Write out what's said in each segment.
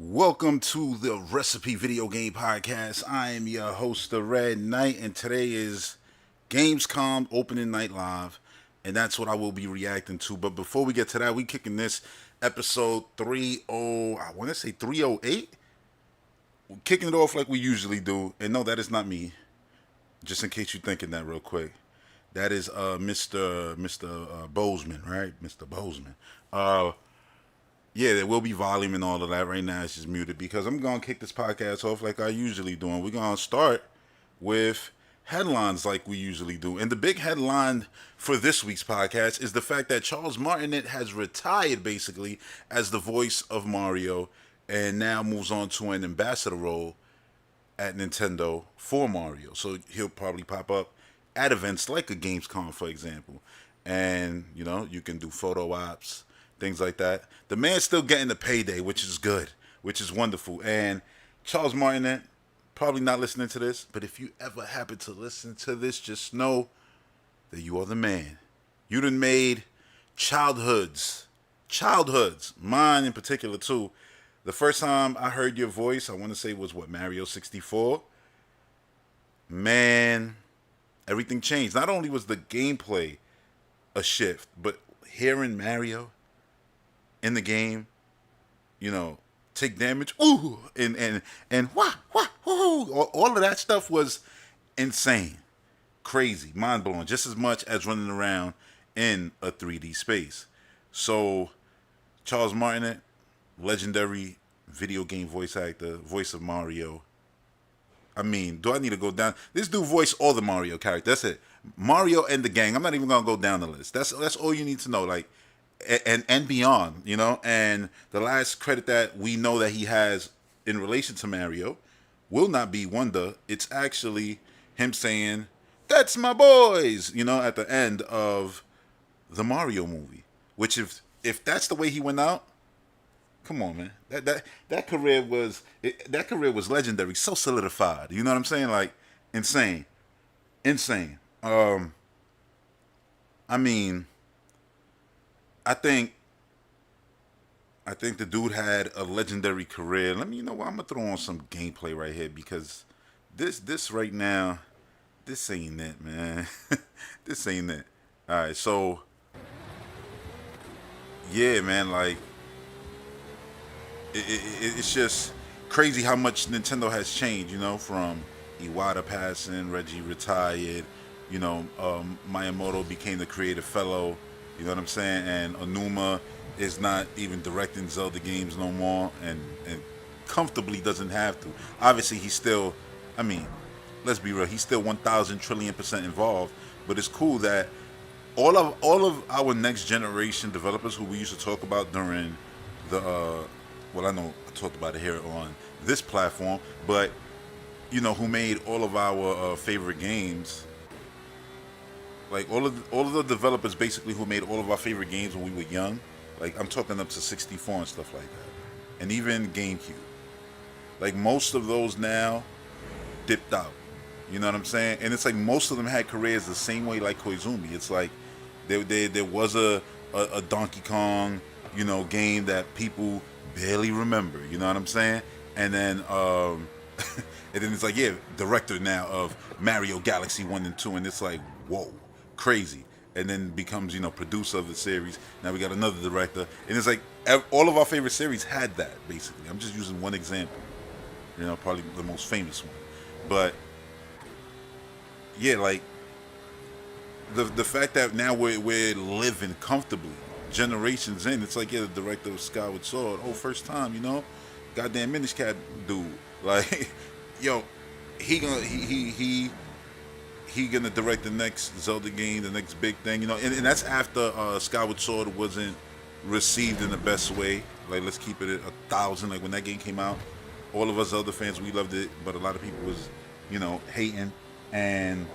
Welcome to the Recipe Video Game Podcast. I am your host, the Red Knight, and today is Gamescom opening night live, and that's what I will be reacting to. But before we get to that, we kicking this episode 30, I want to say 308. We're kicking it off like we usually do, and no, that is not me. Just in case you're thinking that real quick. That is Mr. Bozeman, right? Mr. Bozeman. Yeah, there will be volume and all of that. Right now, it's just muted because I'm going to kick this podcast off like I usually do. And we're going to start with headlines like we usually do. And the big headline for this week's podcast is the fact that Charles Martinet has retired basically as the voice of Mario and now moves on to an ambassador role at Nintendo for Mario. So he'll probably pop up at events like a Gamescom, for example. And, you can do photo ops, things like that. The man's still getting the payday, which is good, which is wonderful. And Charles Martinet, probably not listening to this, but if you ever happen to listen to this, just know that you are the man. You done made childhoods, mine in particular too. The first time I heard your voice, I want to say was Mario 64. Man, everything changed. Not only was the gameplay a shift, but hearing Mario in the game, take damage, ooh, and wah, wah, woohoo, all of that stuff was insane, crazy, mind blowing, just as much as running around in a 3D space. So, Charles Martinet, legendary video game voice actor, voice of Mario. I mean, do I need to go down? This dude voiced all the Mario characters. That's it. Mario and the gang. I'm not even gonna go down the list. That's all you need to know. Like, and beyond, And the last credit that we know that he has in relation to Mario will not be Wonder. It's actually him saying, "That's my boys," at the end of the Mario movie. Which, if that's the way he went out, come on, man. That career was legendary, so solidified. You know what I'm saying? Like, insane. I mean, I think the dude had a legendary career. Let me, I'm gonna throw on some gameplay right here because this right now, this ain't it, man. This ain't it. All right, so yeah, man, like it's just crazy how much Nintendo has changed. From Iwata passing, Reggie retired. Miyamoto became the creative fellow. You know what I'm saying? And Onuma is not even directing Zelda games no more, and comfortably doesn't have to. Obviously, he's still, I mean, let's be real, he's still 1,000 trillion% involved. But it's cool that all of our next generation developers who we used to talk about during the, well, I know I talked about it here on this platform, but who made all of our favorite games. Like all of the developers basically who made all of our favorite games when we were young, like I'm talking up to 64 and stuff like that, and even GameCube. Like most of those now dipped out. You know what I'm saying? And it's like most of them had careers the same way like Koizumi. It's like there was a Donkey Kong, game that people barely remember. You know what I'm saying? And then and then it's like, yeah, director now of Mario Galaxy 1 and 2, and it's like, whoa, crazy. And then becomes, producer of the series. Now we got another director. And it's like, all of our favorite series had that, basically. I'm just using one example. Probably the most famous one. But, yeah, like, the fact that now we're living comfortably, generations in, it's like, yeah, the director of Skyward Sword, first time, goddamn Minish Cat dude. Like, yo, he gonna direct the next Zelda game, the next big thing, and that's after Skyward Sword wasn't received in the best way. Like, let's keep it at 1,000. Like, when that game came out, all of us Zelda fans, we loved it, but a lot of people was, hating, and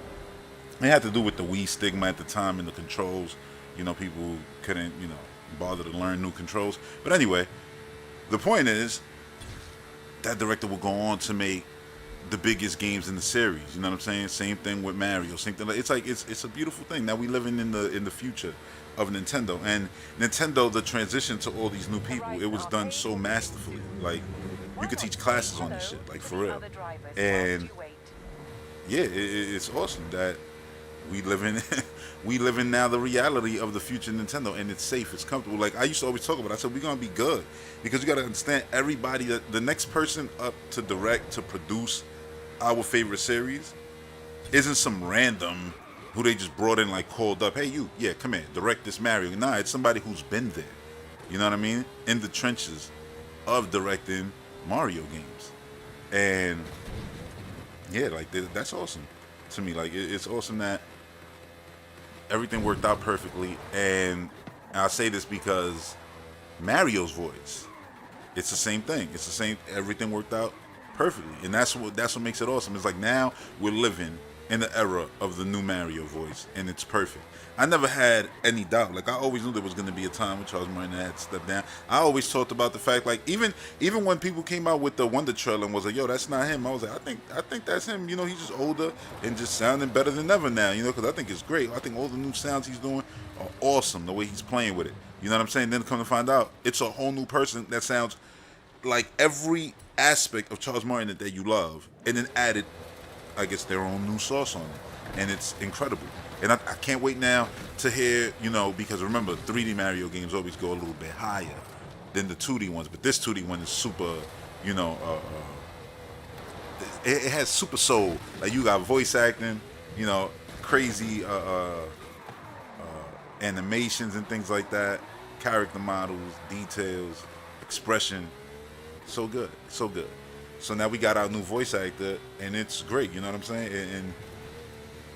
it had to do with the Wii stigma at the time and the controls. People couldn't, bother to learn new controls. But anyway, the point is, that director will go on to make the biggest games in the series. You know what I'm saying? Same thing with Mario. Same thing. It's like it's a beautiful thing. Now we living in the future of Nintendo, and Nintendo, the transition to all these new people, it was done so masterfully. Like, You could teach classes on this shit, like for real. And yeah, it's awesome that we live in we live in now the reality of the future Nintendo, and it's safe, it's comfortable. Like I used to always talk about, I said we're gonna be good because you gotta understand everybody that the next person up to direct to produce our favorite series isn't some random who they just brought in, like called up, hey you, yeah, come here, direct this Mario. Nah, it's somebody who's been there. You know what I mean? In the trenches of directing Mario games. And yeah, like that's awesome to me. Like it's awesome that everything worked out perfectly. And I'll say this because Mario's voice, it's the same thing. It's the same. Everything worked out perfectly, and that's what makes it awesome. It's like now we're living in the era of the new Mario voice, and it's perfect. I never had any doubt. Like I always knew there was going to be a time when Charles Martin had stepped down. I always talked about the fact, like even when people came out with the Wonder trailer and was like, "Yo, that's not him," I was like, "I think that's him." You know, he's just older and just sounding better than ever now. You know, because I think it's great. I think all the new sounds he's doing are awesome. The way he's playing with it. You know what I'm saying? Then come to find out, it's a whole new person that sounds like every aspect of Charles Martin that you love, and then added, I guess, their own new sauce on it, and it's incredible. And I can't wait now to hear, you know, because remember, 3D Mario games always go a little bit higher than the 2D ones, but this 2D one is super, you know, it has super soul. Like you got voice acting, you know, crazy animations and things like that, character models, details, expression. So good, so good. So now we got our new voice actor, and it's great. You know what I'm saying? And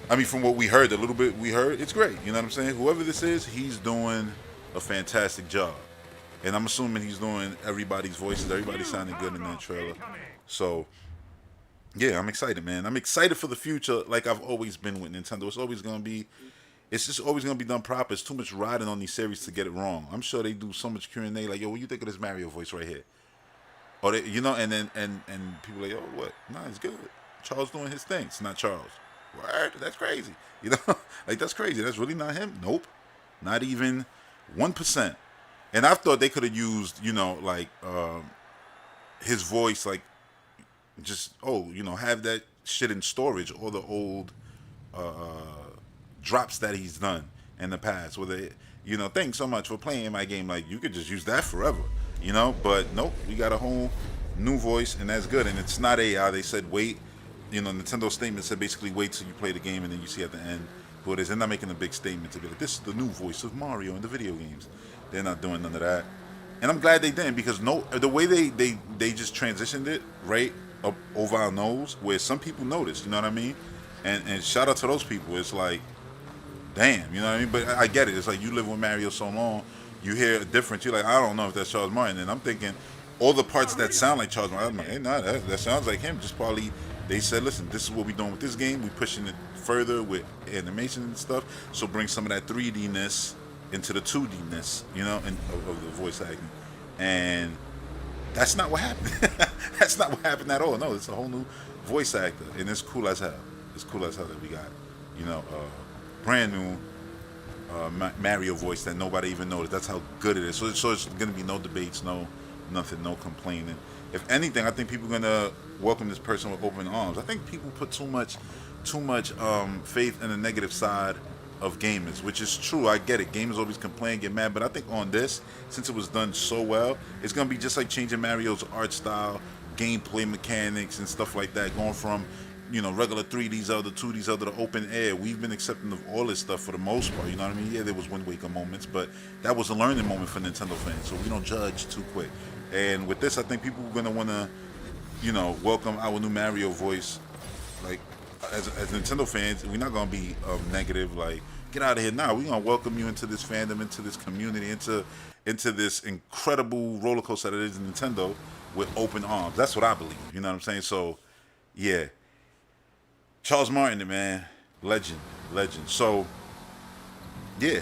I mean, from what we heard, the little bit we heard, it's great. You know what I'm saying? Whoever this is, he's doing a fantastic job. And I'm assuming he's doing everybody's voices. Everybody sounded good in that trailer. So, yeah, I'm excited, man. I'm excited for the future like I've always been with Nintendo. It's just always going to be done proper. It's too much riding on these series to get it wrong. I'm sure they do so much Q&A like, yo, what do you think of this Mario voice right here? Or they, you know, and then and people like, oh, what? Nah, it's good. Charles doing his thing. It's not Charles. Word, that's crazy. You know, like that's crazy. That's really not him. Nope, not even 1%. And I thought they could have used, you know, like his voice, like just you know, have that shit in storage, all the old drops that he's done in the past. Where they, you know, thanks so much for playing my game. Like you could just use that forever, you know. But nope, we got a whole new voice, and that's good. And it's not AI. They said wait. You know, Nintendo's statement said basically wait till you play the game and then you see at the end who it is. They're not making a big statement to be like, this is the new voice of Mario in the video games. They're not doing none of that. And I'm glad they didn't, because the way they just transitioned it right up over our nose, where some people noticed, you know what I mean? And shout out to those people. It's like, damn, you know what I mean? But I get it. It's like you live with Mario so long, you hear a difference. You're like, I don't know if that's Charles Martin. And I'm thinking, all the parts that sound like Charles Martin, I'm like, hey, nah, that sounds like him. Just probably they said, listen, this is what we're doing with this game. We're pushing it further with animation and stuff. So bring some of that 3D-ness into the 2D-ness, you know, of the voice acting. And that's not what happened. That's not what happened at all. No, it's a whole new voice actor. And it's cool as hell. It's cool as hell that we got, you know, brand new Mario voice that nobody even noticed. That's how good it is. So it's going to be no debates, no nothing, no complaining. If anything, I think people are gonna welcome this person with open arms. I think people put too much faith in the negative side of gamers, which is true. I get it. Gamers always complain, get mad, but I think on this, since it was done so well, it's gonna be just like changing Mario's art style, gameplay mechanics, and stuff like that. Going from, you know, regular 3D Zelda, 2D Zelda to open air. We've been accepting of all this stuff for the most part. You know what I mean? Yeah, there was Wind Waker moments, but that was a learning moment for Nintendo fans. So we don't judge too quick. And with this, I think people are gonna wanna, you know, welcome our new Mario voice. Like, as Nintendo fans, we're not gonna be negative. Like, get out of here now. We're gonna welcome you into this fandom, into this community, into this incredible roller coaster that is Nintendo with open arms. That's what I believe. You know what I'm saying? So, yeah. Charles Martin, man, legend. So, yeah.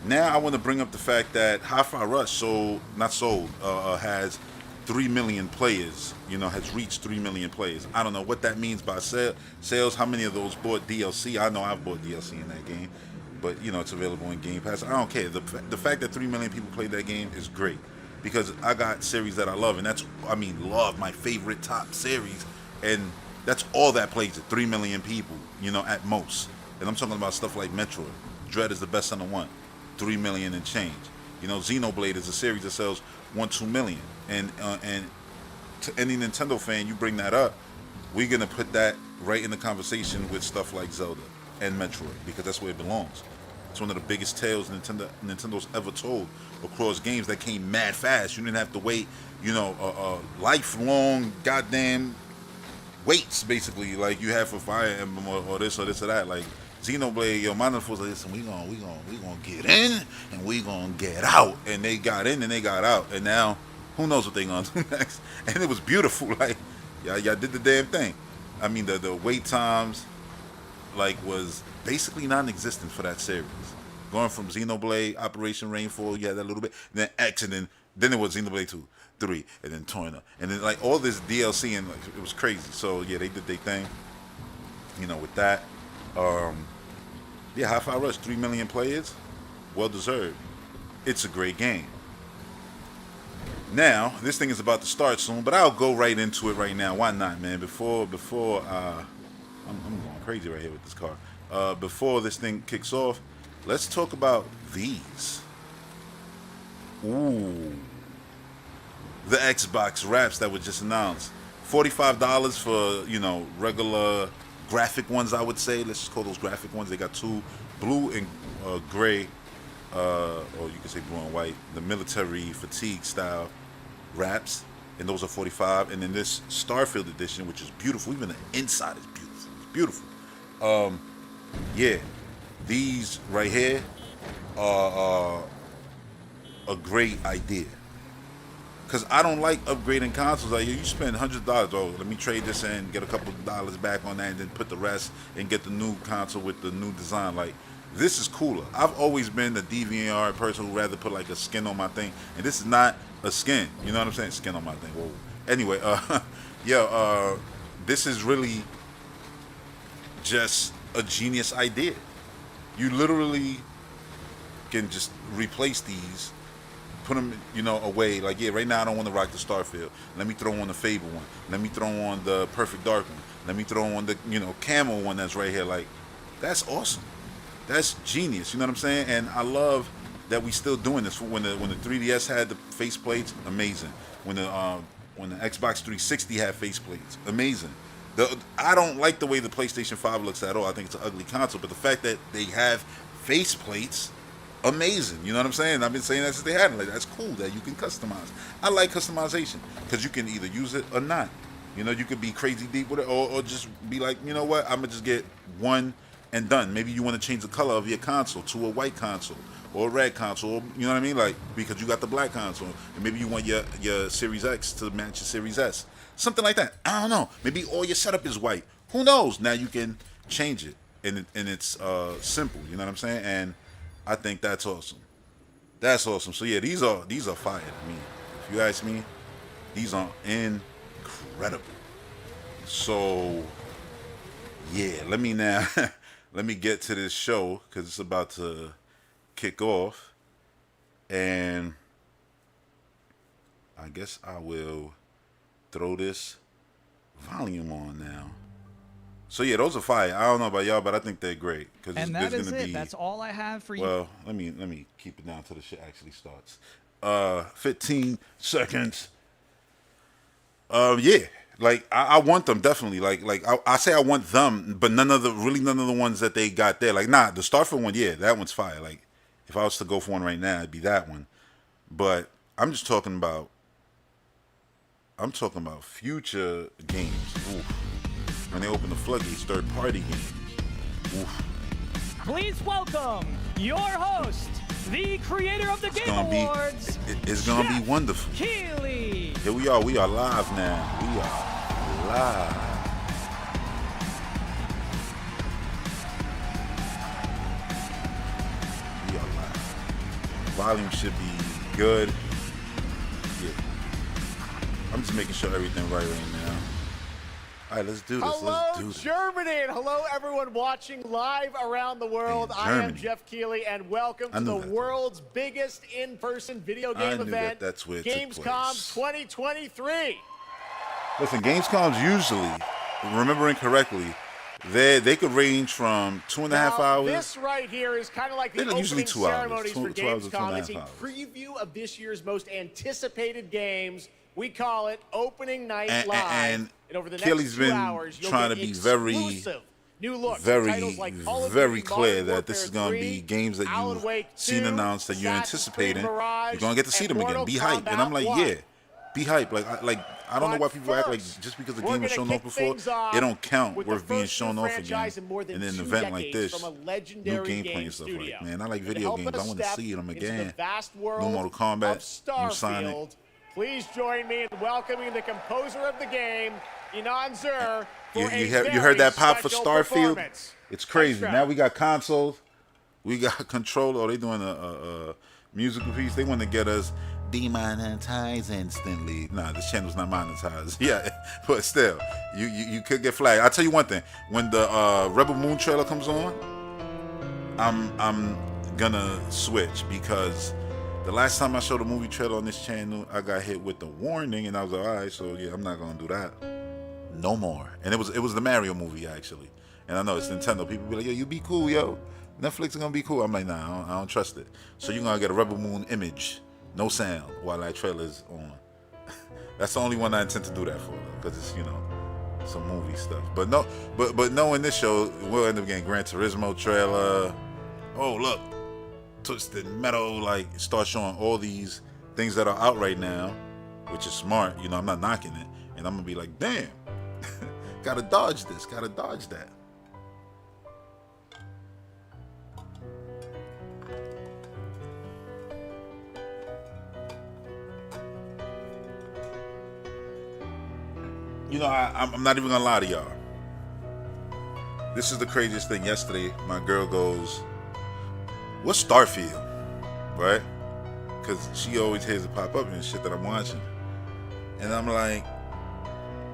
Now I want to bring up the fact that Hi-Fi Rush has 3 million players. You know, has reached 3 million players. I don't know what that means by sales. How many of those bought DLC? I know I've bought DLC in that game, but you know it's available in Game Pass. I don't care. The fact that 3 million people played that game is great. because I got series that I love, and love my favorite top series, and that's all that plays it. 3 million people, at most. And I'm talking about stuff like Metroid. Dread is the best selling one, 3 million and change. Xenoblade is a series that sells 1-2 million, and to any Nintendo fan, you bring that up, we're gonna put that right in the conversation with stuff like Zelda and Metroid, because that's where it belongs. It's one of the biggest tales Nintendo's ever told across games that came mad fast. You didn't have to wait, lifelong goddamn waits, basically, like you have for Fire Emblem or this or that. Like Xenoblade, my motherfuckers like, listen, we gonna get in and we gonna get out, and they got in and they got out, and now who knows what they gonna do next? And it was beautiful. Like y'all did the damn thing. I mean, the wait times was basically non-existent for that series. Going from Xenoblade, Operation Rainfall, you had that a little bit, then X, and then it was Xenoblade 2, 3, and then Toyna, and then all this DLC, and it was crazy. So yeah, they did their thing, with that. Hi-Fi Rush, 3 million players, well deserved. It's a great game. Now, this thing is about to start soon, but I'll go right into it right now. Why not, man? Before I'm going crazy right here with this car. Before this thing kicks off, let's talk about these. Ooh. The Xbox wraps that were just announced. $45 for, regular graphic ones, I would say. Let's just call those graphic ones. They got two, blue and gray, or you can say blue and white, the military fatigue style wraps, and those are $45. And then this Starfield edition, which is beautiful. Even the inside is beautiful. It's beautiful. These right here are a great idea. Because I don't like upgrading consoles. Like, you spend $100. Oh, let me trade this in, get a couple of dollars back on that, and then put the rest and get the new console with the new design. Like, this is cooler. I've always been the DVR person who rather put like a skin on my thing, and this is not a skin. You know what I'm saying? Skin on my thing. Whoa. Anyway, this is really just a genius idea. You literally can just replace these, put them, away. Like, right now I don't want to rock the Starfield. Let me throw on the Fable one. Let me throw on the Perfect Dark one. Let me throw on the, Camo one that's right here. Like, that's awesome. That's genius. You know what I'm saying? And I love that we still doing this. When the 3DS had the faceplates, amazing. When the Xbox 360 had faceplates, amazing. I don't like the way the PlayStation 5 looks at all. I think it's an ugly console. But the fact that they have faceplates, amazing. You know what I'm saying? I've been saying that since they had it. Like, that's cool that you can customize. I like customization because you can either use it or not. You could be crazy deep with it, or just be like, you know what? I'm gonna just get one and done. Maybe you want to change the color of your console to a white console or a red console. You know what I mean? Like, because you got the black console, and maybe you want your Series X to match your Series S. Something like that. I don't know. Maybe all your setup is white. Who knows? Now you can change it, and it's simple. You know what I'm saying? And I think that's awesome. That's awesome. So yeah, these are fire to me. If you ask me, these are incredible. So yeah, let me get to this show because it's about to kick off, and I guess I will throw this volume on now. So yeah, those are fire. I don't know about y'all, but I think they're great. And that is it. That's all I have for you. Well, let me keep it down till the shit actually starts. 15 seconds. Yeah, like I want them definitely. Like I say I want them, but none of the ones that they got there. Like, nah, the Starfield one, yeah, that one's fire. Like, if I was to go for one right now, it'd be that one. But I'm just talking about. I'm talking about future games. Oof. When they open the floodgates, third-party games. Oof. Please welcome your host, the creator of the Game Awards. It's gonna be wonderful. Keely. Here we are. We are live now. We are live. We are live. Volume should be good. Yeah. I'm just making sure everything right now. All right, let's do this. Hello, Let's do this. Germany, and hello, everyone watching live around the world. I am Jeff Keighley, and welcome to the world's biggest in-person video game event, that's where it Gamescom 2023. Listen, Gamescom's usually, remembering correctly, they could range from 2.5 hours. This right here is kind of like the opening usually 2 hours. ceremonies for 2 hours or Gamescom. 2.5 It's a hours. preview of this year's most anticipated games. We call it Opening Night Live. And over the Keighley's next 2 been hours, you'll trying get to be new looks, very, like very clear Modern that this is going to 3, be games that Alan Wake you've seen 2, announced that you're Assassin's anticipating. Creed Mirage, You're going to get to see and them again. Mortal Be hyped. And I'm like, Kombat 1. yeah, be hyped. Like I don't know why people act like just because the game was shown off before, it don't count worth being shown off again. In an event like this, new gameplay and stuff like, man, I like video games. I want to see them again. New Mortal Kombat, new Sonic. Please join me in welcoming the composer of the game, Inan Zur, You heard that pop for Starfield? It's crazy. Now we got consoles, we got controller. Oh, they doing a musical piece. They want to get us demonetized instantly. Nah, this channel's not monetized. Yeah, but still, you could get flagged. I'll tell you one thing: when the Rebel Moon trailer comes on, I'm gonna switch, because the last time I showed a movie trailer on this channel, I got hit with the warning, and I was like, all right, so yeah, I'm not gonna do that no more. And it was the Mario movie, actually. And I know it's Nintendo. People be like, yo, you be cool, yo. Netflix is gonna be cool. I'm like, nah, I don't trust it. So you're gonna get a Rebel Moon image, no sound, while that trailer's on. That's the only one I intend to do that for, because it's, some movie stuff. But knowing this show, we'll end up getting Gran Turismo trailer. Oh, look, Twisted Metal, like, start showing all these things that are out right now, which is smart. I'm not knocking it. And I'm gonna be like, damn, gotta dodge this, gotta dodge that. I'm not even gonna lie to y'all. This is the craziest thing. Yesterday, my girl goes, what's Starfield? Right? Because she always hears it pop up and shit that I'm watching. And I'm like,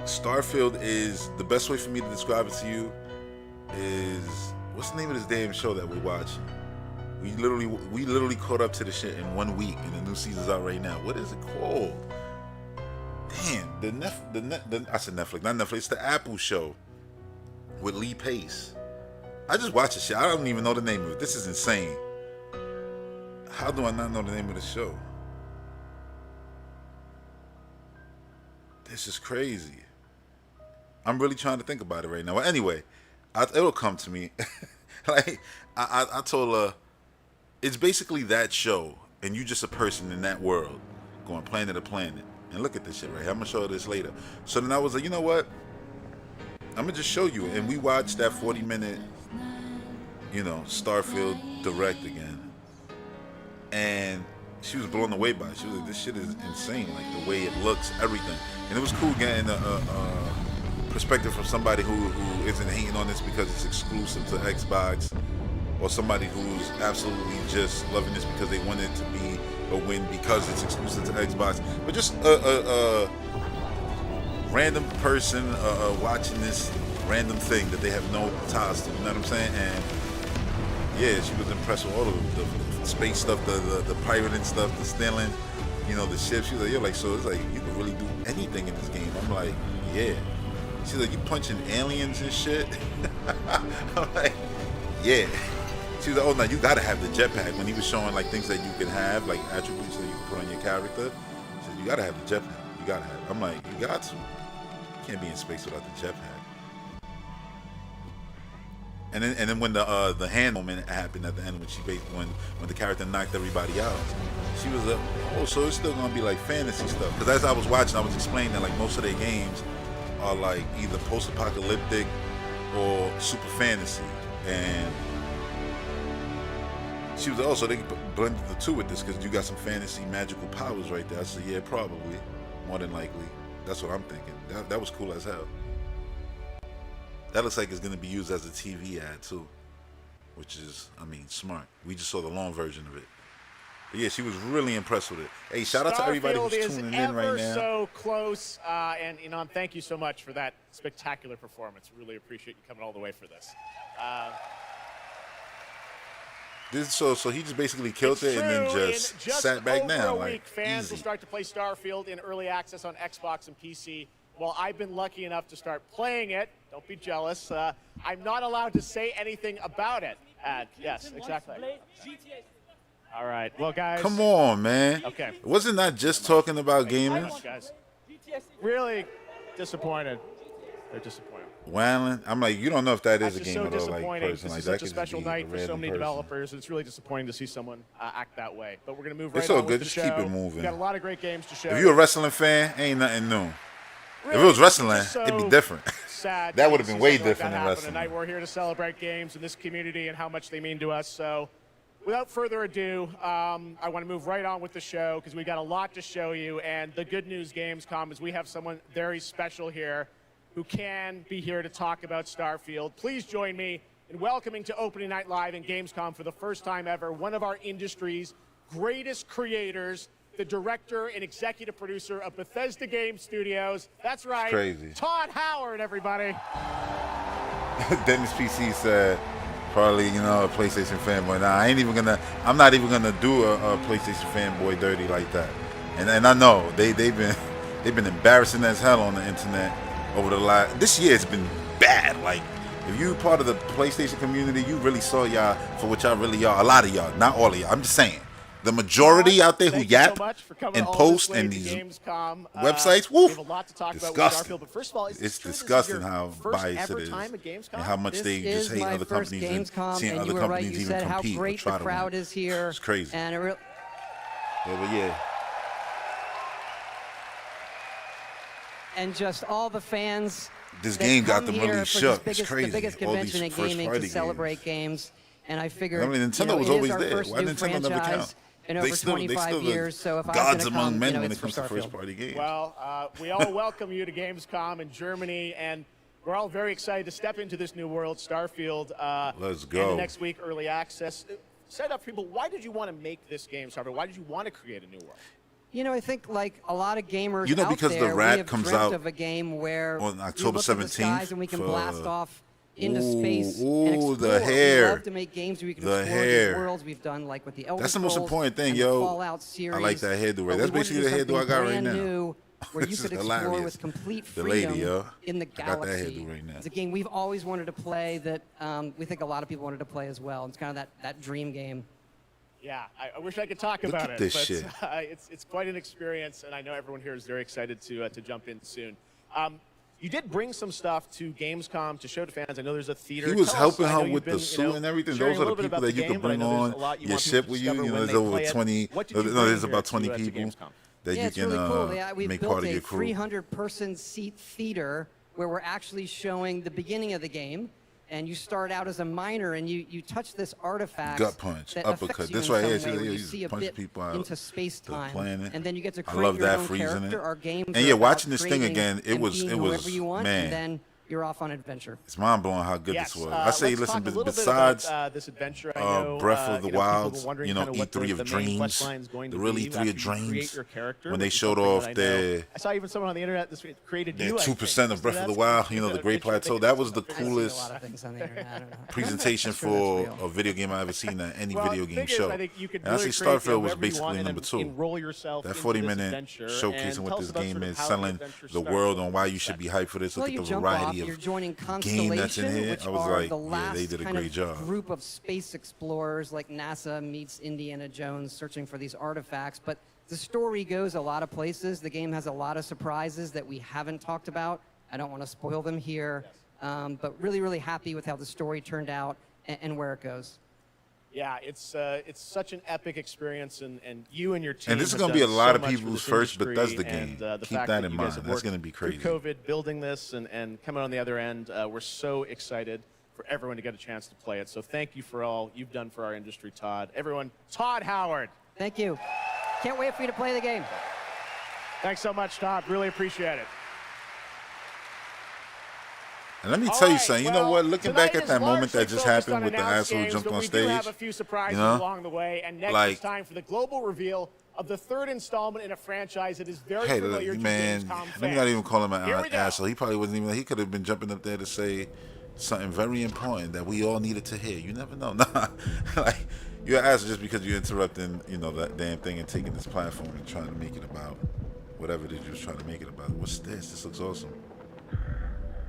Starfield is, the best way for me to describe it to you is, what's the name of this damn show that we're watching? We literally caught up to the shit in 1 week, and the new season's out right now. What is it called? Damn, I said Netflix, not Netflix. It's the Apple show with Lee Pace. I just watch the shit. I don't even know the name of it. This is insane. How do I not know the name of the show? This is crazy. I'm really trying to think about it right now. Well, anyway, it'll come to me. Like I told her, it's basically that show, and you just a person in that world going planet to planet. And look at this shit right here. I'm gonna show her this later. So then I was like, you know what? I'm gonna just show you. And we watched that 40-minute, Starfield direct again. And she was blown away by it. She was like, this shit is insane. Like the way it looks, everything. And it was cool getting a perspective from somebody who isn't hating on this because it's exclusive to Xbox, or somebody who's absolutely just loving this because they want it to be a win because it's exclusive to Xbox. But just a random person watching this random thing that they have no ties to, you know what I'm saying? And yeah, she was impressed with all of the space stuff, the pirating stuff, the stealing, the ships. She was like, yo, like, so it's like, you can really do anything in this game. I'm like, yeah. She's like, you punching aliens and shit? I'm like, yeah. She was like, oh, no, you gotta have the jetpack. When he was showing, like, things that you can have, like, attributes that you can put on your character, she said, you gotta have the jetpack. You gotta have it. I'm like, you got to. You can't be in space without the jetpack. And then when the hand moment happened at the end, when the character knocked everybody out, she was like, oh, so it's still gonna be like fantasy stuff. Because as I was watching, I was explaining that like most of their games are like either post-apocalyptic or super fantasy. And she was like, oh, so they blended the two with this because you got some fantasy magical powers right there. I said, yeah, probably, more than likely. That's what I'm thinking. That was cool as hell. That looks like it's going to be used as a TV ad too, which is, I mean, smart. We just saw the long version of it. But yeah, she was really impressed with it. Hey, shout out to everybody who's tuning in right now. So close, and Inan, thank you so much for that spectacular performance. Really appreciate you coming all the way for this. So he just basically killed it and then just sat back down. Like, fans easy. will start to play Starfield in early access on Xbox and PC. Well, I've been lucky enough to start playing it. Don't be jealous. I'm not allowed to say anything about it. Yes, exactly. All right. Well, guys. Come on, man. Okay. Wasn't that just talking about gaming? Guys. Really disappointed. They're disappointed. Wailing. I'm like, you don't know if that is a game so at all. Like, person. This is like, such a special night for so many developers. It's really disappointing to see someone act that way. But we're going to move right it's all on good. with Just the show. keep it moving. We've got a lot of great games to show. If you're a wrestling fan, ain't nothing new. Really, if it was wrestling, so it'd be different. Sad that would have been way different than wrestling. Tonight we're here to celebrate games in this community and how much they mean to us. So, without further ado, I want to move right on with the show because we got a lot to show you. And the good news, Gamescom, is we have someone very special here who can be here to talk about Starfield. Please join me in welcoming to Opening Night Live in Gamescom for the first time ever one of our industry's greatest creators, the director and executive producer of Bethesda Game Studios. That's right. Crazy. Todd Howard, everybody. Dennis PC said, probably, you know, a PlayStation fanboy. Nah, I'm not even gonna do a PlayStation fanboy dirty like that. And I know they've been embarrassing as hell on the internet over the last. This year it's been bad. Like, if you part of the PlayStation community, you really saw y'all for what y'all really are. A lot of y'all, not all of y'all. I'm just saying. The majority out there who yap and post and these websites, woof, we have a lot to talk disgusting. About Starfield, but first of all, it's disgusting how biased it is and how much they just hate other companies and seeing other companies even compete or try to win. It's crazy. And yeah. And just all the fans. This game got them really shook. It's crazy. The biggest convention in gaming to celebrate games. And I figured, Nintendo was always there. Why Nintendo never count? In over 25 years, so if gods I was among men when it's it comes to first-party games. Well, we all welcome you to Gamescom in Germany, and we're all very excited to step into this new world, Starfield. Let's go. And next week, early access. Set up for people. Why did you want to make this game, Starfield? Why did you want to create a new world? You know, I think like a lot of gamers because out there, the Rat we have comes dreamt out of a game where on October 17th and we can blast off into space. Ooh, and explore. the hair. We love to make games where we can explore these worlds. We've done like with the Elder That's the most Scrolls important thing, and yo. the Fallout series. I like that hairdo right. That's basically the hairdo I got right now. Where you could explore with complete freedom in the galaxy. I got that hairdo right now. It's a game we've always wanted to play that we think a lot of people wanted to play as well. It's kind of that dream game. Yeah, I wish I could talk about it. It's quite an experience, and I know everyone here is very excited to jump in soon. You did bring some stuff to Gamescom to show to fans. I know there's a theater. He was helping her with the suit and everything. Those are the people that you can bring on your ship with you. You know, there's over 20. No, there's about 20 people that you can really cool. Yeah, we make built part of your crew. a 300-person seat theater where we're actually showing the beginning of the game. And you start out as a miner, and you touch this artifact. Gut punch, that uppercut. This right here, you see a bit people out into space time, planet. and then you get to create I love your that own freezing character. it. Our games and yeah, watching this thing again, it was man. And then you're off on adventure. It's mind blowing how good this was. I say, listen, besides this adventure, I know, Breath of the Wilds, you know, E3 of Dreams, the real E3 of Dreams, when they showed off their, I saw even someone on the internet this week created 2% of Breath of the Wild, you know, the Great Plateau. That was the coolest presentation for a video game I ever seen at any video game show. And I say Starfield was basically number 2. That 40-minute showcasing what this game is, selling the world on why you should be hyped for this. Look at the variety you're of joining game that's in here. which I was are like, the last yeah, they did a kind great of job. Group of space explorers like NASA meets Indiana Jones searching for these artifacts. But the story goes a lot of places. The game has a lot of surprises that we haven't talked about. I don't want to spoil them here, but really, really happy with how the story turned out and where it goes. Yeah, it's such an epic experience, and you and your team. And this is going to be a lot of people's first Bethesda game. Keep that in mind. That's going to be crazy. Through COVID, building this and coming on the other end, we're so excited for everyone to get a chance to play it. So thank you for all you've done for our industry, Todd. Everyone, Todd Howard. Thank you. Can't wait for you to play the game. Thanks so much, Todd. Really appreciate it. And let me All tell you right, something. You well, know what? Looking tonight back at is that moment largely that just focused happened on with the announced asshole who games, jumped but on we do have stage, a few surprises you know? along the way, and next Like- it's time for the global reveal of the third installment in a franchise that is very Hey, familiar look, to man, Gamescom fans. let me not even call him Here an we go. asshole. He probably wasn't even. He could have been jumping up there to say something very important that we all needed to hear. You never know. Nah, like you're an asshole just because you're interrupting, you know, that damn thing and taking this platform and trying to make it about whatever it is you're trying to make it about. What's this? This looks awesome.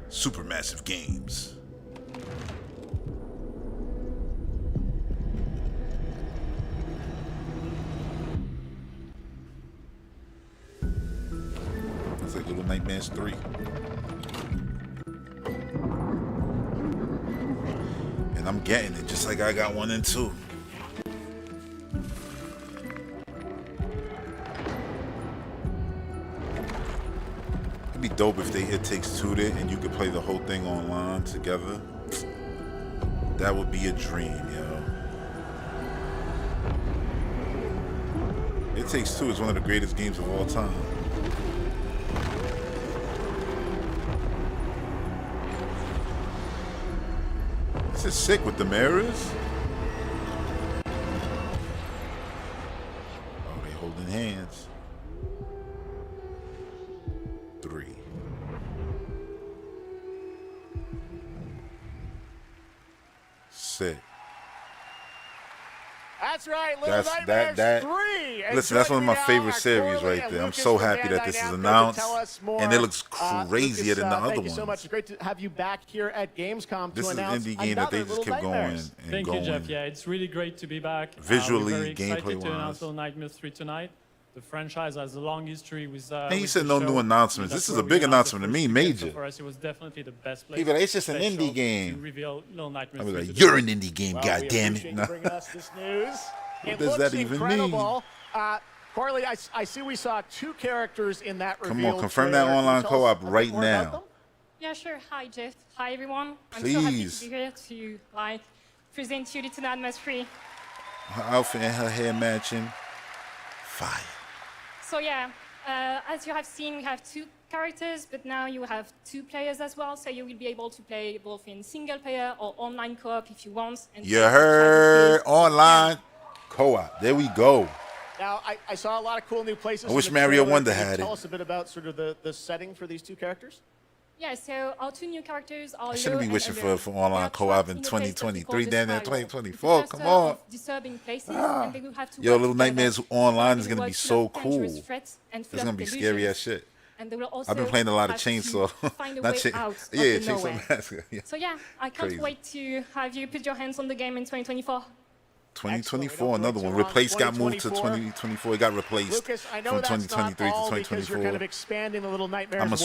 Supermassive games. It's like Little Nightmares 3. And I'm getting it just like I got 1 and 2. It'd be dope if It Takes Two did and you could play the whole thing online together. That would be a dream, yo. It Takes Two is one of the greatest games of all time. This is sick with the mirrors. Oh, they holding hands. 3. Sick. That's right, Little That's- Nightmares that- 3. And Listen, that's one of joining my me now favorite are series Corley right and there. I'm Lucas so from happy that this is Bandai Namco to announced, tell us more. and it looks crazier Lucas, than the other thank you so ones. much. It's great to have you back here at Gamescom This to is an announce indie game that they another just Little kept going Nightmares. and Thank going. you, Jeff. Yeah, it's really great to be back. Visually, we're very excited to gameplay-wise. announce Little Nightmares 3 tonight. The franchise has a long history with. And he with said the no show. new announcements. That's This is where a we big announced the announcement to first me, two games. So major. for us, it was definitely the best place. He was like, it's just an special indie game. To reveal Little Nightmares I was 3 like, to you're the an indie game, Well, god we damn appreciate it. you bringing us this news. It does looks that even mean? incredible. Corley, I see we saw 2 characters in that Come reveal on, confirm that trailer. Can you online tell us co-op a bit right more about now. them? Yeah, sure. Hi, Jeff. Hi, everyone. I'm so happy Please. to be here to present you Little Nightmares 3. Her outfit and her hair matching. Fire. So yeah, as you have seen, we have 2 characters, but now you have 2 players as well. So you will be able to play both in single player or online co-op if you want. And You play heard outside the online co-op. There we go. Now, I saw a lot of cool new places. I wish in the Mario trailer. Wonder Can you had it. Tell us a bit about sort of the setting for these 2 characters. Yeah, so our 2 new characters are I shouldn't be Leo wishing and for Ember. online They are co-op trapped in in a place that we 2023, call damn the near Spiral. 2024. It's a Come cluster on. of disturbing places, and they will have to Yo, work Little together. Nightmares Online is They gonna will be work so through dangerous cool. threats and It's full gonna of be scary as delusions. shit. And they will also I've been playing a lot of have to Chainsaw. find a Not way Chain- out yeah, of the Chainsaw nowhere. Massacre. Yeah. So yeah, I can't Crazy. wait to have you put your hands on the game in 2024. 2024, Excellent. We don't another one. wait too long. Replace got moved to 2024. 2024. It got replaced Lucas, I know from that's 2023 not all to because you're 2024. kind of expanding the Little Nightmares I'm world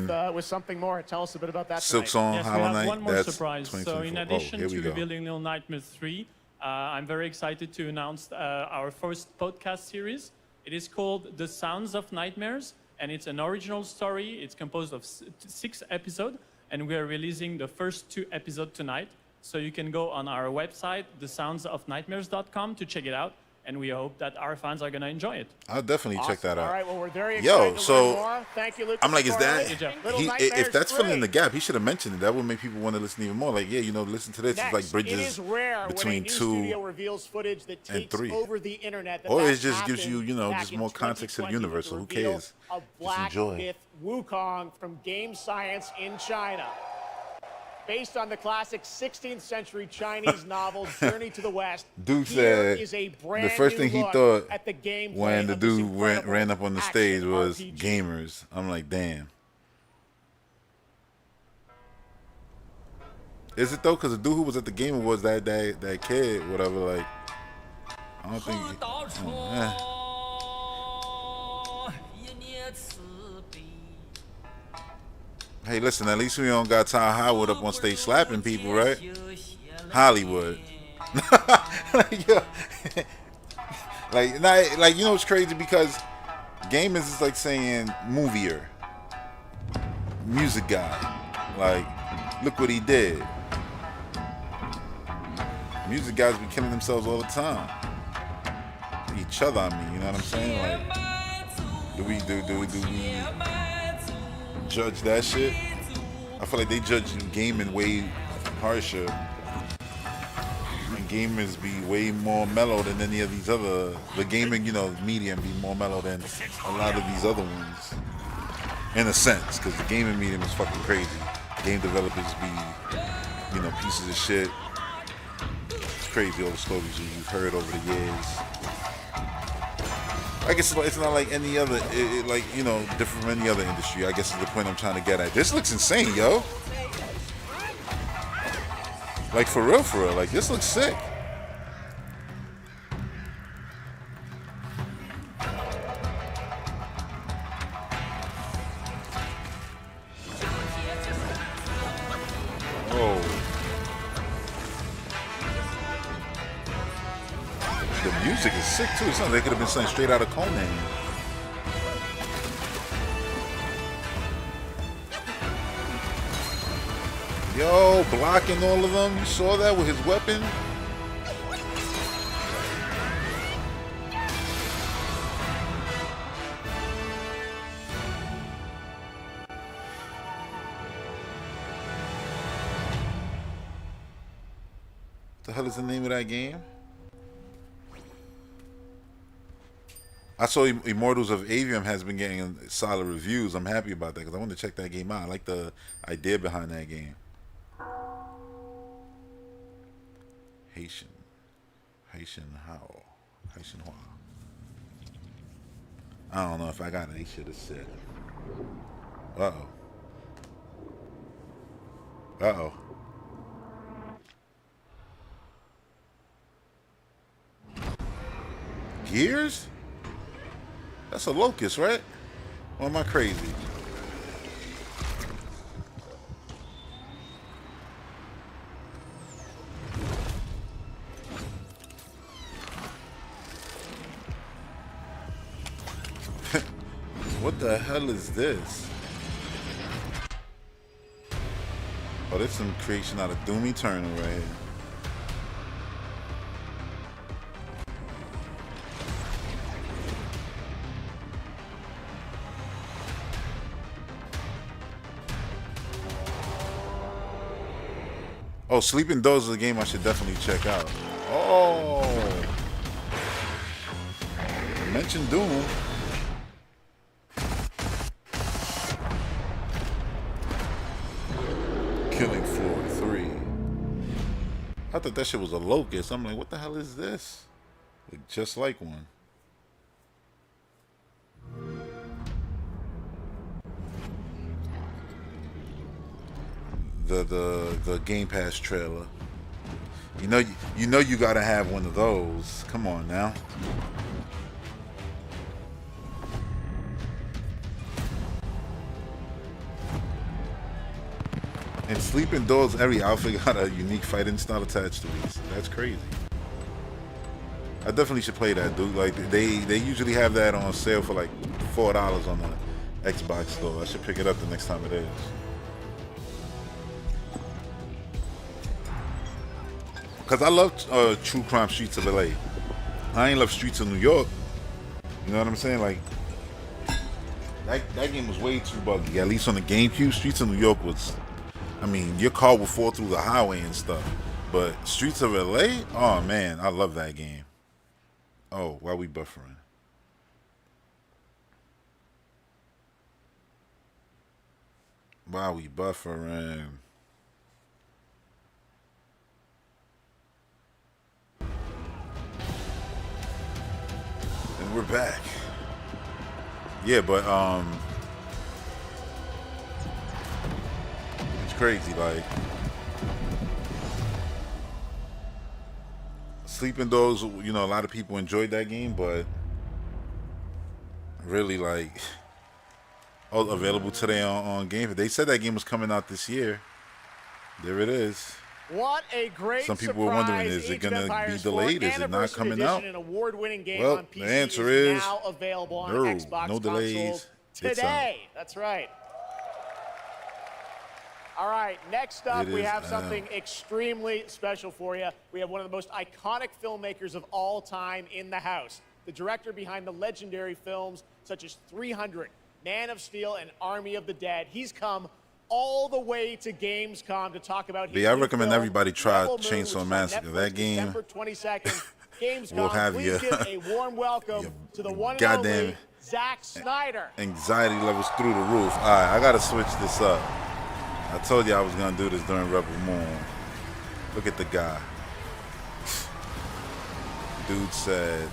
assuming with something more. Tell us a bit about that Silk tonight. Song, Yes, we Hollow have Knight. one more That's surprise. So in 2024. addition Here to we go. revealing Little Nightmares 3, I'm very excited to announce our first podcast series. It is called The Sounds of Nightmares, and it's an original story. It's composed of 6 episodes, and we are releasing the first 2 episodes tonight. So you can go on our website, thesoundsofnightmares.com, to check it out, and we hope that our fans are going to enjoy it. I'll definitely check that All out. right, well, we're very Yo, excited to so, learn more. Thank you, Lucas. I'm like, is Corley. that Good job. Little if Nightmares that's filling in 3. the gap? He should have mentioned it. That would make people want to listen even more. Like, yeah, you know, listen to this. Next, It's like it bridges is rare when a between new 2 studio reveals footage that and takes 3. over the internet. Or that it just gives you, happened you know, back just in more context to the 2020 universe, with so who the reveal cares? Of Just Black enjoy. Myth Wukong from Game Science in China. Based on the classic 16th century Chinese novel Journey to the West, Dude here said is a brand the first new thing he look thought at the gameplay when the of this dude incredible ran up on the action stage was RPG. gamers. I'm like, damn. Is it though? Because the dude who was at the Game Awards, that kid, whatever, like, I don't think. Hey, listen, at least we don't got Ty Howard up on stage slapping people, right? Hollywood. like, yo, like, you know what's crazy? Because gamers is like saying movier, music guy. Like, look what he did. Music guys be killing themselves all the time. Each other, I mean, you know what I'm saying? Like, do we judge that shit? I feel like they judge gaming way harsher. And gamers be way more mellow than any of these other, the gaming, you know, medium be more mellow than a lot of these other ones. In a sense, because the gaming medium is fucking crazy. Game developers be, you know, pieces of shit. It's crazy all the stories you've heard over the years. I guess it's not like any other, like, you know, different from any other industry. I guess is the point I'm trying to get at. This looks insane, yo. Like, for real, like, this looks sick. Oh. The music is sick, too. It sounds like it could have been something straight out of Conan. Yo, blocking all of them. You saw that with his weapon? The hell is the name of that game? I saw Immortals of Avium has been getting solid reviews. I'm happy about that because I wanted to check that game out. I like the idea behind that game. Haitian how? Haitian Hua. I don't know if I got it. He should have said. Uh-oh. Uh-oh. Gears? That's a locust, right? Or am I crazy? What the hell is this? Oh, there's some creation out of Doom Eternal right here. Oh, Sleeping Dogs is a game I should definitely check out. Oh! Mention Doom. Killing Floor 3. I thought that shit was a locust. I'm like, what the hell is this? Just like one. The Game Pass trailer. You know you gotta have one of those. Come on now. And Sleeping Dogs, every outfit got a unique fighting style attached to it. That's crazy. I definitely should play that, dude. Like they usually have that on sale for like $4 on the Xbox store. I should pick it up the next time it is. Cause I love True Crime Streets of LA. I ain't love Streets of New York. You know what I'm saying? Like that game was way too buggy. At least on the GameCube, Streets of New York was. I mean, your car would fall through the highway and stuff. But Streets of LA, oh man, I love that game. Oh, why we buffering? Why we buffering? And we're back. Yeah, but it's crazy, like Sleeping Dogs, you know, a lot of people enjoyed that game, but really, like, available today on Game Pass. They said that game was coming out this year. There it is. What a great Some people were wondering, is it going to be delayed? Is it not coming out? An award-winning game well, on PC the answer is now available on no, Xbox no delays. consoles It's today. That's right. All right, next up, we have something extremely special for you. We have one of the most iconic filmmakers of all time in the house. The director behind the legendary films such as 300, Man of Steel, and Army of the Dead. He's come all the way to Gamescom to talk about his Yeah, I new recommend film, everybody try Rebel Moon, Chainsaw which is on Massacre. Netflix That game December 22nd. Gamescom. will have Please you give a warm welcome your to the one and goddamn only Zack Snyder. anxiety levels through the roof. All right, I gotta switch this up. I told you I was gonna do this during Rebel Moon. Look at the guy. Dude said,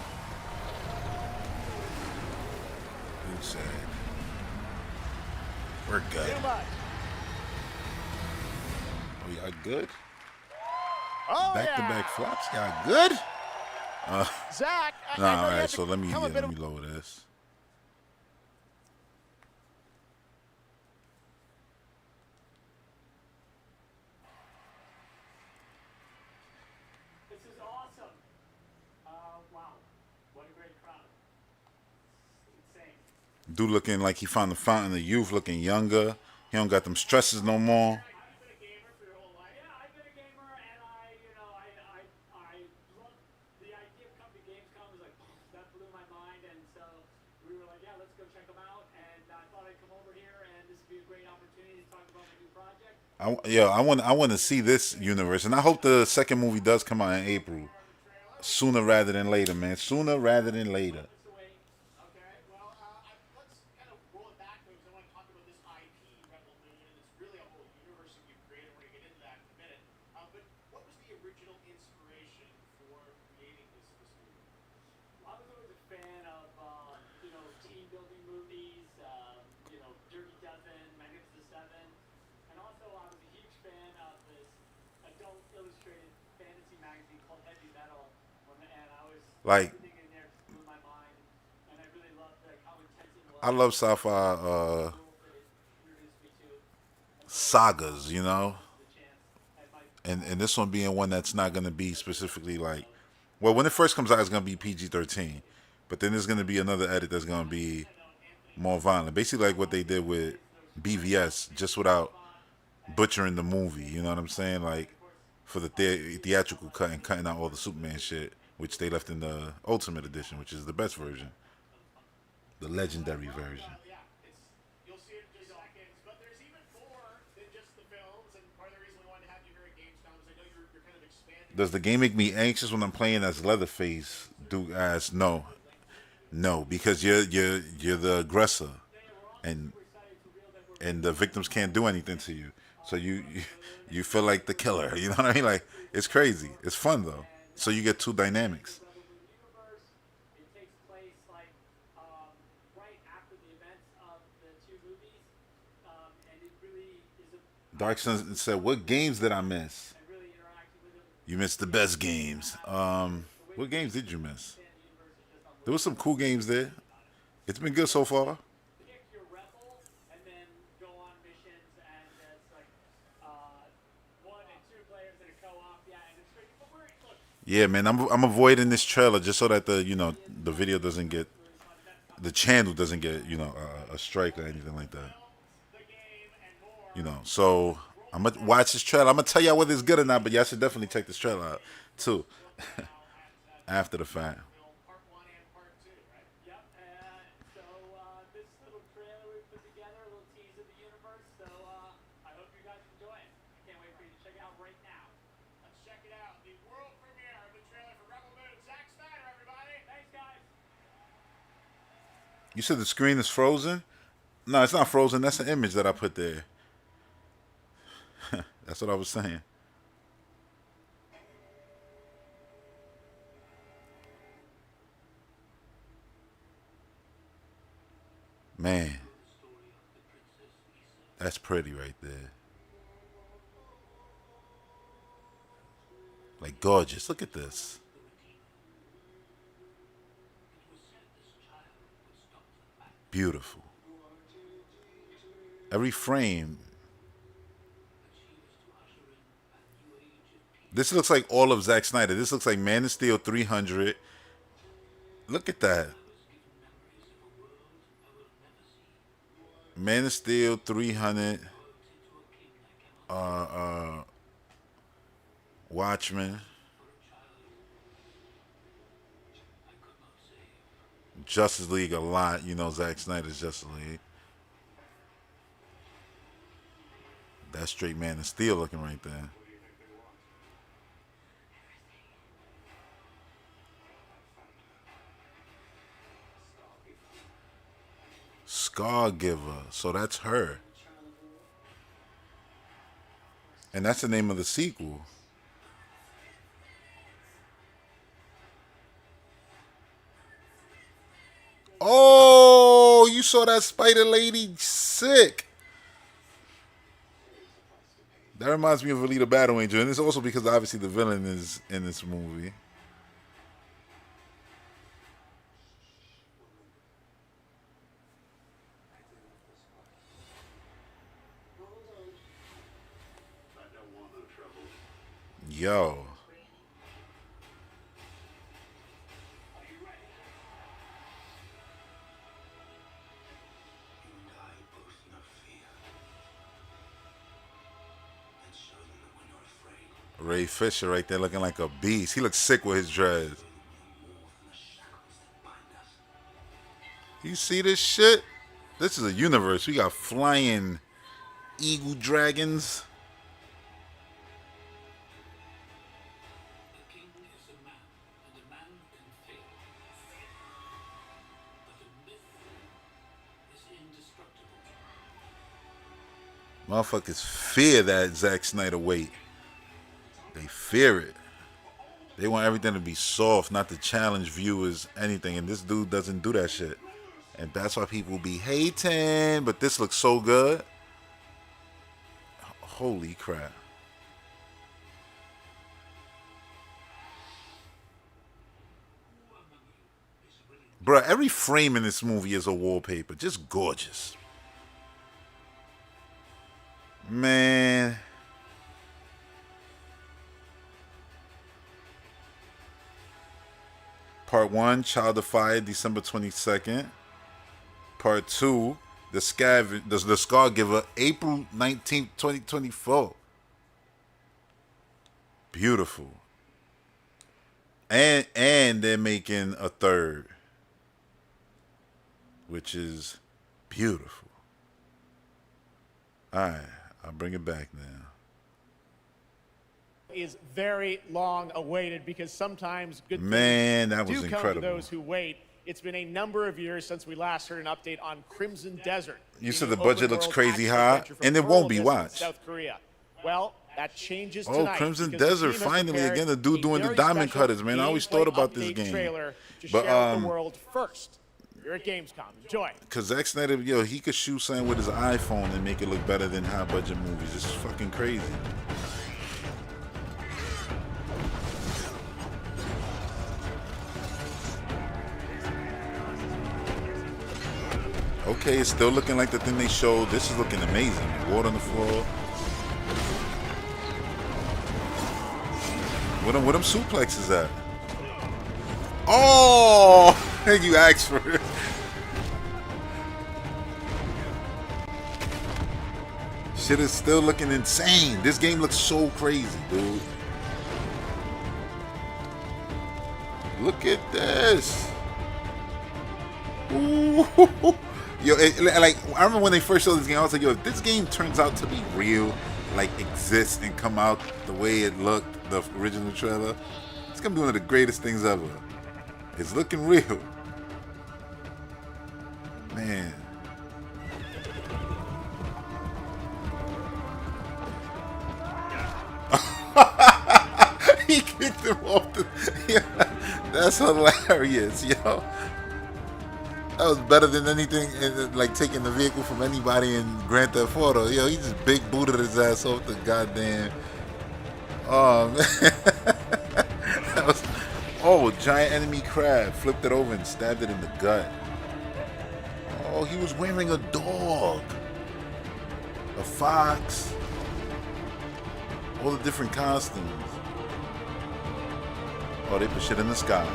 we're good. Too much. We are good. Oh, Back-to-back flops. Y'all good? Zach, I Nah, know all you had right. to So let me come a bit of- lower this. This is awesome. Wow. What a great crowd. Insane. Dude looking like he found the fountain of youth, looking younger. He don't got them stresses no more. Yeah, I've been a gamer, and I love the idea of coming to Gamescom. Was like, that blew my mind, and so we were like, yeah, let's go check them out. And I thought I'd come over here, and this would be a great opportunity to talk about my new project. I want to see this universe, and I hope the second movie does come out in April, sooner rather than later, man. Sooner rather than later. Okay, well, let's kind of roll it back because I want to talk about this IP, Rebel Moon, and it's really a whole universe that you've created. We're going to get into that in a minute. But what was the original inspiration for creating this movie? I was always a fan of, team building movies, Dirty Dozen, Magnificent Seven, and also I was a huge fan of this adult illustrated fantasy magazine called Heavy Metal, and I was Like, everything in there just blew my mind, and I really loved how intense it was. I love sci-fi That it introduced me to sagas, you know, the chance at my and this one being one that's not gonna be specifically like, well, when it first comes out, it's gonna be PG-13, but then there's gonna be another edit that's gonna be more violent, basically like what they did with BVS, just without butchering the movie. You know what I'm saying? Like for the theatrical cut and cutting out all the Superman shit, which they left in the Ultimate Edition, which is the best version, the legendary version. You'll see it in just seconds, but there's even more than just the films, and part of the reason we wanted to have you here at Gamescom is I know you're kind of expanding. Does the game make me anxious when I'm playing as Leatherface? Duke asked. No, because you're the aggressor, and the victims can't do anything to you, so you feel like the killer. You know what I mean? Like, it's crazy. It's fun though. So you get two dynamics. universe. It takes place right after the events of the two movies, and it really is Dark Sun said, "What games did I miss? really interactive with it. You missed the best games. What games did you miss? There was some cool games there. It's been good so far. Pick your rebel and then go on missions, and it's like 1 and 2 players in a co-op. Yeah, and it's great. But look, Yeah, man, I'm avoiding this trailer just so that the video doesn't get, the channel doesn't get a strike or anything like that. So I'm gonna watch this trailer. I'm gonna tell y'all whether it's good or not, but y'all should definitely check this trailer out too after the fact. Part 1 and part 2, right? yep. So this little trailer we put together, a little tease of the universe. So I hope you guys enjoy it. I can't wait for you to check it out right now. Let's check it out. The world premiere of the trailer for Rebel Moon. Zack Snyder, everybody. Thanks, guys. You said the screen is frozen? No, it's not frozen. That's an image that I put there. That's what I was saying. Man, that's pretty right there. Like, gorgeous. Look at this. Beautiful. Every frame. This looks like all of Zack Snyder. This looks like Man of Steel 300. Look at that. Man of Steel 300. Watchmen. Justice League a lot. Zack Snyder's Justice League. That's straight Man of Steel looking right there. Scar Giver. So that's her. And that's the name of the sequel. Oh, you saw that Spider Lady? Sick. That reminds me of Alita Battle Angel. And it's also because obviously the villain is in this movie. Yo. Ray Fisher right there looking like a beast. He looks sick with his dreads. You see this shit? This is a universe. We got flying eagle dragons. Motherfuckers fear that Zack Snyder weight. They fear it. They want everything to be soft, not to challenge viewers, anything. And this dude doesn't do that shit. And that's why people be hating. But this looks so good. Holy crap. Bruh, every frame in this movie is a wallpaper. Just gorgeous. Man. Part 1, Child of Fire, December 22nd. Part 2, The Scar Giver, April 19th, 2024. Beautiful. And they're making a third, which is beautiful. All right, I'll bring it back now. Is very long awaited because sometimes good Man, things that was do incredible. come to those who wait. It's been a number of years since we last heard an update on Crimson Desert. You said the budget looks crazy high, and it won't be. Watch. South Korea. Well, that changes Oh, tonight. Crimson because the Desert, team has finally. prepared Again, the dude a doing the very diamond special cutters, man. I always thought gameplay about this update game. trailer to But, share with the world first. You're at Gamescom. Enjoy. Because Zack Snyder, yo, he could shoot something with his iPhone and make it look better than high budget movies. It's fucking crazy. Okay, it's still looking like the thing they showed. This is looking amazing. Water on the floor. Where them suplexes at? Oh! You asked for it. Shit is still looking insane. This game looks so crazy, dude. Look at this. Ooh. Yo, like, I remember when they first showed this game, I was like, yo, if this game turns out to be real, like exists and come out the way it looked, the original trailer, it's gonna be one of the greatest things ever. It's looking real. Man. He kicked him off the... Yeah, that's hilarious, yo. That was better than anything, like taking the vehicle from anybody in Grand Theft Auto. Yo, he just big booted his ass off the goddamn... Oh, man. That was... Oh, giant enemy crab. Flipped it over and stabbed it in the gut. Oh, he was wearing a dog. A fox. All the different costumes. Oh, they put shit in the sky.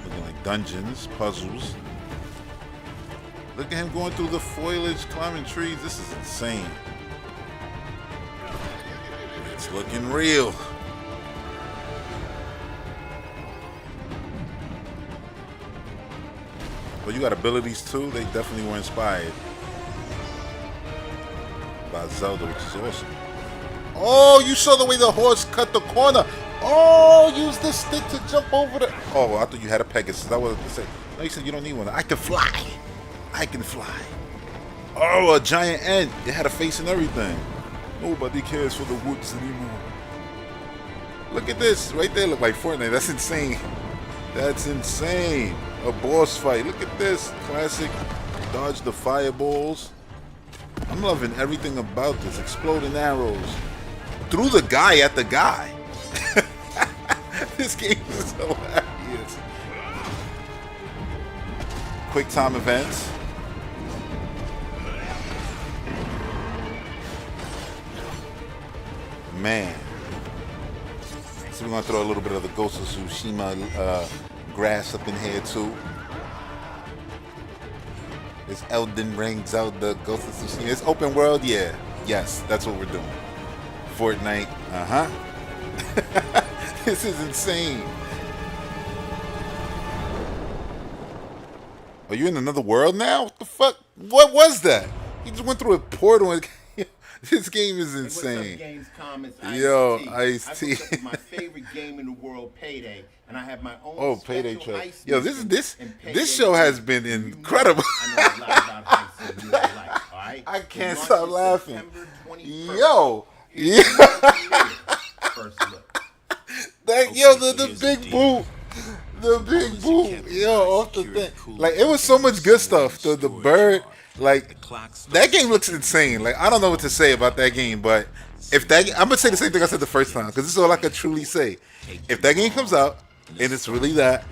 Looking like dungeons, puzzles. Look at him going through the foliage, climbing trees. This is insane. It's looking real. But you got abilities too? They definitely were inspired by Zelda, which is awesome. Oh, you saw the way the horse cut the corner. Oh, use the stick to jump over the... Oh, I thought you had a Pegasus. I was going to say. No, you said you don't need one. I can fly. I can fly. Oh, a giant ant. It had a face and everything. Nobody cares for the woods anymore. Look at this. Right there look like Fortnite. That's insane. That's insane. A boss fight. Look at this. Classic. Dodge the fireballs. I'm loving everything about this. Exploding arrows. Through the guy at the guy. This game is hilarious. Quick time events. Man. So we're going to throw a little bit of the Ghost of Tsushima grass up in here too. This Elden Ring Zelda Ghost of Tsushima. It's open world, yeah. Yes, that's what we're doing. Fortnite, This is insane. Are you in another world now? What the fuck? What was that? He just went through a portal and this game is insane. Gamescom is Yo, Ice-T. Ice-T. I put up my favorite game in the world, Payday, and I have my own. Oh, Payday special trailer. Ice Yo, mission this in Payday this show has 2. been You know incredible. I know a lot about Ice in real life, all right? I can't It stop launches laughing. September 21st. Yo, Here's yeah. the first look. The big boot. The big boot. Yo, off the thing. Like, it was so much good stuff. The bird, like, that game looks insane. Like, I don't know what to say about that game, but if that, I'm gonna say the same thing I said the first time, because this is all I can truly say. If that game comes out and it's really that,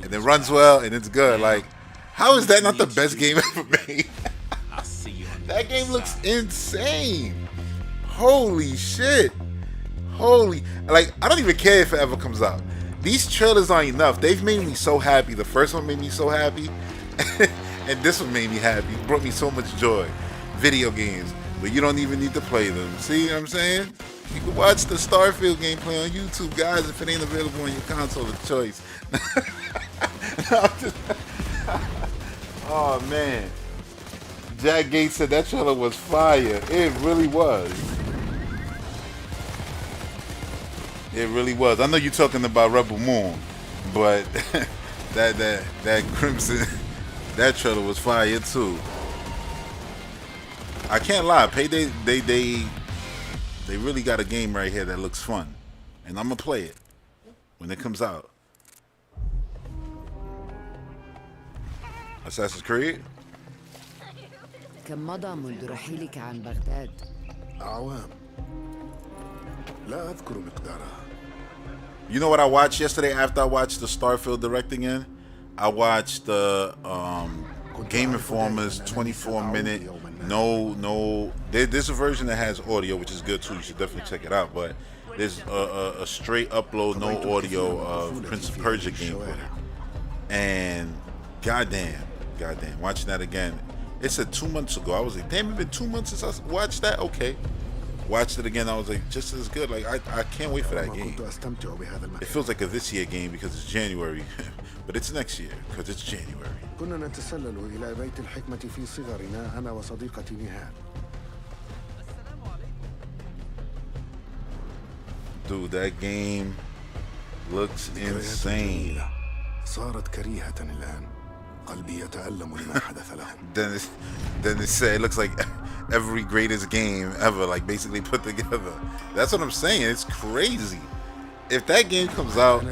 and it runs well and it's good, like, how is that not the best game ever made? That game looks insane. Holy shit. Like, I don't even care if it ever comes out. These trailers aren't enough. They've made me so happy. The first one made me so happy. And this one made me happy. It brought me so much joy. Video games. But you don't even need to play them. See what I'm saying? You can watch the Starfield gameplay on YouTube, guys, if it ain't available on your console of choice. Oh, man. Jack Gates said that trailer was fire. It really was. It really was. I know you're talking about Rebel Moon, but that Crimson, that trailer was fire too. I can't lie. Payday, they really got a game right here that looks fun, and I'm gonna play it when it comes out. Assassin's Creed. كم مضى منذ رحيلك عن بغداد؟ أعوام لا أذكر مقدارها. You know what I watched yesterday after I watched the Starfield Direct again? I watched the Game Informer's 24-minute, there's a version that has audio, which is good too. You should definitely check it out. But there's a straight upload, no audio of Prince of Persia gameplay. And goddamn, watching that again. It said 2 months ago. I was like, damn, it's been 2 months since I watched that? Okay. Watched it again. I was like, just as good. Like, I can't wait for that game. It feels like a this year game because it's January. But it's next year because it's January. كنا نتسلل إلى بيت الحكمة في صغرنا أنا وصديقتي نهاد. Dude, that game looks insane. صارت كريهة الآن. قلبي يتألم لما حدث لهم. Then it said it looks like every greatest game ever, like basically put together. That's what I'm saying. It's crazy. If that game comes out,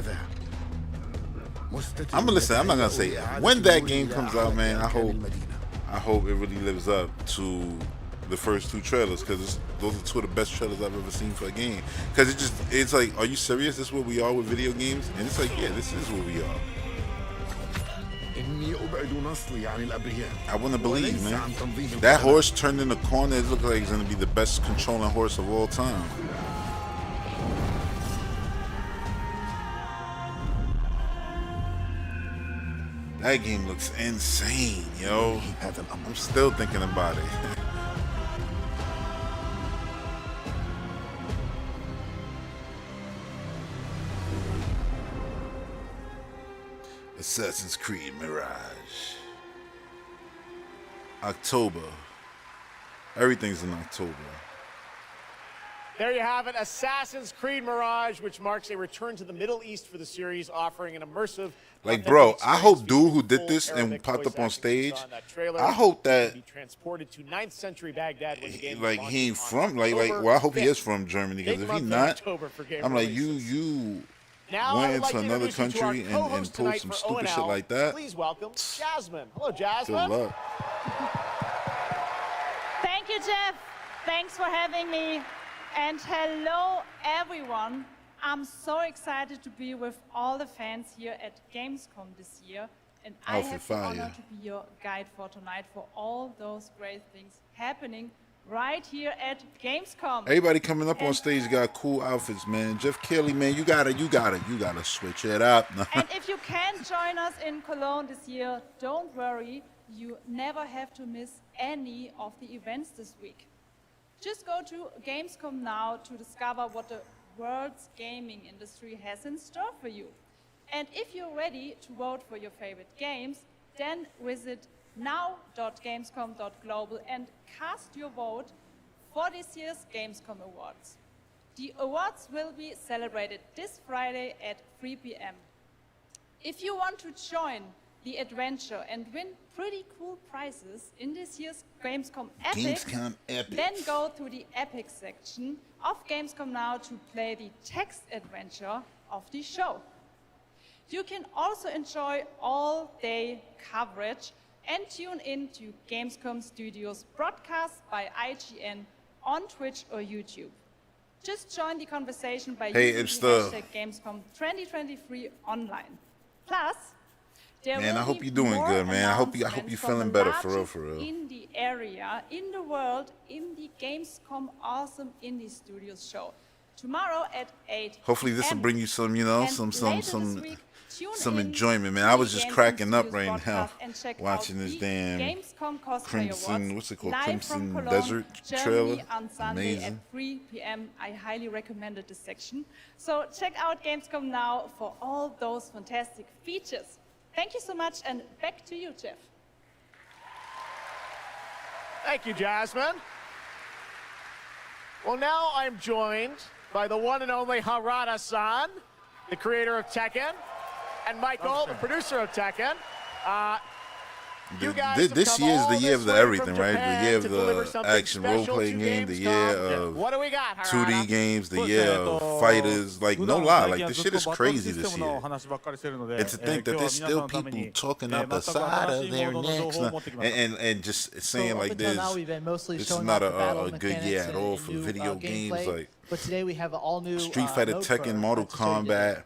I'm gonna listen. I'm not gonna say it. When that game comes out, man, I hope it really lives up to the first two trailers, because those are two of the best trailers I've ever seen for a game. Because it's like, are you serious? This is where we are with video games? And it's like, yeah, this is where we are. I want to believe, man. That horse turned in the corner. It looks like it's going to be the best controlling horse of all time. That game looks insane, yo. I'm still thinking about it. Assassin's Creed Mirage. October. Everything's in October. There you have it, Assassin's Creed Mirage, which marks a return to the Middle East for the series, offering an immersive. Like, bro, I hope dude who did this and popped up on stage, I hope that be transported to 9th century Baghdad when the game like he ain't from well, I hope he is from Germany, because if he not, I'm like you now went like into another country and pulled some stupid shit like that. Please welcome Jasmine. Hello, Jasmine. Good luck. Thank you, Jeff. Thanks for having me. And hello, everyone. I'm so excited to be with all the fans here at Gamescom this year. And I have the honor to be your guide for tonight for all those great things happening right here at Gamescom. Everybody coming up on stage got cool outfits, man. Jeff Kelly, man, you gotta switch it up. And if you can't join us in Cologne this year, don't worry. You never have to miss any of the events this week. Just go to Gamescom now to discover what the world's gaming industry has in store for you. And if you're ready to vote for your favorite games, then visit now.gamescom.global and cast your vote for this year's Gamescom Awards. The awards will be celebrated this Friday at 3 p.m. If you want to join the adventure and win pretty cool prizes in this year's Gamescom Epic, then go to the Epic section of Gamescom Now to play the text adventure of the show. You can also enjoy all-day coverage and tune in to Gamescom Studios broadcast by IGN on Twitch or YouTube. Just join the conversation by using the hashtag Gamescom 2023 online. Plus, man, I hope you're doing good, man. I hope you're feeling better, for real. In the area, in the world, in the Gamescom Awesome Indie Studios show. Tomorrow at 8. Hopefully this will bring you some, you know, some enjoyment, man. I was just cracking up right now watching this damn Crimson, what's it called? Crimson Desert trailer. Amazing. At 3 p.m. I highly recommended this section. So check out Gamescom Now for all those fantastic features. Thank you so much, and back to you, Jeff. Thank you, Jasmine. Well, now I'm joined by the one and only Harada-san, the creator of Tekken, and Michael, the producer of Tekken. This year is the year of the everything, right? The year of the action role-playing game, the year of 2D games, the year of fighters. Like, no lie, like, this shit is crazy this year. And to think that there's still people talking out the side of their necks and just saying like this is not a good year at all for video games. Like, but today we have all new Street Fighter, Tekken, Mortal Kombat.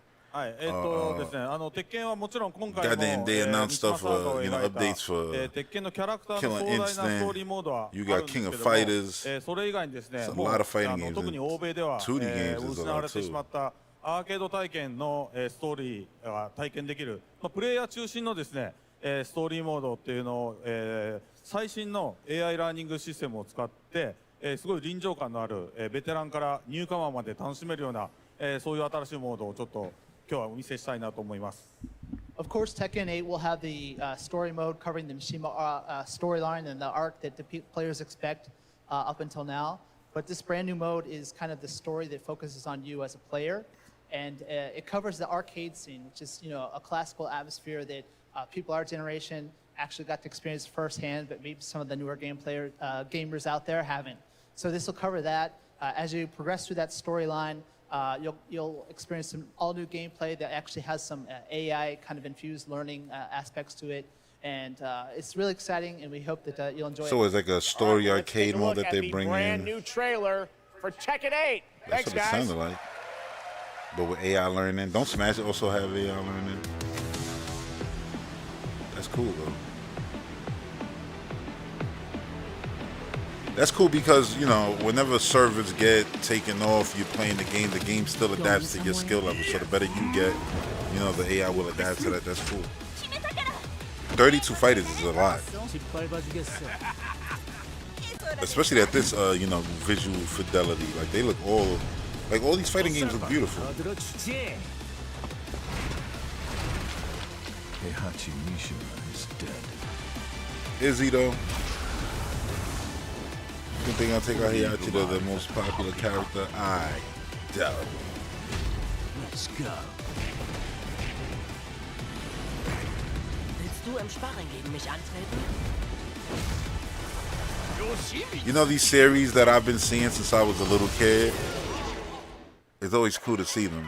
Goddamn, they announced stuff for, you know, updates for Killer Instinct. You got King of Fighters. There's a lot of fighting games. 2D games is a lot too. アーケード体験のストーリーが体験できる、プレイヤー中心のですね、ストーリーモードっていうのを最新の AI ラーニングシステムを使ってすごい臨場感のあるベテランからニューカマーまで楽しめるようなそういう新しいモードをちょっと今日はお見せしたいなと思います。Of course, Tekken 8 will have the story mode covering the Mishima storyline and the arc that the players expect up until now. But this brand new mode is kind of the story that focuses on you as a player, and it covers the arcade scene, which is, you know, a classical atmosphere that people our generation actually got to experience firsthand, but maybe some of the newer gamers out there haven't. So this will cover that. As you progress through that storyline, you'll experience some all-new gameplay that actually has some AI kind of infused learning aspects to it, and it's really exciting, and we hope that you'll enjoy it. So it's like a story arcade mode that they bring in. Brand new trailer for Tekken 8. That's what it sounded like. But with AI learning, don't Smash It also have AI learning? That's cool though. That's cool because, you know, whenever servers get taken off, you're playing the game still adapts to your skill level. So the better you get, you know, the AI will adapt to that. That's cool. 32 fighters is a lot. Especially at this, you know, visual fidelity. Like, they look all these fighting games look beautiful. Heihachi Mishima is dead. Is he though? think they're gonna take out Heihachi, the most popular character? I doubt it. Let's go. Willst du im Sparring gegen mich antreten? You know these series that I've been seeing since I was a little kid? It's always cool to see them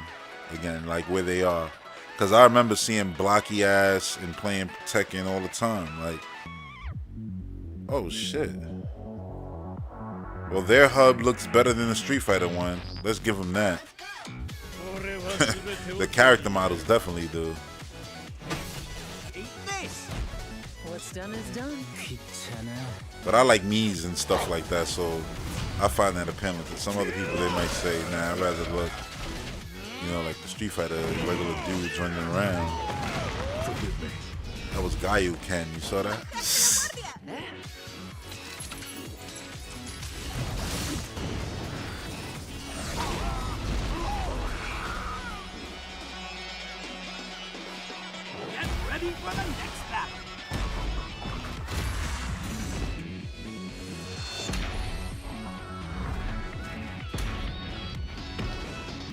again, like where they are. Because I remember seeing blocky ass and playing Tekken all the time. Like, oh shit. Well, their hub looks better than the Street Fighter one. Let's give them that. The character models definitely do. What's done is done. But I like Mii's and stuff like that, so I find that appealing. To some other people, they might say, nah, I'd rather look, you know, like the Street Fighter regular dudes running around. Forgive me. That was Gayu Ken, you saw that? Get ready for the next battle.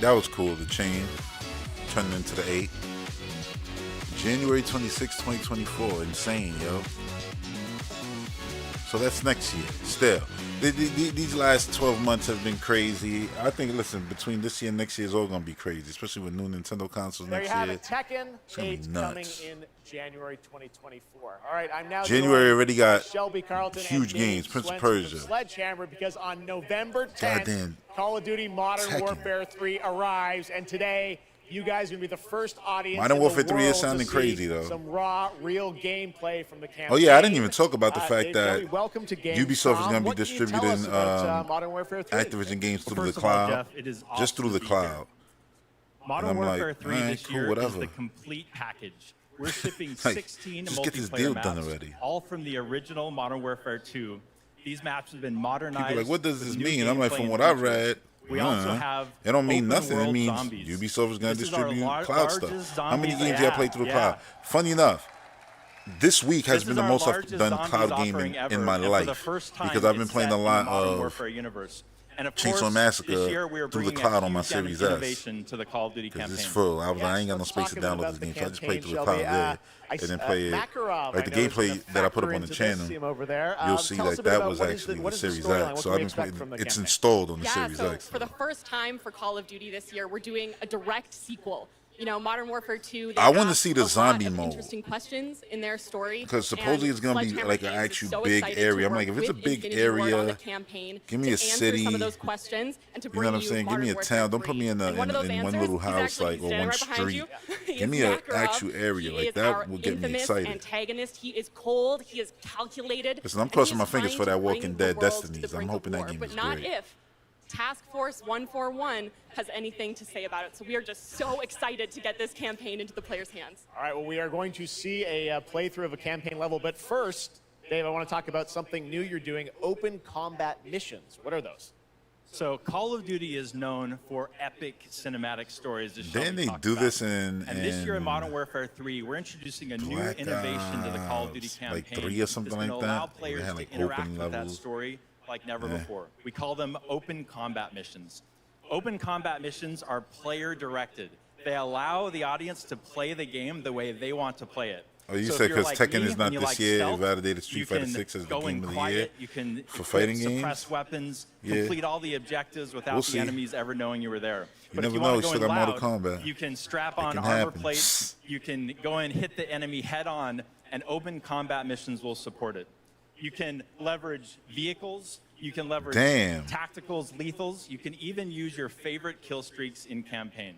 That was cool, the chain turning into the 8. January 26, 2024. Insane, yo. So that's next year. Still, these last 12 months have been crazy. I think, listen, between this year and next year is all going to be crazy, especially with new Nintendo consoles There next you have year. it. Tekken It's gonna be 8 nuts. coming in January 2024. All right, I'm now January joined already got by Shelby Carlton huge and Dave games. Prince of Swenson from Persia. Sledgehammer, because on November 10th, Goddamn. Call of Duty Modern Tekken. Warfare 3 arrives, and today you guys are going to be the first audience Modern in Warfare the 3 is world sounding to crazy, see though. some raw, real gameplay from the campaign. Oh yeah, I didn't even talk about the fact Dave that Kelly, welcome to Ubisoft is Gamescom. going to be What can you tell us distributing about, Modern Warfare 3? Activision games through the First of all, cloud, Jeff, it is just awesome through the to be here. cloud. Modern And I'm Warfare like, 3 alright, this cool, year whatever. is the complete package. We're shipping Like, 16 just get this multiplayer deal maps, done already. all from the original Modern Warfare 2. These maps have been modernized. People are like, what does with this new mean? I'm like, gameplay from and what I features. read, We also have it don't mean open nothing. It world means zombies. Ubisoft is going to This is our distribute cloud largest stuff. How many zombies- games you play through the cloud? Funny enough, this week has This been is the our most I've largest done zombies cloud gaming offering ever, in my and for life the first time, because I've been it's playing set a in lot the Modern of Warfare universe. And of Chainsaw course, Massacre this year we are through the bringing cloud a on my huge Series S. innovation to the Call of Duty because campaign. it's full. I ain't got no let's space to talk about download this the game, so I just campaign, played through the Shelby. cloud there. And then play it. Makarov, Like the I know, is gameplay gonna that I put up factor on the into this. channel, See him over there. you'll see Tell us that a bit that about was what is actually the what is the Series storyline? X. What So can I've we been expect playing. from the It's campaign? installed on the Yeah, Series so X. for the first time for Call of Duty this year, we're doing a direct sequel. You know, Modern Warfare 2. they I wanna asked see the a lot zombie of mode. Interesting questions in their story. Because supposedly and it's gonna be Sledgehammer like an Games is actual so big excited to area. I'm work like, if it's a with big Infinity Ward on area, the campaign give me to a answer city. some of those questions and to You know bring what I'm saying? Give me a Modern town. Warfare Don't put me in, 3. And one of those in one answers, little he's house actually like or standing one right behind street. you. Give me an Makarov. actual area He like is that our will get me infamous excited. antagonist. He is cold. He is calculated. Listen, I'm and he crossing is my fingers trying for to that bring Walking the Dead world to the Destinies. I'm brink of hoping that war, game but is not great. if Task Force 141 has anything to say about it. So we are just so excited to get this campaign into the players' hands. All right, well, we are going to see a playthrough of a campaign level, but first, Dave, I want to talk about something new you're doing, open combat missions. What are those? So Call of Duty is known for epic cinematic stories. As Didn't Shelby they talked do about. this in And this year in Modern Warfare 3, we're introducing a new Black innovation to the Call of Duty Ops, campaign. like 3 or something that's like gonna that, allow where they players had, to like, interact open with that levels. story like never Yeah. before. We call them open combat missions. Open combat missions are player directed. They allow the audience to play the game the way they want to play it. Oh, you So said if you're because like Tekken me is not and you this like year, it stealth, validated Street you Fighter can 6 as the go game in of the quiet, year you can for equip, fighting suppress games. weapons, Yeah. complete all the objectives without We'll the see. enemies ever knowing you were there. You But if never you know, want you to go still in got Mortal loud, Kombat. you can strap It on can armor happen. plate, you can go and hit the enemy head on, and open combat missions will support it. You can leverage vehicles, you can leverage Damn. tacticals, lethals, you can even use your favorite kill streaks in campaign.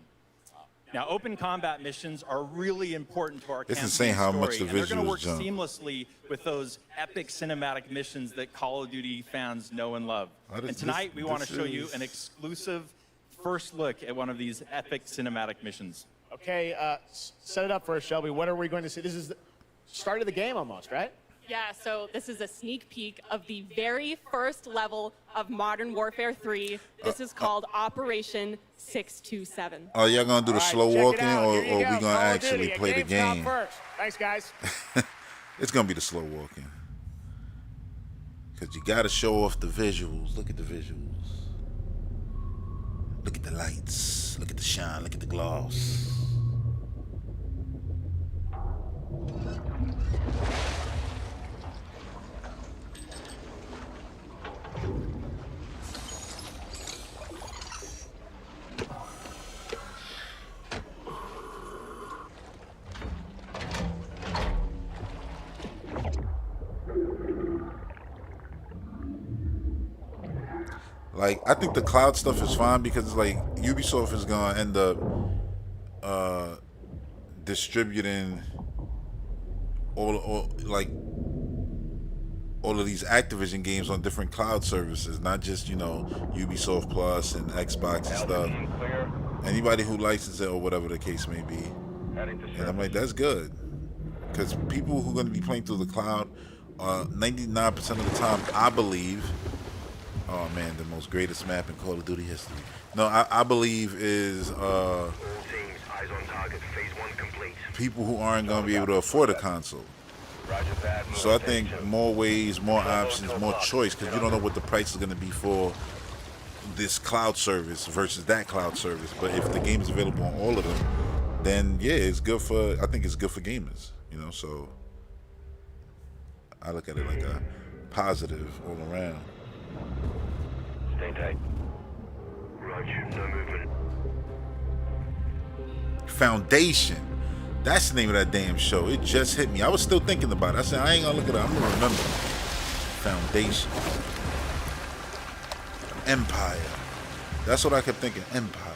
Now, open combat missions are really important to our It's campaign insane how story, much the and they're going to visuals work jump. seamlessly with those epic cinematic missions that Call of Duty fans know and love. What is And tonight, this- we want to this show you is- an exclusive first look at one of these epic cinematic missions. Okay, set it up for us, Shelby. What are we going to see? This is the start of the game almost, right? Yeah, so this is a sneak peek of the very first level of Modern Warfare 3. This is called Operation 627. Are y'all gonna do the All right, slow check it walking, out. or Here you we go. gonna Call of actually Duty at play the Gamescom game? first. Thanks, guys. It's gonna be the slow walking. Because you got to show off the visuals. Look at the visuals. Look at the lights. Look at the shine. Look at the gloss. Like, I think the cloud stuff is fine because it's like Ubisoft is gonna end up distributing all of these Activision games on different cloud services, not just, you know, Ubisoft Plus and Xbox and stuff. Anybody who licenses it or whatever the case may be. And I'm like, that's good. Because people who are going to be playing through the cloud, 99% of the time, I believe, oh man, the most greatest map in Call of Duty history. No, I believe is people who aren't going to be able to afford a console. So I think more ways, more options, more choice, because you don't know what the price is going to be for this cloud service versus that cloud service. But if the game is available on all of them, then yeah, it's good for, I think it's good for gamers, you know, so I look at it like a positive all around. Stay tight. Roger, no movement. Foundation. That's the name of that damn show. It just hit me. I was still thinking about it. I said, I ain't gonna look at it. I'm gonna remember. Foundation. Empire. That's what I kept thinking. Empire.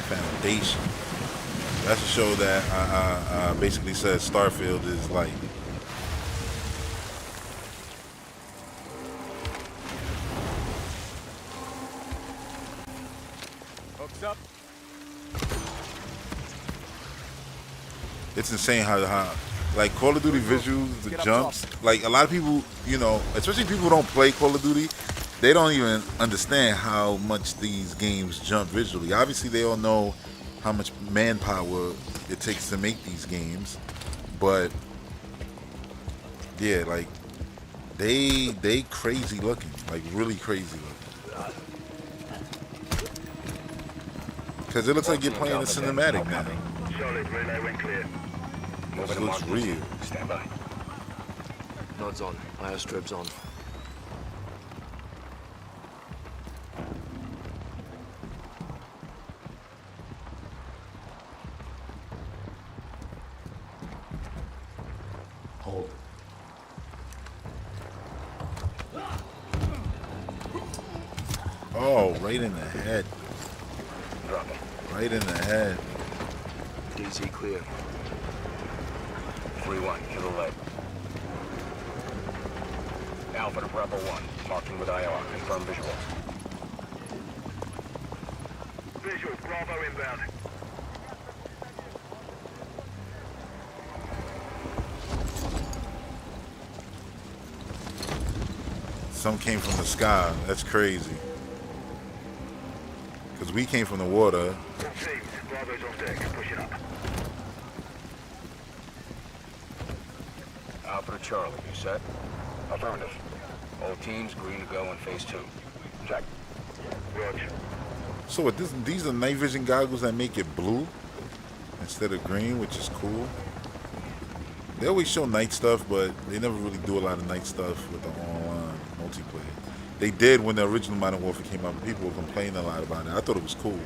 Foundation. That's a show that I basically said Starfield is like. Hooks up. It's insane how like Call of Duty visuals, the jumps, like a lot of people, you know, especially people who don't play Call of Duty, they don't even understand how much these games jump visually. Obviously, they all know how much manpower it takes to make these games, but yeah, like they crazy looking, like really crazy looking. Because it looks like you're playing a cinematic now. Solid, relay went clear. This looks real. Stand by. Nods on. Airstribs on. Hold. Oh, right in the head. Drop it. Right in the head. DZ clear. 3-1 to the leg. Alpha to Bravo 1, marking with IR. Confirm visual. Visual, Bravo inbound. Some came from the sky. That's crazy. Because we came from the water. Teams, Bravo's on deck. Push it up. Alpha to Charlie, you set? Affirmative. All teams green to go in phase 2. Check. Roger. So what, these are night vision goggles that make it blue instead of green, which is cool. They always show night stuff, but they never really do a lot of night stuff with the online multiplayer. They did when the original Modern Warfare came out, but people were complaining a lot about it. I thought it was cool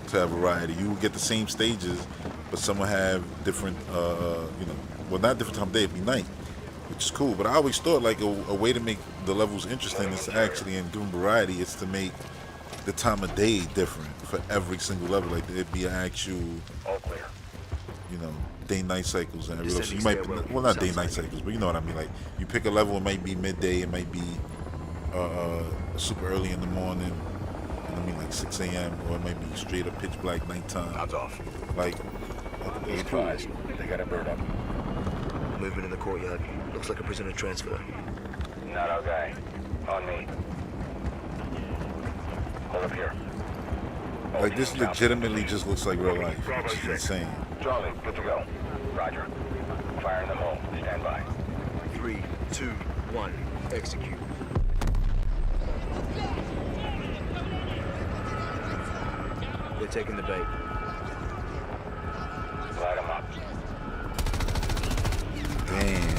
to have variety. You would get the same stages, but some would have different, you know, well, not different time of day, it'd be night, which is cool. But I always thought like a way to make the levels interesting is to actually, and give them variety, is to make the time of day different for every single level. Like it'd be an actual, you know, day-night cycles and everything. So you might, well, not day-night cycles, but you know what I mean. Like you pick a level, it might be midday, it might be super early in the morning, I mean like 6 a.m. or it might be straight up pitch black nighttime. Odds off. Like, Be advised, they got a bird up. Movement in the courtyard. Looks like a prisoner transfer. Not our guy. On me. Hold up here. like this legitimately just looks like real life, which is insane. Charlie, good to go. Roger. Fire in the hole. Stand by. 3, 2, 1. Execute. They're taking the bait. Light them up. Damn.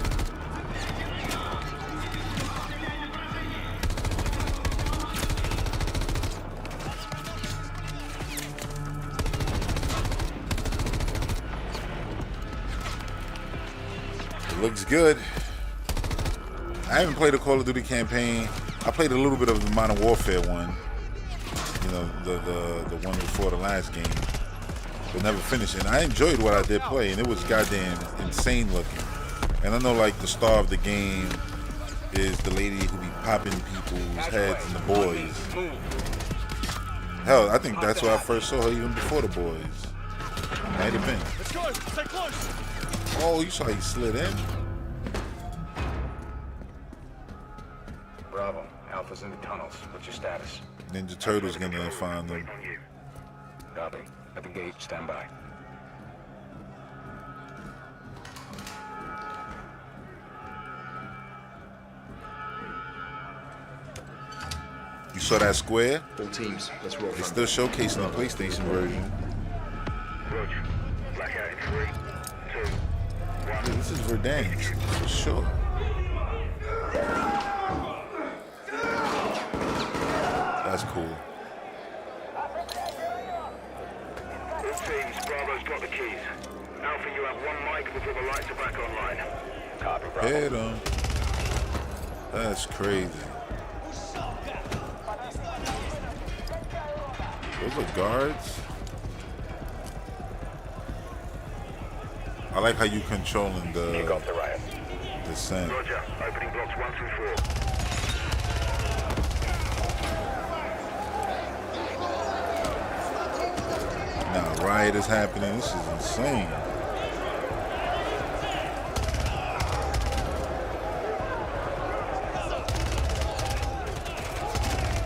It looks good. I haven't played a Call of Duty campaign. I played a little bit of the Modern Warfare one. You know, the one before the last game. But never finished it. And I enjoyed what I did play, and it was goddamn insane looking. And I know like the star of the game is the lady who be popping people's heads and the boys. Hell, I think that's where I first saw her even before the boys. Might have been. Let's go. Stay close. Oh, you saw he slid in? Bravo. Alpha's in the tunnels. What's your status? Ninja Turtle's gonna find them. Copy. At the gate, stand by. You saw that square? All teams, let's roll. They're still showcasing the PlayStation version. Roger. Blackout in 3, 2, 1. Yeah, this is Verdansk, for sure. That's cool. All teams, Bravo's got the keys. Alpha, you have 1 mic before the lights are back online. Copy, Bravo. Hit him. That's crazy. Those are guards. I like how you controlling the scent. Roger. Opening blocks 1 through 4. Now, riot is happening. This is insane.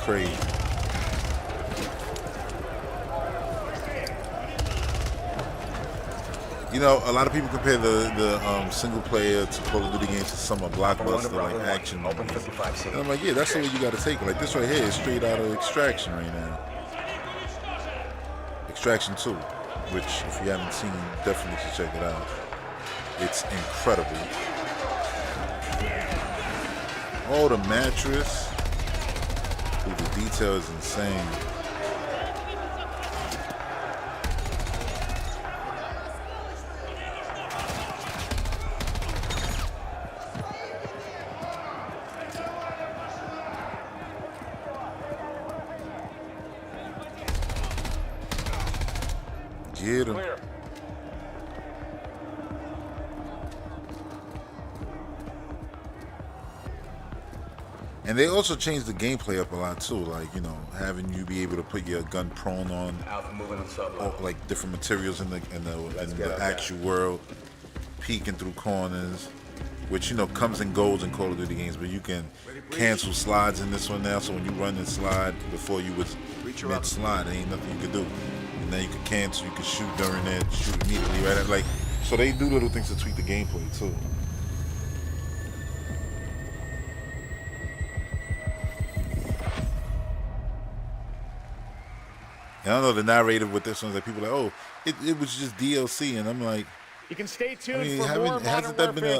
Crazy. You know, a lot of people compare the single player to Call of Duty games to some blockbuster like action movies. And I'm like, yeah, that's the way you got to take it. Like this right here is straight out of Extraction right now. Extraction 2, which if you haven't seen, definitely should check it out. It's incredible. Oh, the mattress. Ooh, the detail is insane. Get him. And they also changed the gameplay up a lot too, like, you know, having you be able to put your gun prone on like different materials in the actual world, peeking through corners, which, you know, comes and goes in Call of Duty games, but you can cancel slides in this one now, so when you run and slide before you was mid slide, there ain't nothing you can do. And then you can cancel, you can shoot during it, shoot immediately right at, like, so they do little things to tweak the gameplay too. And I know the narrative with this one's like people are like, oh, it was just DLC, and I'm like, you can stay tuned I mean, for more hasn't that been a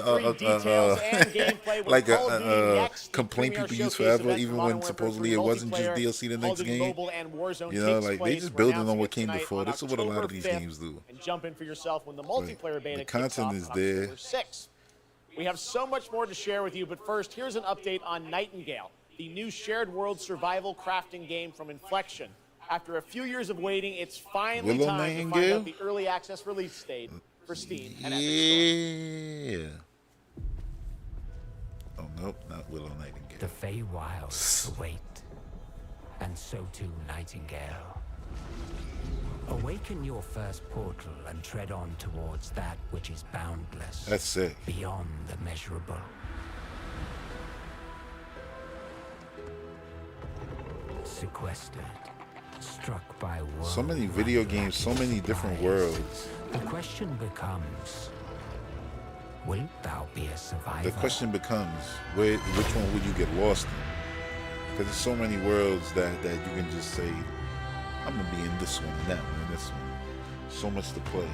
like a complaint people use forever, even when supposedly it wasn't just DLC the next game? You know, like they just building on what came before. This is what a lot of these games do. And jump in for yourself when the multiplayer beta the content is there. 6. We have so much more to share with you, but first, here's an update on Nightingale, the new shared world survival crafting game from Inflection. After a few years of waiting, it's finally time to find out the early access release date for Steam and Epic Store. Oh, nope, not Willow Nightingale. The Feywilds await, and so too Nightingale. Awaken your first portal and tread on towards that which is boundless. That's sick. Beyond the measurable. Sequestered. Struck by so many video games, so many different worlds. The question becomes, Wilt thou be a survivor? The question becomes, which one would you get lost in? Because there's so many worlds that you can just say, I'm going to be in this one, and that one, and this one. So much to play.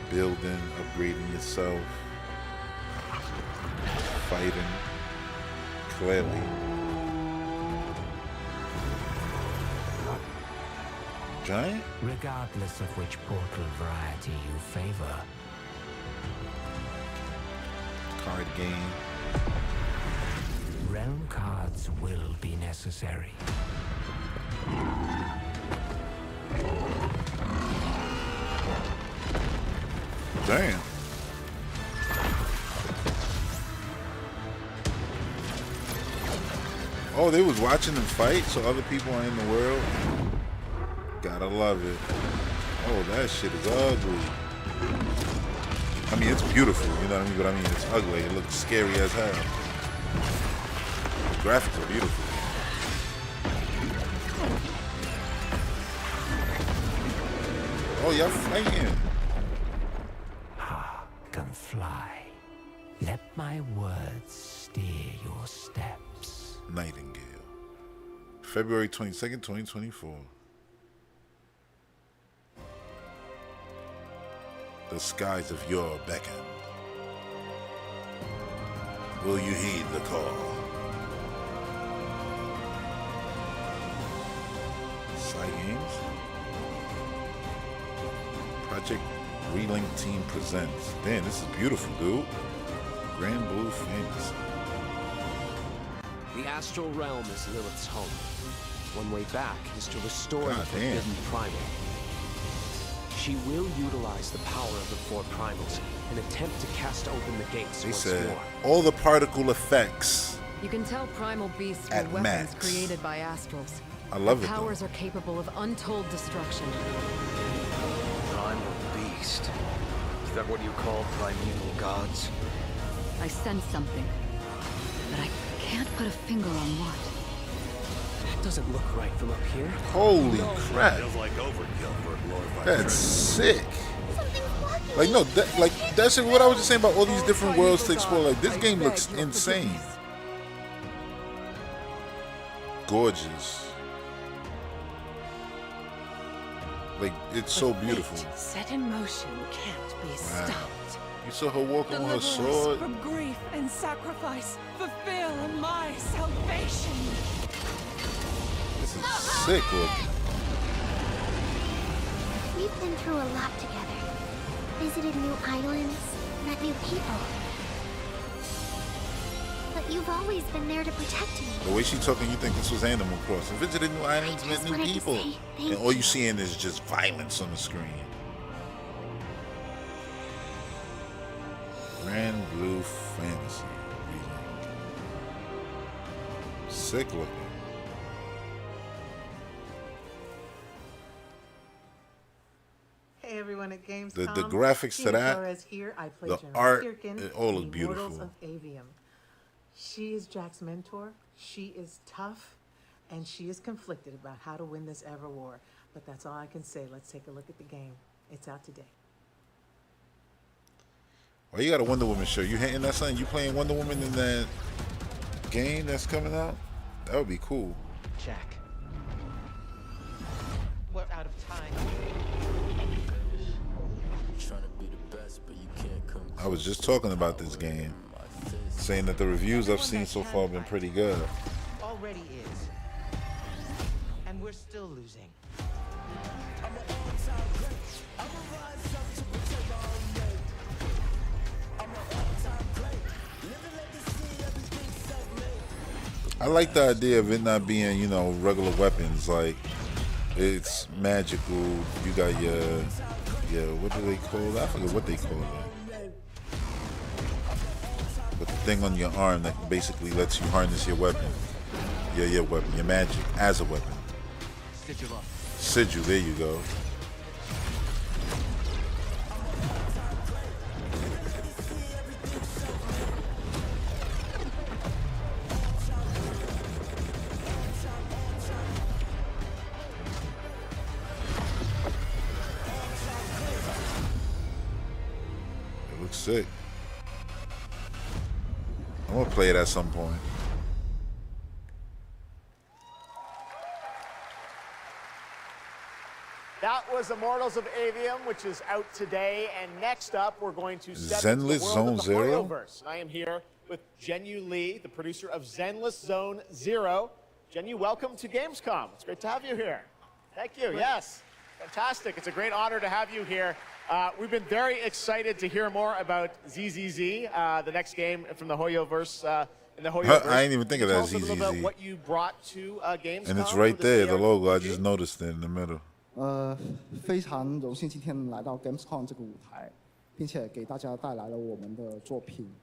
Building, upgrading yourself, fighting, clearly. Giant? Regardless of which portal variety you favor. Card game. Realm cards will be necessary. Damn. Oh, they was watching them fight, so other people are in the world. Gotta love it. Oh, that shit is ugly. I mean, it's beautiful, you know what I mean? But I mean, it's ugly. It looks scary as hell. The graphics are beautiful. Oh, y'all fighting. Can fly. Let my words steer your steps. Nightingale. February 22nd, 2024. The skies of your beckon. Will you heed the call? Side games. Project Relink Team presents. Damn, this is beautiful, dude. Grand Blue Fantasy. The astral realm is Lilith's home. One way back is to restore the God forbidden damn. primal. She will utilize the power of the four primals and attempt to cast open the gates They once said more. all the particle effects. You can tell primal beasts were At weapons max. created by astrals. I love Their it, though. powers are capable of untold destruction. Primal beast. Is that what you call primeval gods? I sense something, but I can't put a finger on what. That doesn't look right from up here. Holy crap. Feels like overkill for a glorified That's treasure. sick. Like no, that's what I was just saying about all these different worlds to explore. Like this game looks insane. Gorgeous. Like it's so beautiful. Set in motion can't be stopped. You saw her walking with her Deliver us sword. from grief and sacrifice. Fulfill my salvation. This is sick looking. We've been through a lot together. Visited new islands, met new people. But you've always been there to protect me. The way she's talking, you think this was Animal Crossing. Visited new islands, met new wanted to people. say thank And all you seeing is just violence on the screen. Grand Blue Fantasy. Sick looking. Hey everyone at Gamescom. The graphics to Tia that, Flores here. I play the Jennifer art, Sirkin it all in look The Immortals beautiful. of Avium. She is Jack's mentor. She is tough, and she is conflicted about how to win this ever war. But that's all I can say. Let's take a look at the game. It's out today. Why you got a Wonder Woman shirt? You hitting that something? You playing Wonder Woman in that game that's coming out? That would be cool. Jack. We're out of time. I was just talking about this game, saying that the reviews I've seen so far have been pretty good. Already is. And we're still losing. I like the idea of it not being, you know, regular weapons. Like, it's magical. You got your what do they call it? I forget what they call it. But the thing on your arm that basically lets you harness your weapon. Your weapon, your magic as a weapon. Sigil, there you go. sick. I'm gonna play it at some point. That was Immortals of Avium, which is out today. And next up, we're going to step into Zenless the world Zone of the Zero? Hoyoverse. I am here with Jenyu Lee, the producer of Zenless Zone Zero. Jenyu, welcome to Gamescom. It's great to have you here. Thank you. Yes, fantastic. It's a great honor to have you here. We've been very excited to hear more about ZZZ, the next game from the Hoyoverse. In the Hoyoverse. I didn't even think of that, Tell us a little about ZZZ. what you brought to Gamescom. And it's right for there, the CRPG. logo. I just noticed it in the middle. 非常荣幸今天来到 Gamescom 这个舞台，并且给大家带来了我们的作品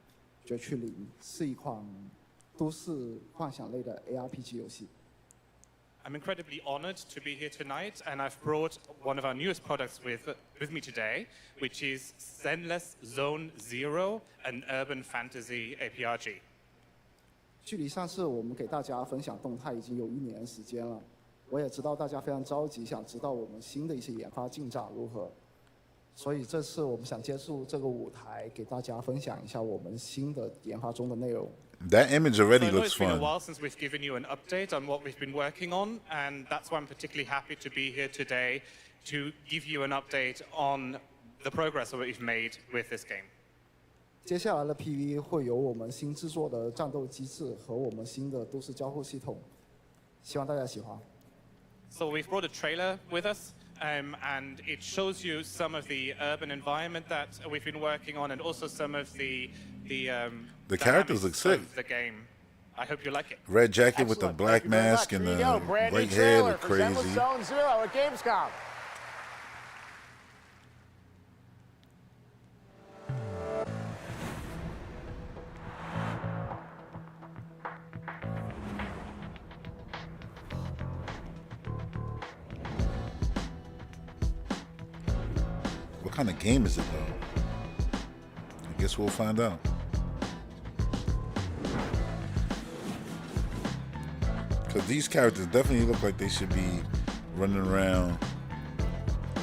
《绝区零》，是一款都市幻想类的 ARPG 游戏。 I'm incredibly honored to be here tonight, and I've brought one of our newest products with me today, which is Zenless Zone Zero, an urban fantasy APRG. 距离上次我们给大家分享动态已经有1年时间了，我也知道大家非常着急，想知道我们新的一些研发进展如何，所以这次我们想借助这个舞台，给大家分享一下我们新的研发中的内容。 That image already So I know looks it's been a fun. while since we've given you an update on what we've been working on, and that's why I'm particularly happy to be here today to give you an update on the progress that we've made with this game. 接下来的 PV 会有我们新制作的战斗机制和我们新的都市交互系统，希望大家喜欢。 So we've brought a trailer with us, and it shows you some of the urban environment that we've been working on, and also some of the characters look sick. of the game. I hope you like it. Red jacket with the black mask and the white hair look crazy. Zenless Zone Zero at Gamescom. What kind of game is it though? I guess we'll find out. Because these characters definitely look like they should be running around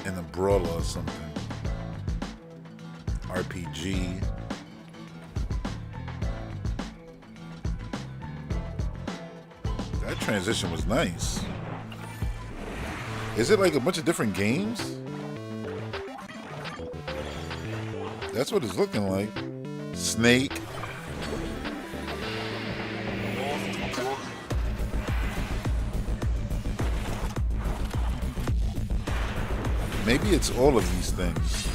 in a brawler or something. RPG. That transition was nice. Is it like a bunch of different games? That's what it's looking like. Snake. Maybe it's all of these things.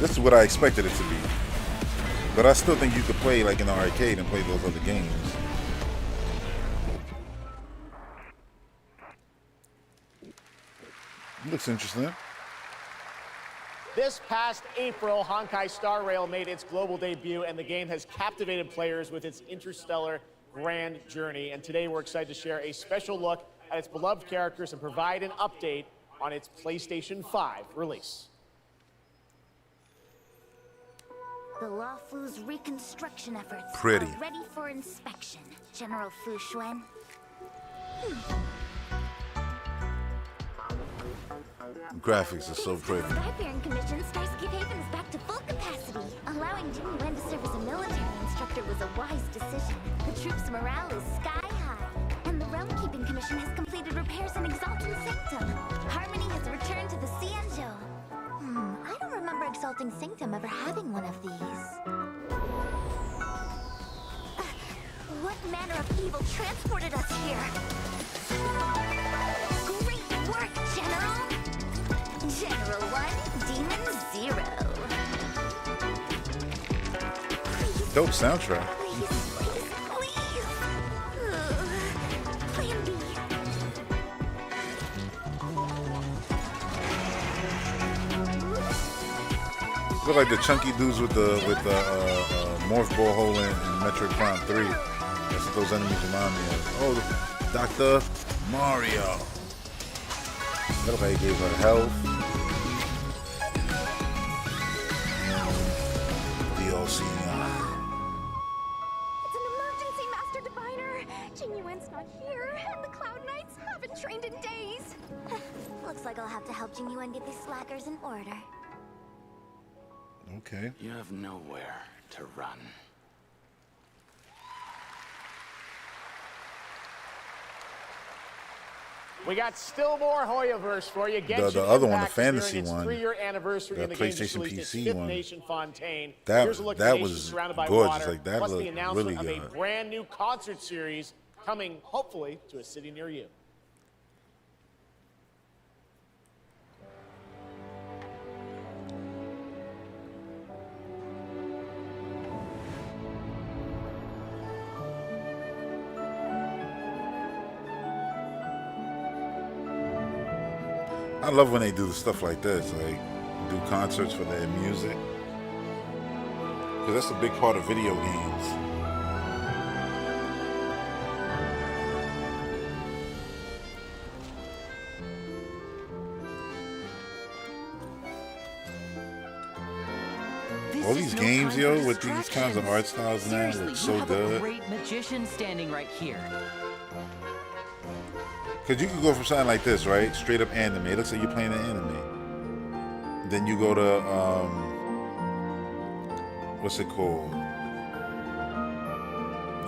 This is what I expected it to be. But I still think you could play like in the arcade and play those other games. Looks interesting. This past April, Honkai Star Rail made its global debut, and the game has captivated players with its interstellar grand journey. And today we're excited to share a special look at its beloved characters and provide an update on its PlayStation 5 release. The Luofu's reconstruction efforts Pretty. are ready for inspection, General Fu Xuan. Graphics are so pretty. Skyfaring Commission Starscape Haven is back to full capacity. Allowing Jin Wen to serve as a military instructor was a wise decision. The troops' morale is sky high, and the Realm Keeping Commission has completed repairs in Exalting Sanctum. Harmony has returned to the Xianzhou. I don't remember Exalting Sanctum ever having one of these. What manner of evil transported us here? Great work, General! General 1, Demon 0. Dope soundtrack. Plan B. Look like the chunky dudes with the morph ball hole in Metroid Prime 3. That's what those enemies remind me of. Oh, Dr. Mario. That look like he gave her health. DLC. not here, and the Cloud Knights haven't trained in days. Looks like I'll have to help Jinyu and get these slackers in order. Okay. You have nowhere to run. We got still more Hoyoverse for you. Genshin The other one, the Impact is fantasy nearing its one, 3-year anniversary, the and the game just PlayStation released its PC fifth one, nation, Fontaine. that- Here's a look at that the nation was surrounded by gorgeous. water, Like, that plus the looked announcement really of a good. brand new concert series coming, hopefully, to a city near you. I love when they do the stuff like this, like do concerts for their music, because that's a big part of video games. All these games, yo, with these kinds of art styles now look so you have good. a great magician standing right here. Because you can go from something like this, right? Straight up anime. It looks like you're playing an anime. Then you go to, what's it called?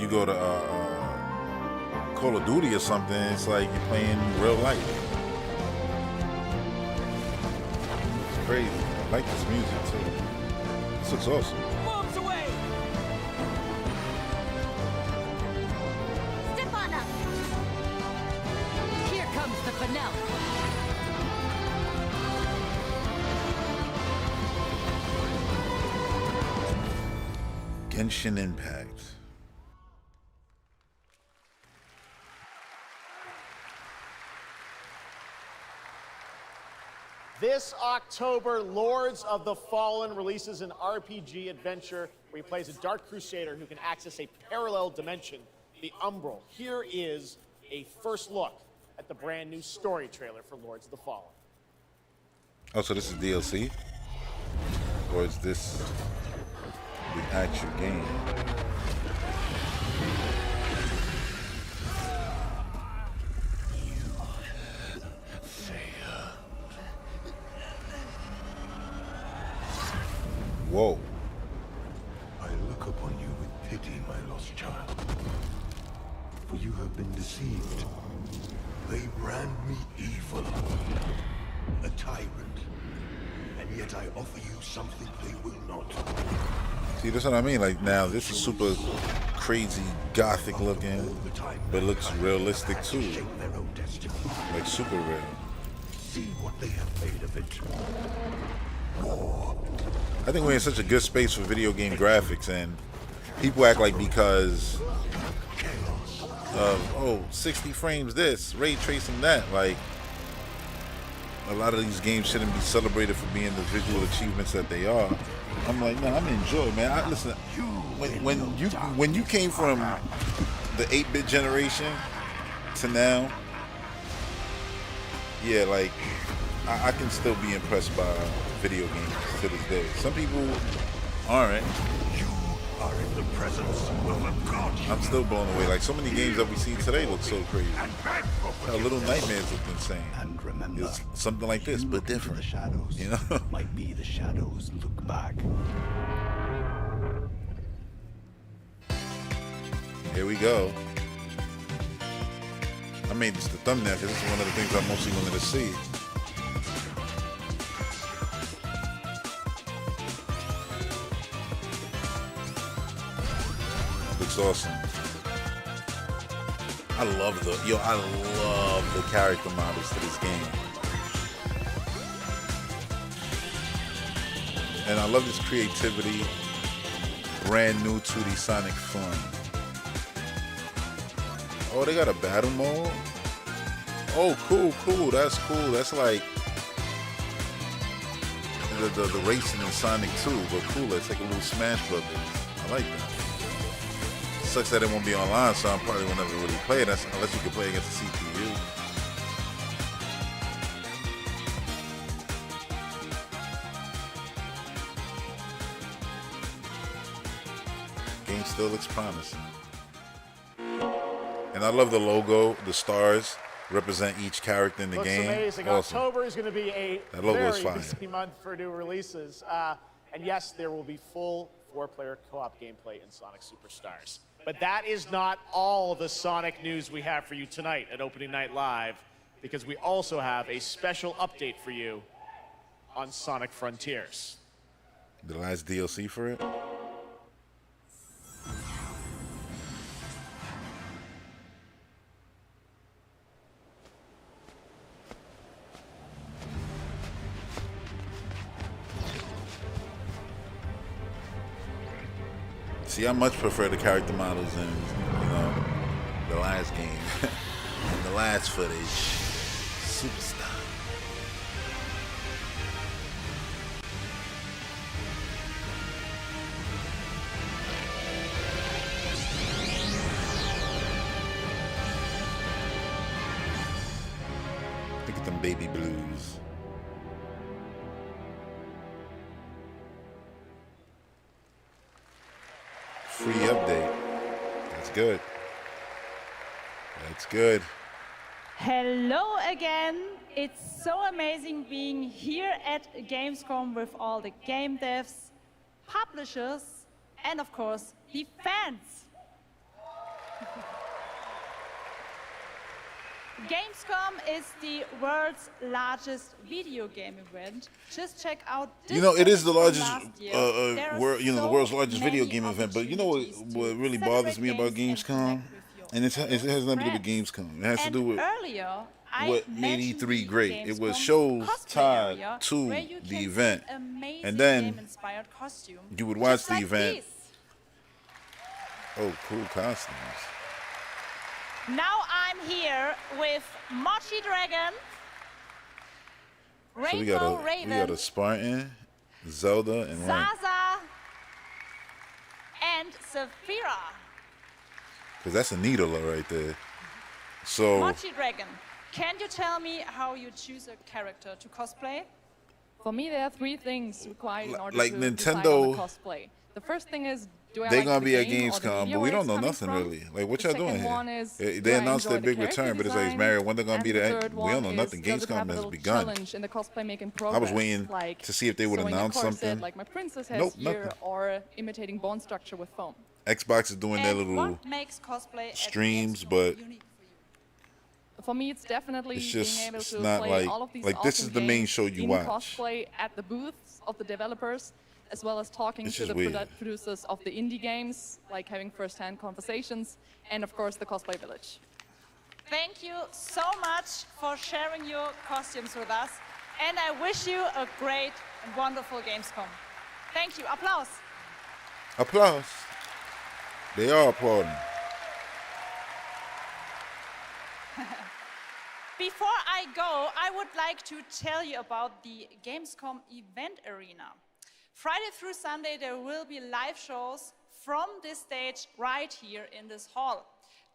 You go to Call of Duty or something. It's like you're playing real life. It's crazy. I like this music too. This looks awesome. Moves away! Step on up! Here comes the finale. Genshin Impact. This October, Lords of the Fallen releases an RPG adventure where he plays a Dark Crusader who can access a parallel dimension, the Umbral. Here is a first look at the brand new story trailer for Lords of the Fallen. Oh, so this is DLC? Or is this the actual game? Whoa. I look upon you with pity, my lost child. For you have been deceived. They brand me evil. A tyrant. And yet I offer you something they will not. See, that's what I mean. Like, now this is super crazy gothic looking, but it looks realistic too. Like super real. See what they have made of it. I think we're in such a good space for video game graphics, and people act like because of 60 frames this, ray tracing that, like a lot of these games shouldn't be celebrated for being the visual achievements that they are. I'm like, no, I'm enjoying, man. Listen, when you came from the 8-bit generation to now, yeah, like I can still be impressed by video games to this day. Some people aren't. You are in the presence of a god. I'm still blown away. Like, so many games that we see today look so crazy. Little Nightmares look insane. And remember, it's something like this, but different. The shadows, you know, might be the shadows look back. Here we go. I made this the thumbnail because this is one of the things I mostly wanted to see. Looks awesome. I love the character models to this game. And I love this creativity. Brand new 2D Sonic fun. Oh, they got a battle mode? Oh, cool. That's cool. That's like the racing in Sonic 2, but cool. It's like a little Smash Brothers. I like that. Sucks that it won't be online, so I probably will never really play it unless you can play against the CPU. Game still looks promising. And I love the logo, the stars represent each character in the Looks game. amazing. Awesome. October is going to be a That logo is very fire. busy month for new releases. And yes, there will be full 4-player co-op gameplay in Sonic Superstars. But that is not all the Sonic news we have for you tonight at Opening Night Live, because we also have a special update for you on Sonic Frontiers. The last DLC for it? See, I much prefer the character models in, you know, the last game and the last footage. Superstar. Look at them baby blues. Free update. That's good. That's good. Hello again. It's so amazing being here at Gamescom with all the game devs, publishers, and of course, the fans. Gamescom is the world's largest video game event. Just check out this. You know, it is the largest world, the world's largest video game event. But you know what really bothers me about Gamescom? And it has nothing to do with Gamescom. It has to do with what made E3 great. It was shows tied to the event. And then you would watch the event. Oh, cool costumes. Now I'm here with Mochi Dragon, So Rainbow Raven, we got a Spartan, Zelda, and Link. Zaza, and Saphira. Because that's a needle right there. So Mochi Dragon, can you tell me how you choose a character to cosplay? For me, there are 3 things required in order like to Nintendo, decide on the cosplay. The first thing is, do I they're like gonna the be at game or the Gamescom, video but we where don't it's know coming nothing from? really. Like, what The y'all doing second one here? is, They do I announced enjoy their the big character return, but it's like, design? Mario, when they're gonna And be the there? third We don't know one nothing. is, does it have Gamescom a has little begun. challenge in the cosplay making I progress, was waiting like to see if they would sewing a announce corset something. like my princess has Nope, here, nothing. or imitating bone structure with foam. Xbox is doing their And little what makes cosplay at streams, Gamescom but unique? For me, it's definitely it's just being able it's to not play like all of these like this awesome is the main games show you in watch. cosplay at the booths of the developers, as well as talking It's to just the weird. producers of the indie games, like having first-hand conversations, and of course the cosplay village. Thank you so much for sharing your costumes with us, and I wish you a great and wonderful Gamescom. Thank you. Applause. Applause. They are applauding. Before I go, I would like to tell you about the Gamescom event arena. Friday through Sunday, there will be live shows from this stage right here in this hall.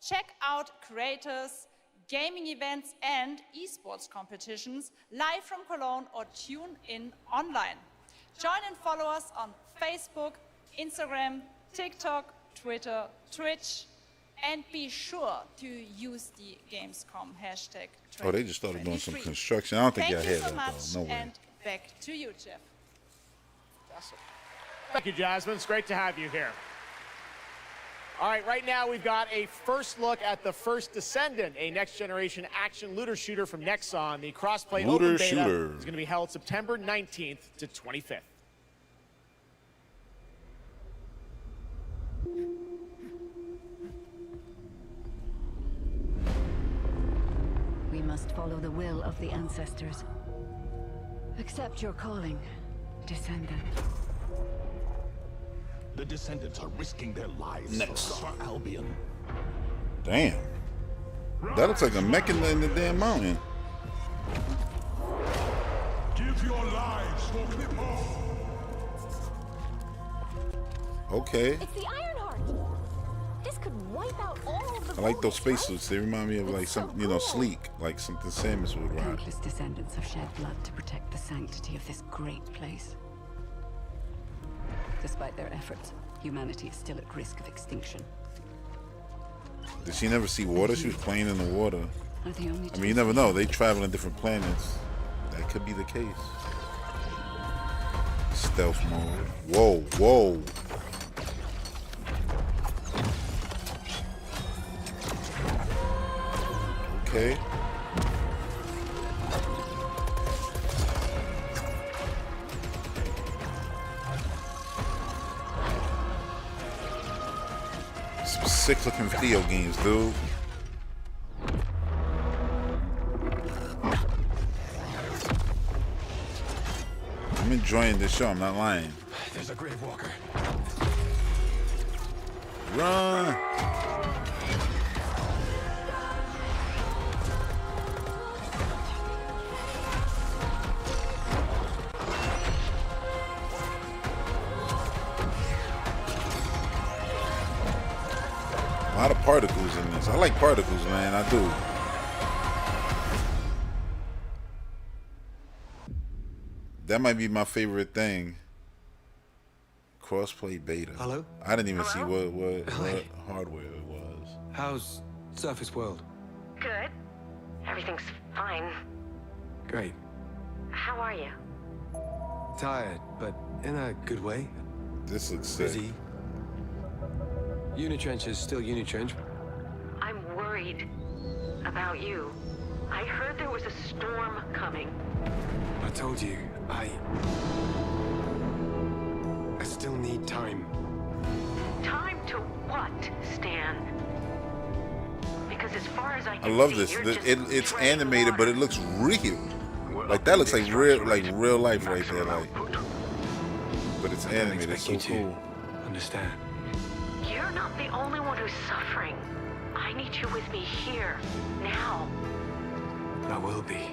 Check out creators, gaming events, and esports competitions live from Cologne or tune in online. Join and follow us on Facebook, Instagram, TikTok, Twitter, Twitch, and be sure to use the Gamescom hashtag. Oh, they just started doing some 2023. construction. I don't think y'all Thank you heard so that much, though. No way. and back to you, Jeff. Awesome. Thank you, Jasmine. It's great to have you here. All right, right now we've got a first look at the first Descendant, a next-generation action looter shooter from Nexon. The crossplay Looter open beta shooter. is going to be held September 19th to 25th. We must follow the will of the ancestors. Accept your calling, Descendant. The Descendants are risking their lives Next. for Albion. Damn. That looks like a mech in the damn mountain. Give your lives for Clippo. Okay. It's the Ironheart. This could wipe out all of the I like those Vulcans, right? spacesuits. They remind me of like some, you know, sleek, like something Samus would ride. Countless descendants have shed blood to protect the sanctity of this great place. Despite their efforts, humanity is still at risk of extinction. Did she never see water? She was playing in the water. Are the only I mean, you never know. They travel in different planets. That could be the case. Stealth mode. Whoa, whoa. Okay. Some sick looking video games, dude. I'm enjoying this show, I'm not lying. There's a grave walker. Run! A lot of particles in this. I like particles, man. I do. That might be my favorite thing. Crossplay beta. Hello? I didn't even see what hardware it was. How's Surface World? Good. Everything's fine. Great. How are you? Tired, but in a good way. This looks sick. Busy. Unitrench is still Unitrench. I'm worried about you. I heard there was a storm coming. I told you, I still need time. Time to what, Stan? Because as far as I can love see, this. you're It's animated, but it looks real. Like that looks like real life right there. Like, but it's animated. It's so cool. Understand? You're not the only one who's suffering. I need you with me here, now. I will be.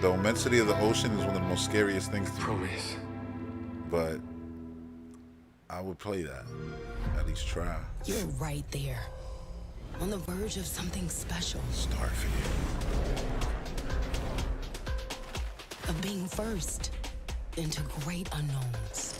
The immensity of the ocean is one of the most scariest things to me. Promise. But I would play that. At least try. You're right there. On the verge of something special. Starfield. Of being first into great unknowns.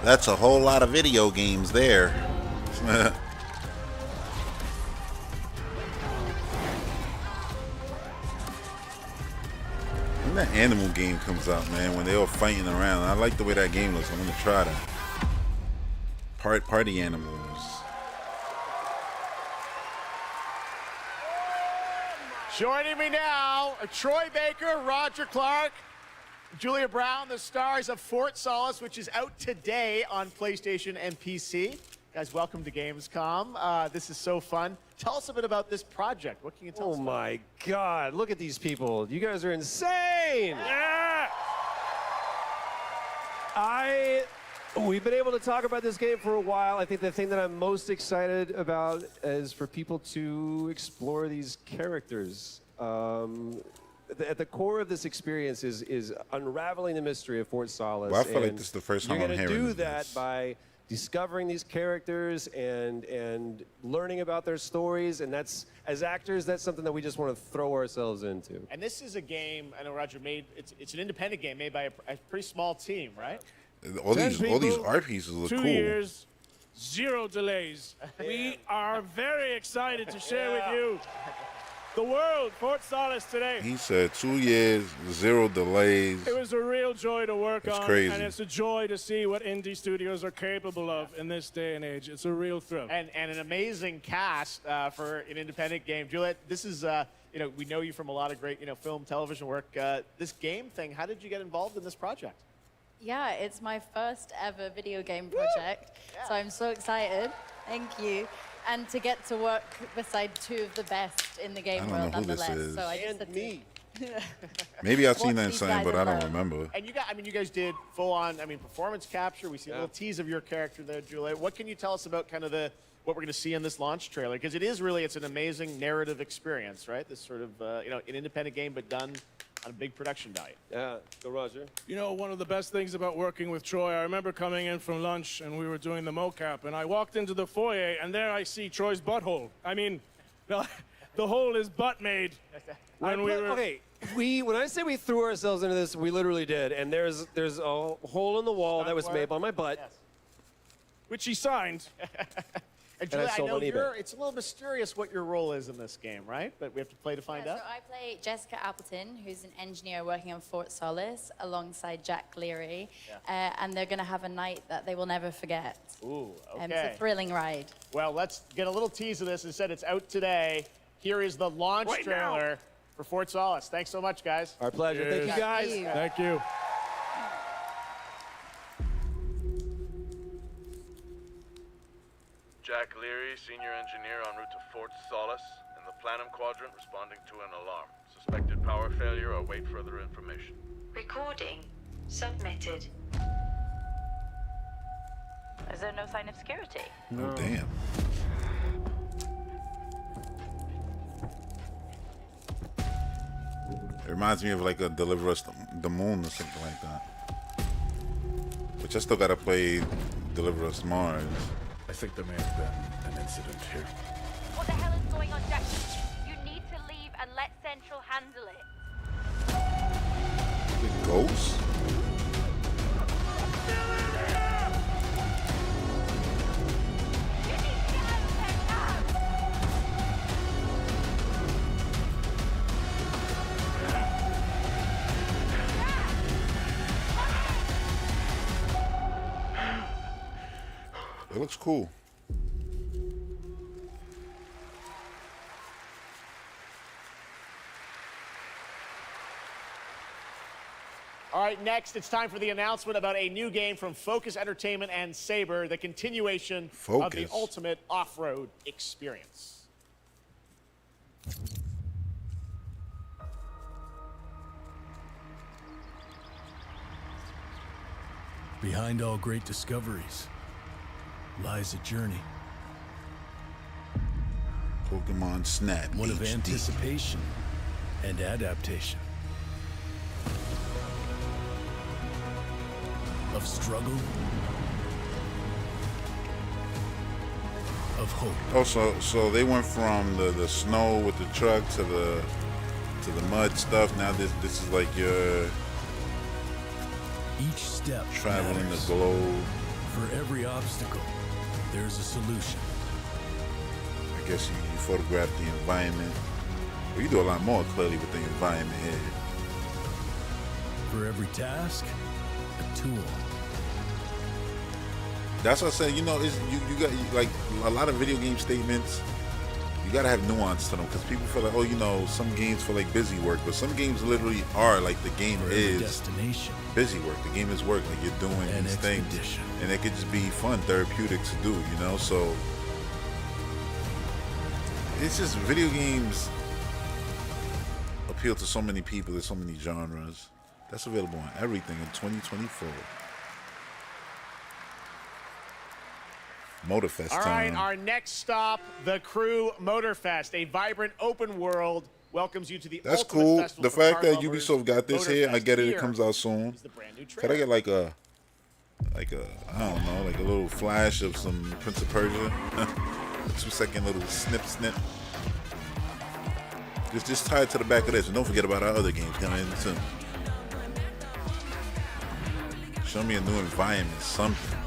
That's a whole lot of video games there. When that animal game comes out, man, when they're all fighting around, I like the way that game looks. I'm gonna try that. Party animals. Joining me now, Troy Baker, Roger Clark, Julia Brown, the stars of Fort Solis, which is out today on PlayStation and PC. Guys, welcome to Gamescom. This is so fun. Tell us a bit about this project. What can you tell us? Oh my God, look at these people. You guys are insane. Yeah! We've been able to talk about this game for a while. I think the thing that I'm most excited about is for people to explore these characters. At the core of this experience is unraveling the mystery of Fort Solis. Well, I feel like this is the first time I'm hearing You're going to do this. that by discovering these characters and learning about their stories. And that's, as actors, that's something that we just want to throw ourselves into. And this is a game, I know Roger made, it's an independent game made by a pretty small team, right? All these art pieces look 2 cool. years, 0 delays. We are very excited to share with you the world, Fort Solis today. He said 2 years, 0 delays. It was a real joy to work That's on, crazy. and it's a joy to see what indie studios are capable of in this day and age. It's a real thrill. And an amazing cast for an independent game. Juliet, this is, we know you from a lot of great, film, television work. This game thing, how did you get involved in this project? Yeah, it's my first ever video game project, so I'm so excited. Thank you. And to get to work beside two of the best in the game I don't know world, who this nonetheless. is. So I just had to Maybe I've seen watch that these sign, guys but I don't alone. remember. And you guys did full on, performance capture. We see a little tease of your character there, Juliet. What can you tell us about kind of what we're going to see in this launch trailer, because it's an amazing narrative experience, right? This sort of, an independent game, but done on a big production value. Yeah, go Roger. You know, one of the best things about working with Troy, I remember coming in from lunch and we were doing the mocap, and I walked into the foyer and there I see Troy's butthole. I mean, the hole is butt made. Okay, when I say we threw ourselves into this, we literally did, and there's a hole in the wall that was made by my butt. Yes. Which he signed. And Julia, I sold know on eBay. it's a little mysterious what your role is in this game, right? But we have to play to find out. So I play Jessica Appleton, who's an engineer working on Fort Solace alongside Jack Leary. And they're going to have a night that they will never forget. Ooh, okay. It's a thrilling ride. Well, let's get a little tease of this. Instead, it's out today. Here is the launch trailer for Fort Solace. Thanks so much, guys. Our pleasure. Thank you, guys. Thank you. Jack Leary, senior engineer en route to Fort Solace, in the Planum Quadrant, responding to an alarm. Suspected power failure. Await further information. Recording submitted. Is there no sign of security? Oh, damn. It reminds me of like a Deliver Us the Moon or something like that. Which I still gotta play Deliver Us Mars. I think there may have been an incident here. What the hell is going on, Jack? You need to leave and let Central handle it. It goes? It looks cool. All right, next, it's time for the announcement about a new game from Focus Entertainment and Saber, the continuation of the ultimate off-road experience. Behind all great discoveries lies a journey. Pokemon Snap. One of HD. anticipation and adaptation. Of struggle. Of hope. Oh, so they went from the snow with the truck to the mud stuff. Now this is like your each step traveling matters. the globe. For every obstacle, there's a solution. I guess you photograph the environment. Well, you do a lot more clearly with the environment here. For every task, a tool. That's what I said. You know, you got like a lot of video game statements. You gotta have nuance to them because people feel like, oh, you know, some games feel like busy work, but some games literally are like the game is destination. Busy work. The game is work. Like you're doing these things, and it could just be fun, therapeutic to do. You know, so it's just video games appeal to so many people. There's so many genres. That's available on everything in 2024. Motorfest All time. right, our next stop, the Crew Motorfest, a vibrant open world welcomes you to the That's ultimate cool. festival The for fact car that lovers. Ubisoft got this here, I get it. It Here comes out soon. is the brand new Could I get like a I don't know, like a little flash of some Prince of Persia? A 2-second little snip. Just tie it to the back of this, and don't forget about our other games coming in soon. Show me a new environment, something.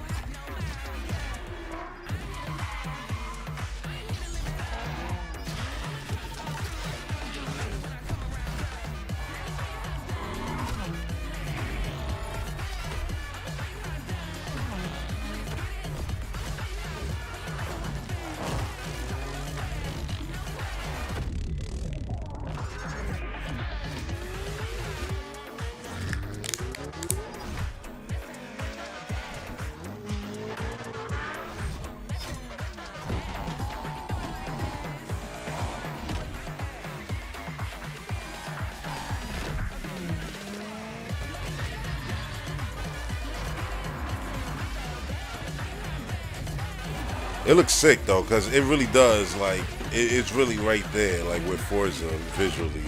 It looks sick though, because it really does. Like it's really right there, like with Forza visually.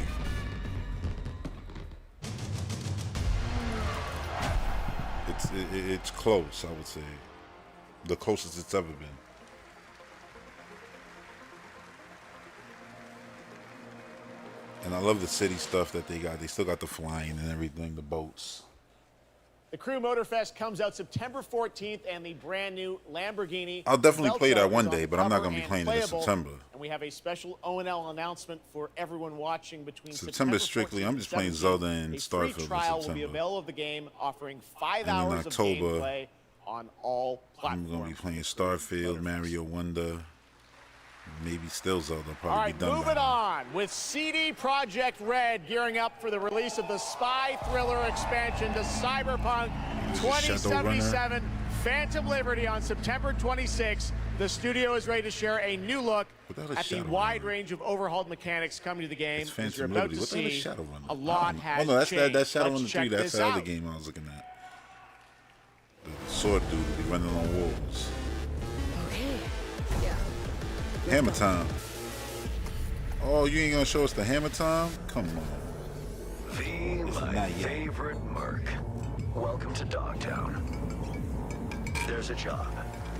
It's close, I would say. The closest it's ever been. And I love the city stuff that they got. They still got the flying and everything, the boats. The Crew Motorfest comes out September 14th, and the brand new Lamborghini. I'll definitely play that Velto one is on day, the but I'm not cover going to be and playing it in playable. September. And we have a special O&L announcement for everyone watching between September strictly, I'm just playing Zelda and a Starfield free in trial will be September. available of the game, offering 5 And in hours October, of gameplay on all platforms. I'm going to be playing Starfield, Mario Wonder, maybe still Zelda. I'll All probably right, be done by moving then. on with CD Projekt Red gearing up for the release of the spy thriller expansion to Cyberpunk This is 2077 Phantom Liberty on September 26th. The studio is ready to share a new look What the hell is at the Shadowrunner? wide range of overhauled mechanics coming to the game. It's As you're Phantom about Liberty. to What the hell is see, Shadowrunner? a lot has Oh no, that's changed. that's Let's Shadowrunner 3. check That's this the other out. game I was looking at. The sword dude will be running on walls. Okay. Yeah. Hammer time. Oh, you ain't gonna show us the hammer time? Come on. V, my favorite merc. Welcome to Dogtown. There's a job.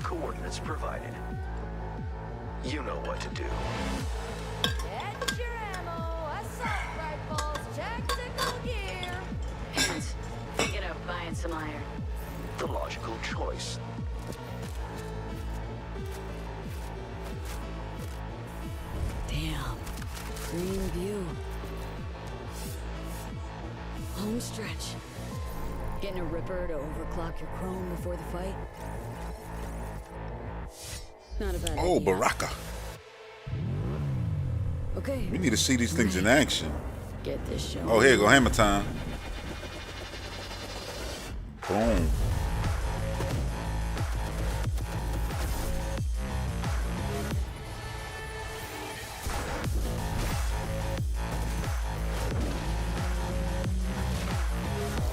Coordinates provided. You know what to do. Get your ammo, assault rifles, tactical gear. Hands, get out buying some iron. The logical choice. Damn. Green view. Home stretch. Getting a ripper to overclock your chrome before the fight. Not a bad Oh, idea. Baraka. Okay. We need to see these things in action. Get this show. Oh, here you go, hammer time. Boom.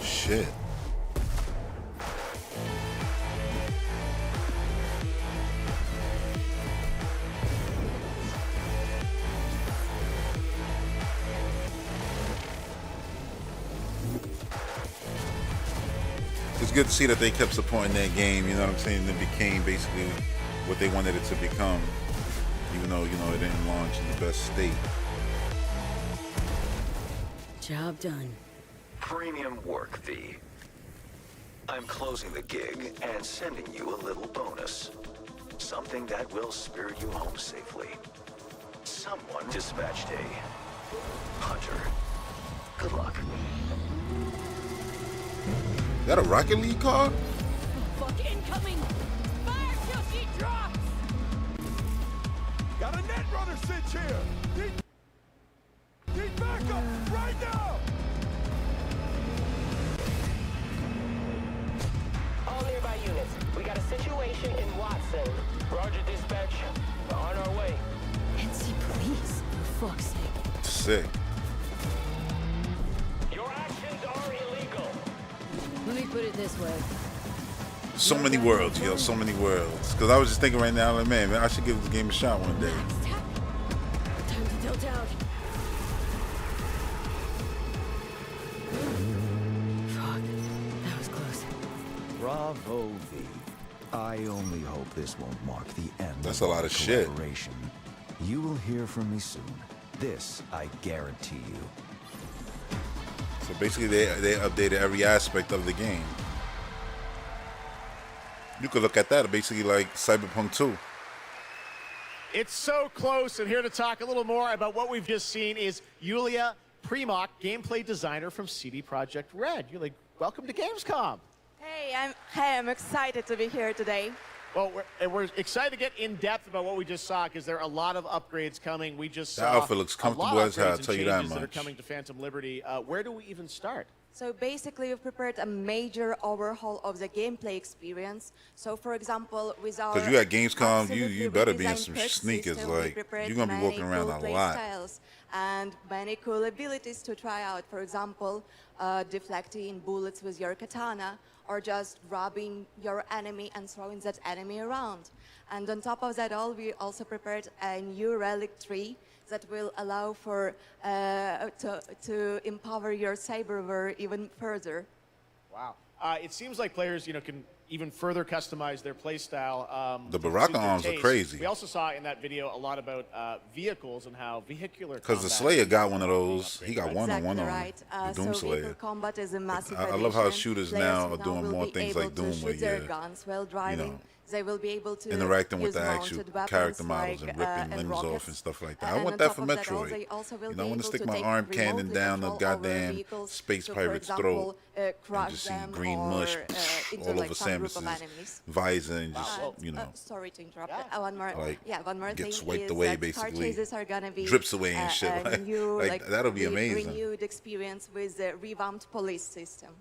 Shit. It's good to see that they kept supporting that game, you know what I'm saying? It became basically what they wanted it to become, even though, you know, it didn't launch in the best state. Job done. Premium work, V. I'm closing the gig and sending you a little bonus. Something that will spirit you home safely. Someone dispatched a hunter. Good luck. Is that a Rocket League car? Fuck incoming! Fire till she drops! Got a net runner cinch here! Need backup right now! All nearby units. We got a situation in Watson. Roger, dispatch. We're on our way. NC police, for fuck's sake. Sick. Your actions are illegal. Let me put it this way. So many worlds, yo, so many worlds. Because I was just thinking right now, like, man, I should give this game a shot one day. Time to tilt out. Fuck. That was close. Bravo, V. I only hope this won't mark the end That's of a lot our of shit. collaboration. You will hear from me soon. This I guarantee you. So basically, they updated every aspect of the game. You could look at that basically like Cyberpunk 2. It's so close, and here to talk a little more about what we've just seen is Yulia Primok, gameplay designer from CD Projekt Red. Yulia, welcome to Gamescom. Hey, I'm excited to be here today. Well, we're excited to get in depth about what we just saw because there are a lot of upgrades coming. We just That saw outfit looks a lot comfortable of as hell, I'll upgrades and tell you that changes that are much. coming to Phantom Liberty. Where do we even start? So basically, we've prepared a major overhaul of the gameplay experience. So for example, with our Because you at Gamescom, you absolutely better be in redesigned some perk sneakers. system, we Like, prepared you're going to be many walking around cool a play lot. styles. and many cool abilities to try out. For example, deflecting bullets with your katana, or just grabbing your enemy and throwing that enemy around. And on top of that all, we also prepared a new relic tree that will allow for to empower your cyberware even further. Wow. It seems like players, can even further customize their playstyle. The to Baraka suit their arms are taste. crazy. We also saw in that video a lot about vehicles and how vehicular. Because the combat Slayer is got one of those. He got Exactly one on right. the So Doom vehicle Slayer. combat is a massive I love how addition. shooters Players now are doing will more be things able like to Doom, shoot where their you're, guns while driving. They will be able to interacting with use the actual mounted weapons character models like, and ripping limbs rockets. off and stuff like that. I And want on that top for of that all, Metroid. they also will I be want to able stick to my take arm cannon remotely down the control over goddamn vehicles. space So, for pirate's example, throat crush and just see them green or, mush into all like over some group of Samus's enemies. visor and just, Sorry to interrupt. One more. like, One more get thing swiped is away, that car basically. chases are gonna be Drips away and shit. a new, Like, that'll be amazing. renewed experience with the revamped police system.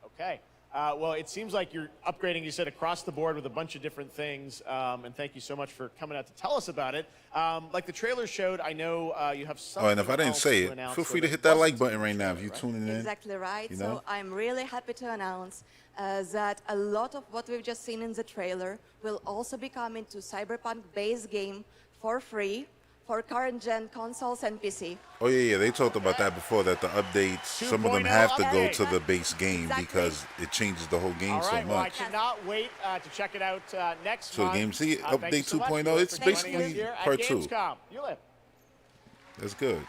Okay. Well, it seems like you're upgrading, you said, across the board with a bunch of different things. And thank you so much for coming out to tell us about it. Like the trailer showed, I know you have something. Oh, and if I didn't else say to it, announce feel free to that hit that like wasn't button in right the now if trailer, you're right? tuning in. Exactly right. You know? So I'm really happy to announce that a lot of what we've just seen in the trailer will also be coming to Cyberpunk base game for free for current gen consoles and PC. Oh yeah, they talked about that before. That the updates, some of them 2.0 have to go update. to the base game because it changes the whole game All right, so well, I much. cannot wait to check it out next So month. game, see, Thank you update so much, 2.0, Eula, it's for joining us basically here at part 2. Gamescom. Eula. That's good.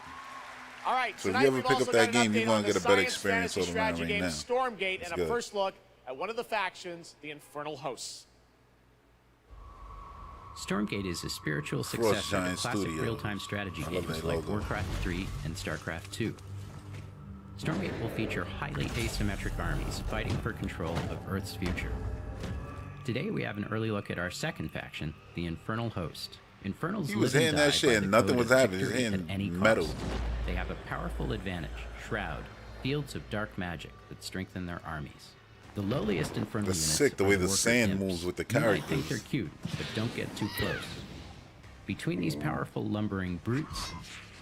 All right, So if tonight you ever we've pick also up that got an game, you're update gonna on get the a better science experience fantasy all around strategy right game now. Stormgate, That's and a good. first look at one of the factions, the Infernal Hosts. Stormgate is a spiritual Frost successor to Giant classic Studios. real-time strategy I love games that like logo. Warcraft 3 and StarCraft 2. Stormgate will feature highly asymmetric armies fighting for control of Earth's future. Today we have an early look at our second faction, the Infernal Host. Infernals He was live hitting and that die shit by and the nothing code was of happening, just victory hitting at any metal. cost. They have a powerful advantage, Shroud, fields of dark magic that strengthen their armies. The lowliest Infernal That's units sick, the are way the worker sand imps. moves with the You might think characters. they're cute, but don't get too close. Between these powerful lumbering brutes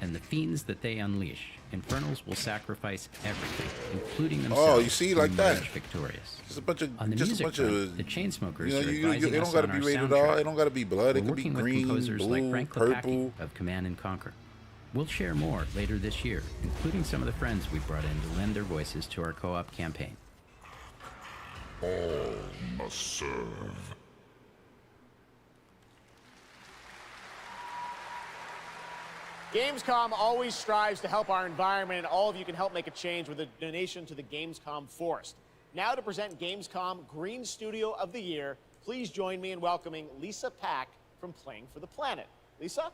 and the fiends that they unleash, Infernals will sacrifice everything, including themselves. Oh, you see, like to that. emerge victorious. Just a bunch of, On the just a music bunch front, of. the Chainsmokers You know, are advising it us don't gotta on be our rated soundtrack. R. It don't gotta be blood. It We're could be working with green, composers like blue, Frank purple. Lepaki of Command and Conquer. We'll share more later this year, including some of the friends we brought in to lend their voices to our co-op campaign. All must serve. Gamescom always strives to help our environment, and all of you can help make a change with a donation to the Gamescom Forest. Now to present Gamescom Green Studio of the Year, please join me in welcoming Lisa Pack from Playing for the Planet. Lisa?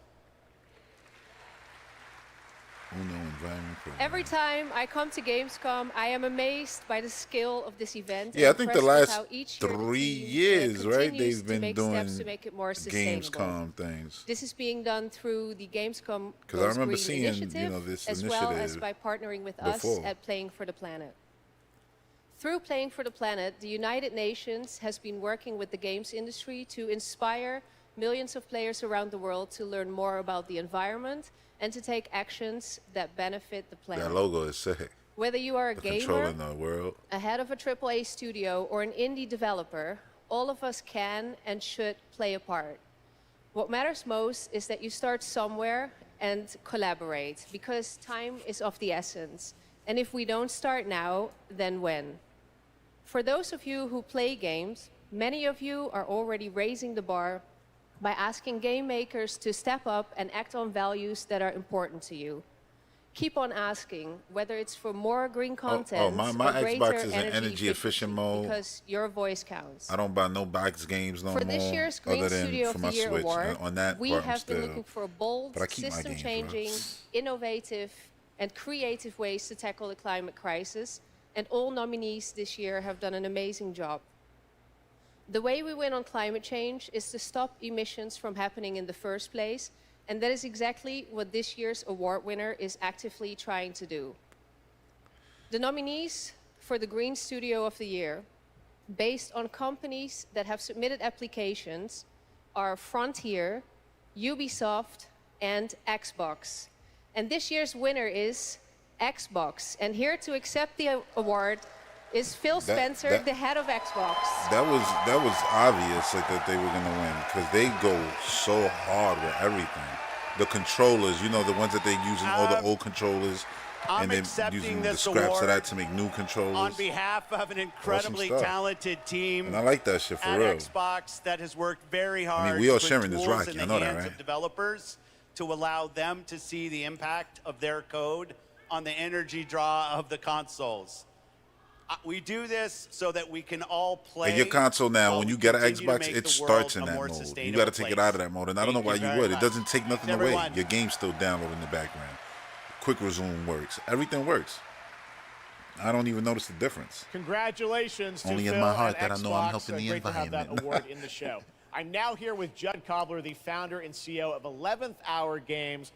Every time I come to Gamescom, I am amazed by the scale of this event. Yeah, I and think the impressed with last how each year the 3 team, years, right? continues They've to been make doing steps to make it more sustainable. Gamescom things. This is being done through the Gamescom Because I remember Green seeing, initiative, this as well as initiative by partnering with before. us at Playing for the Planet. Through Playing for the Planet, the United Nations has been working with the games industry to inspire millions of players around the world to learn more about the environment and to take actions that benefit the planet. That logo is sick. Whether you are a The gamer, controlling the world. a head of a AAA studio, or an indie developer, all of us can and should play a part. What matters most is that you start somewhere and collaborate, because time is of the essence. And if we don't start now, then when? For those of you who play games, many of you are already raising the bar by asking game makers to step up and act on values that are important to you. Keep on asking, whether it's for more green content my or greater Xbox is in energy energy efficient mode. because your voice counts. I don't buy no box games no For more. this year's Green other than Studio for of my the Year Switch. award, On that we part, I'm have been still- looking for bold, but I keep my games, system-changing, bro. innovative, and creative ways to tackle the climate crisis, and all nominees this year have done an amazing job. The way we win on climate change is to stop emissions from happening in the first place, and that is exactly what this year's award winner is actively trying to do. The nominees for the Green Studio of the Year, based on companies that have submitted applications, are Frontier, Ubisoft, and Xbox. And this year's winner is Xbox. And here to accept the award is Phil Spencer, the head of Xbox. That was obvious, like, that they were gonna win, because they go so hard with everything. The controllers, you know, the ones that they're using, all the old controllers, and they're using the scraps of that to make new controllers. On behalf of an incredibly talented team, and I like that shit for at real. Xbox that has worked very hard. I mean, we all to put sharing this tools rock, in I the know that, hands right? of developers to allow them to see the impact of their code on the energy draw of the consoles. We do this so that we can all play. And your console now, while when we you get an continue to Xbox, make it the starts in world a that more mode. You sustainable got to take it place. out of that mode, and I don't know why Thank you you very would. It much. doesn't take nothing away. Everyone. Your game's still downloading in the background. Quick resume works. Everything works. I don't even notice the difference. Congratulations to Only in Phil my heart and that I know I'm Xbox. helping the Great to have that environment. award in the show. I'm now here with Judd Cobbler, the founder and CEO of 11th Hour Games.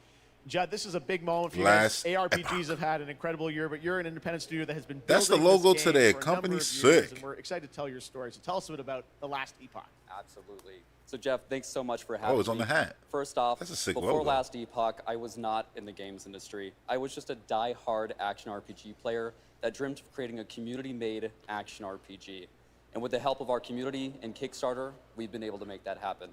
Judd, this is a big moment for you guys. ARPGs have had an incredible year, but you're an independent studio that has been building That's the logo this to game their for a company. number of Sick. years, and we're excited to tell your story. So tell us a bit about The Last Epoch. Absolutely. So Jeff, thanks so much for having me. Oh, it's on the hat. First off, That's a sick before logo. Last Epoch, I was not in the games industry. I was just a die-hard action RPG player that dreamt of creating a community-made action RPG. And with the help of our community and Kickstarter, we've been able to make that happen.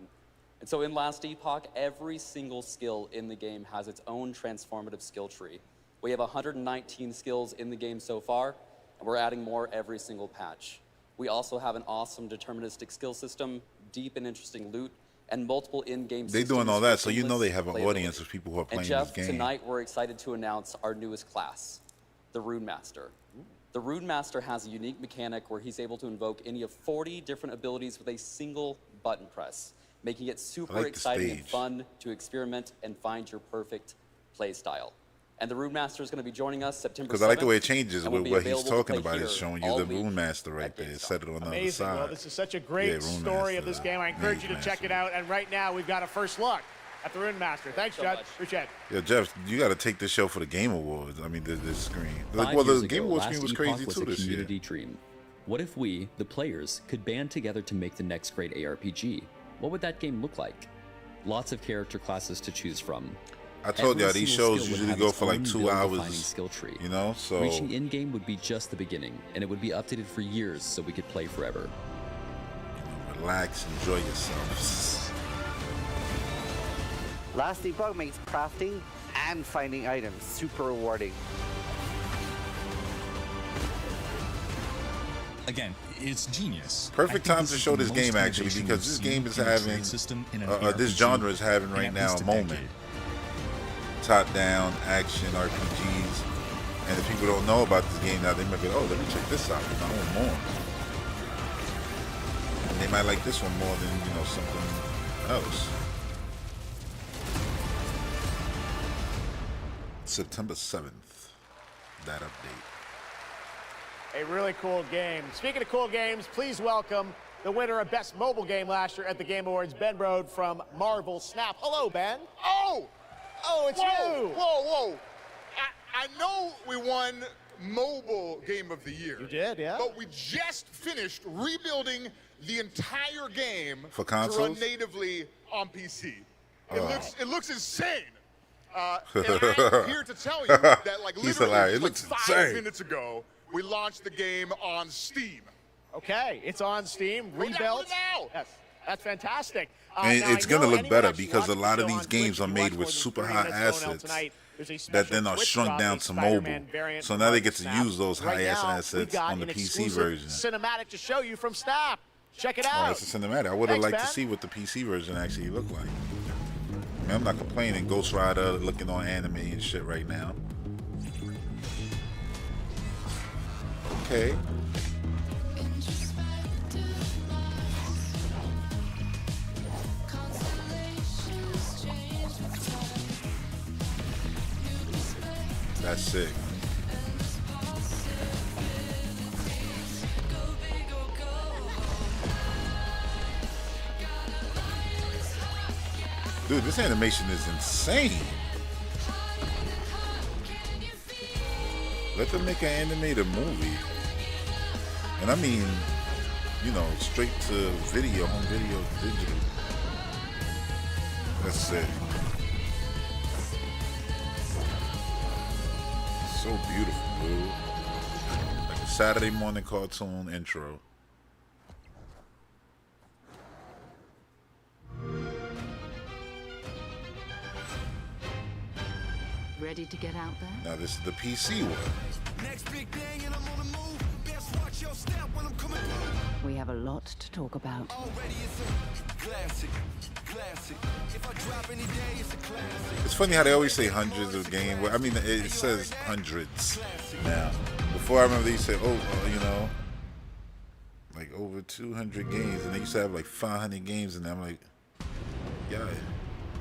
And so in Last Epoch, every single skill in the game has its own transformative skill tree. We have 119 skills in the game so far, and we're adding more every single patch. We also have an awesome deterministic skill system, deep and interesting loot, and multiple in-game They systems doing all for that, so you know endless they have an playability. audience of people who are playing And Jeff, this game. tonight we're excited to announce our newest class, the Rune Master. The Rune Master has a unique mechanic where he's able to invoke any of 40 different abilities with a single button press, making it super like the exciting and stage. fun to experiment and find your perfect play style. And the Rune Master is going to be joining us September 7th. Because I like the way it changes and will with be what he's available to talking play about. It's here showing you all the week. Rune Master right there. Set it on the other Amazing. side. Well, this is such a great Rune story of Master, this game. I encourage you to check it out. And right now, we've got a first look at the Rune Master. Thanks, so Judd. much. Appreciate it. Yeah, Jeff, you got to take this show for the Game Awards. I mean, this screen. 5 Well, the years Game ago, Awards Last screen was Epoch crazy was too a this year. community dream. What if we, the players, could band together to make the next great ARPG? What would that game look like? Lots of character classes to choose from. I told Every y'all, these single shows skill would usually have go its for like own 2 build-defining hours, skill tree. you know, so. Reaching in-game would be just the beginning, and it would be updated for years so we could play forever. Relax, enjoy yourselves. Last Epoch makes crafting and finding items super rewarding. Again, it's genius. Perfect I think time to is show the this game most actually, innovation because we've this seen game is in a having, trade system in an this ARPG genre is having in right at now least a a moment. decade. Top-down action RPGs, and if people don't know about this game now, they might be, oh, let me check this out. I want more. And they might like this one more than something else. September 7th. That update. A really cool game. Speaking of cool games, please welcome the winner of Best Mobile Game last year at the Game Awards, Ben Brode from Marvel Snap. Hello, Ben. Oh, it's you. Whoa. I know we won Mobile Game of the Year. You did, yeah. But we just finished rebuilding the entire game For to run consoles? natively on PC. Oh. It looks insane. And I'm here to tell you that, like, He's literally hilarious. It like looks 5 insane. minutes ago, we launched the game on Steam. Okay, it's on Steam, rebuilt. now. Yes, that's fantastic. And now it's I going to know look anyone better actually because a watching lot the of show these on games Twitch, are if you made watch with more than super 3 high minutes going out assets tonight, there's a that special then are Twitch shrunk drop, down a to mobile. Spider-Man variant So from now they Marvel get to Snap. use those Right high-ass now, we assets got on the an PC exclusive version. cinematic to show you from Snap. Check it Oh, out. it's a cinematic. I would have Thanks, liked Ben. to see what the PC version actually looked like. I mean, I'm not complaining. Ghost Rider looking on anime and shit right now. Okay. That's sick. Dude, this animation is insane. Let them make an animated movie. And I mean, straight to video, home video, digital. That's sick. So beautiful, dude. Like a Saturday morning cartoon intro. Ready to get out there? Now this is the PC one. Next big thing and I'm on the move. Best watch your step when I'm coming through. We have a lot to talk about. Already it's a classic. Classic. If I drop any day, it's a classic. It's funny how they always say hundreds of games. I mean, it says hundreds now. Before I remember they used to say, you know, like over 200 games, and they used to have like 500 games, and I'm like, yeah,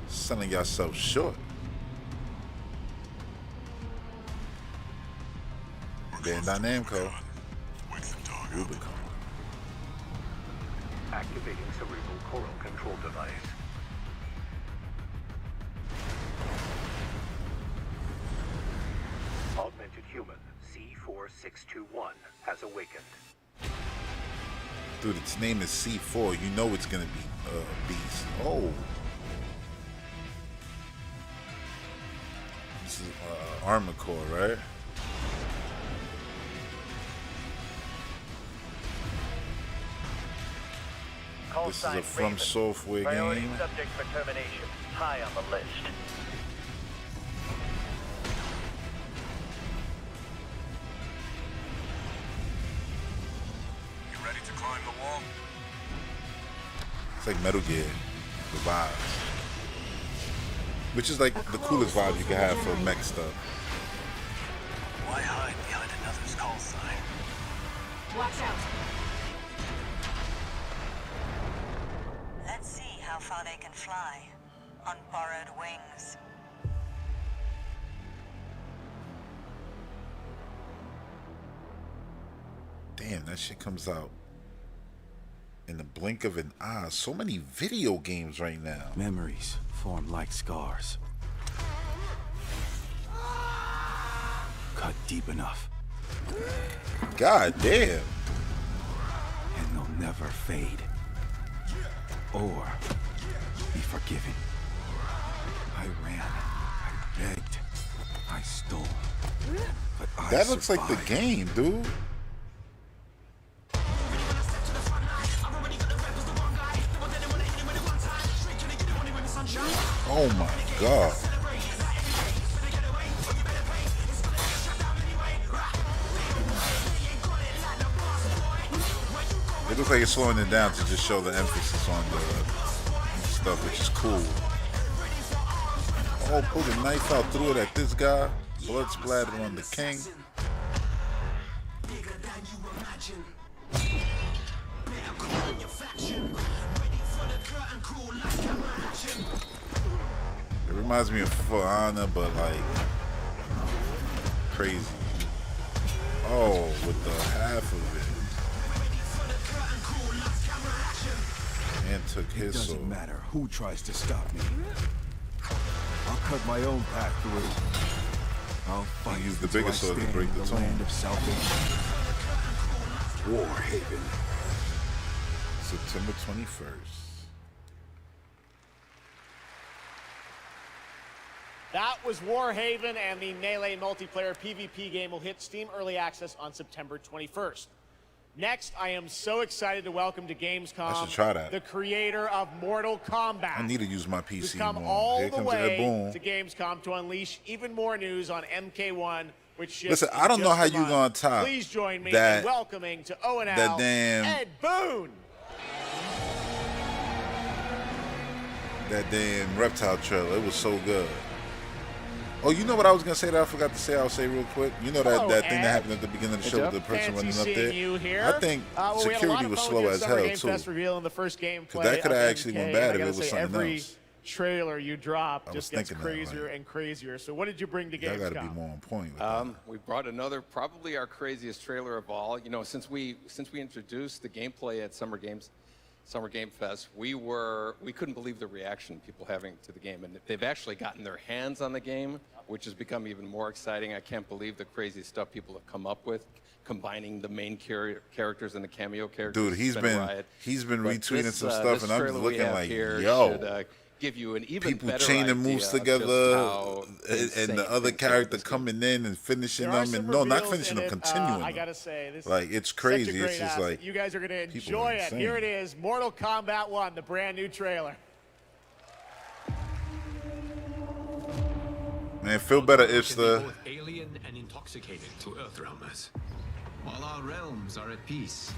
selling yourself short. Bandai Namco. Rubicon. Activating cerebral coral control device. Augmented human C4621 has awakened. Dude, its name is C4. You know it's gonna be Beast. Oh. This is Armor Core, right? This is a From Software Priority game. subject for termination. High on the list. You ready to climb the wall? It's like Metal Gear, the vibes. Which is like the coolest vibe you can have for mech stuff. Why hide behind another's call sign? Watch out. Let's see how far they can fly on borrowed wings. Damn, that shit comes out in the blink of an eye. So many video games right now. Memories form like scars. Cut deep enough. God damn. And they'll never fade. Or be forgiven. I ran. I begged. I stole. But I That looks like the survived. game, dude. Oh my god. It looks like it's slowing it down to just show the emphasis on the stuff, which is cool. Oh, pulled a knife out, threw it at this guy. Blood splattered on the king. It reminds me of For Honor, but like crazy. Oh, with the half of it. And took It his doesn't sword. matter who tries to stop me. I'll cut my own path through. I'll fight. He used the until bigger I sword to stand break in the tomb. land of salvation. Warhaven. September 21st. That was Warhaven, and the Melee multiplayer PvP game will hit Steam Early Access on September 21st. Next, I am so excited to welcome to Gamescom I should try that. the creator of Mortal Kombat. I need to use my Who's PC come more. all Here the comes way Ed Boon. to Gamescom to unleash even more news on MK1, which ships Listen, in I don't know just how a you month. gonna top Please join me that- in welcoming to ONL that damn- Ed Boon. That damn reptile trailer. It was so good. Oh, you know what I was gonna say that I forgot to say? I'll say real quick. You know that, Hello, that thing Ed. that happened at the beginning of the show with the person Fancy running up seeing there? you here. I think We had a lot security of was fun slow with as Summer hell Game too. Fest reveal in the first game 'Cause that play coulda of actually went MK, bad and I if it gotta was say, something every else. trailer you drop I was just gets thinking that, crazier like- and crazier. So what did you bring to Y'all Gamescom? gotta be more on point with that. We brought another, probably our craziest trailer of all. You know, since we introduced the gameplay at Summer Game Fest, we couldn't believe the reaction people having to the game, and they've actually gotten their hands on the game, which has become even more exciting. I can't believe the crazy stuff people have come up with, combining the main characters and the cameo characters. Dude, he's It's been a riot. retweeting But some this, stuff, this and I'm just trailer we looking have like, here yo. should, give you an even people better chaining idea moves of together, just how and insane the other things are in character this game. coming in and finishing There are them, some and no, not reveals finishing in them, it. continuing I them. gotta say, this Like, it's is crazy. such a great It's just asset. like You guys are gonna people enjoy are it. insane. Here it is, Mortal Kombat 1, the brand new trailer. Man, feel better if Can be the both alien and intoxicated to Earthrealmers. While our realms are at peace,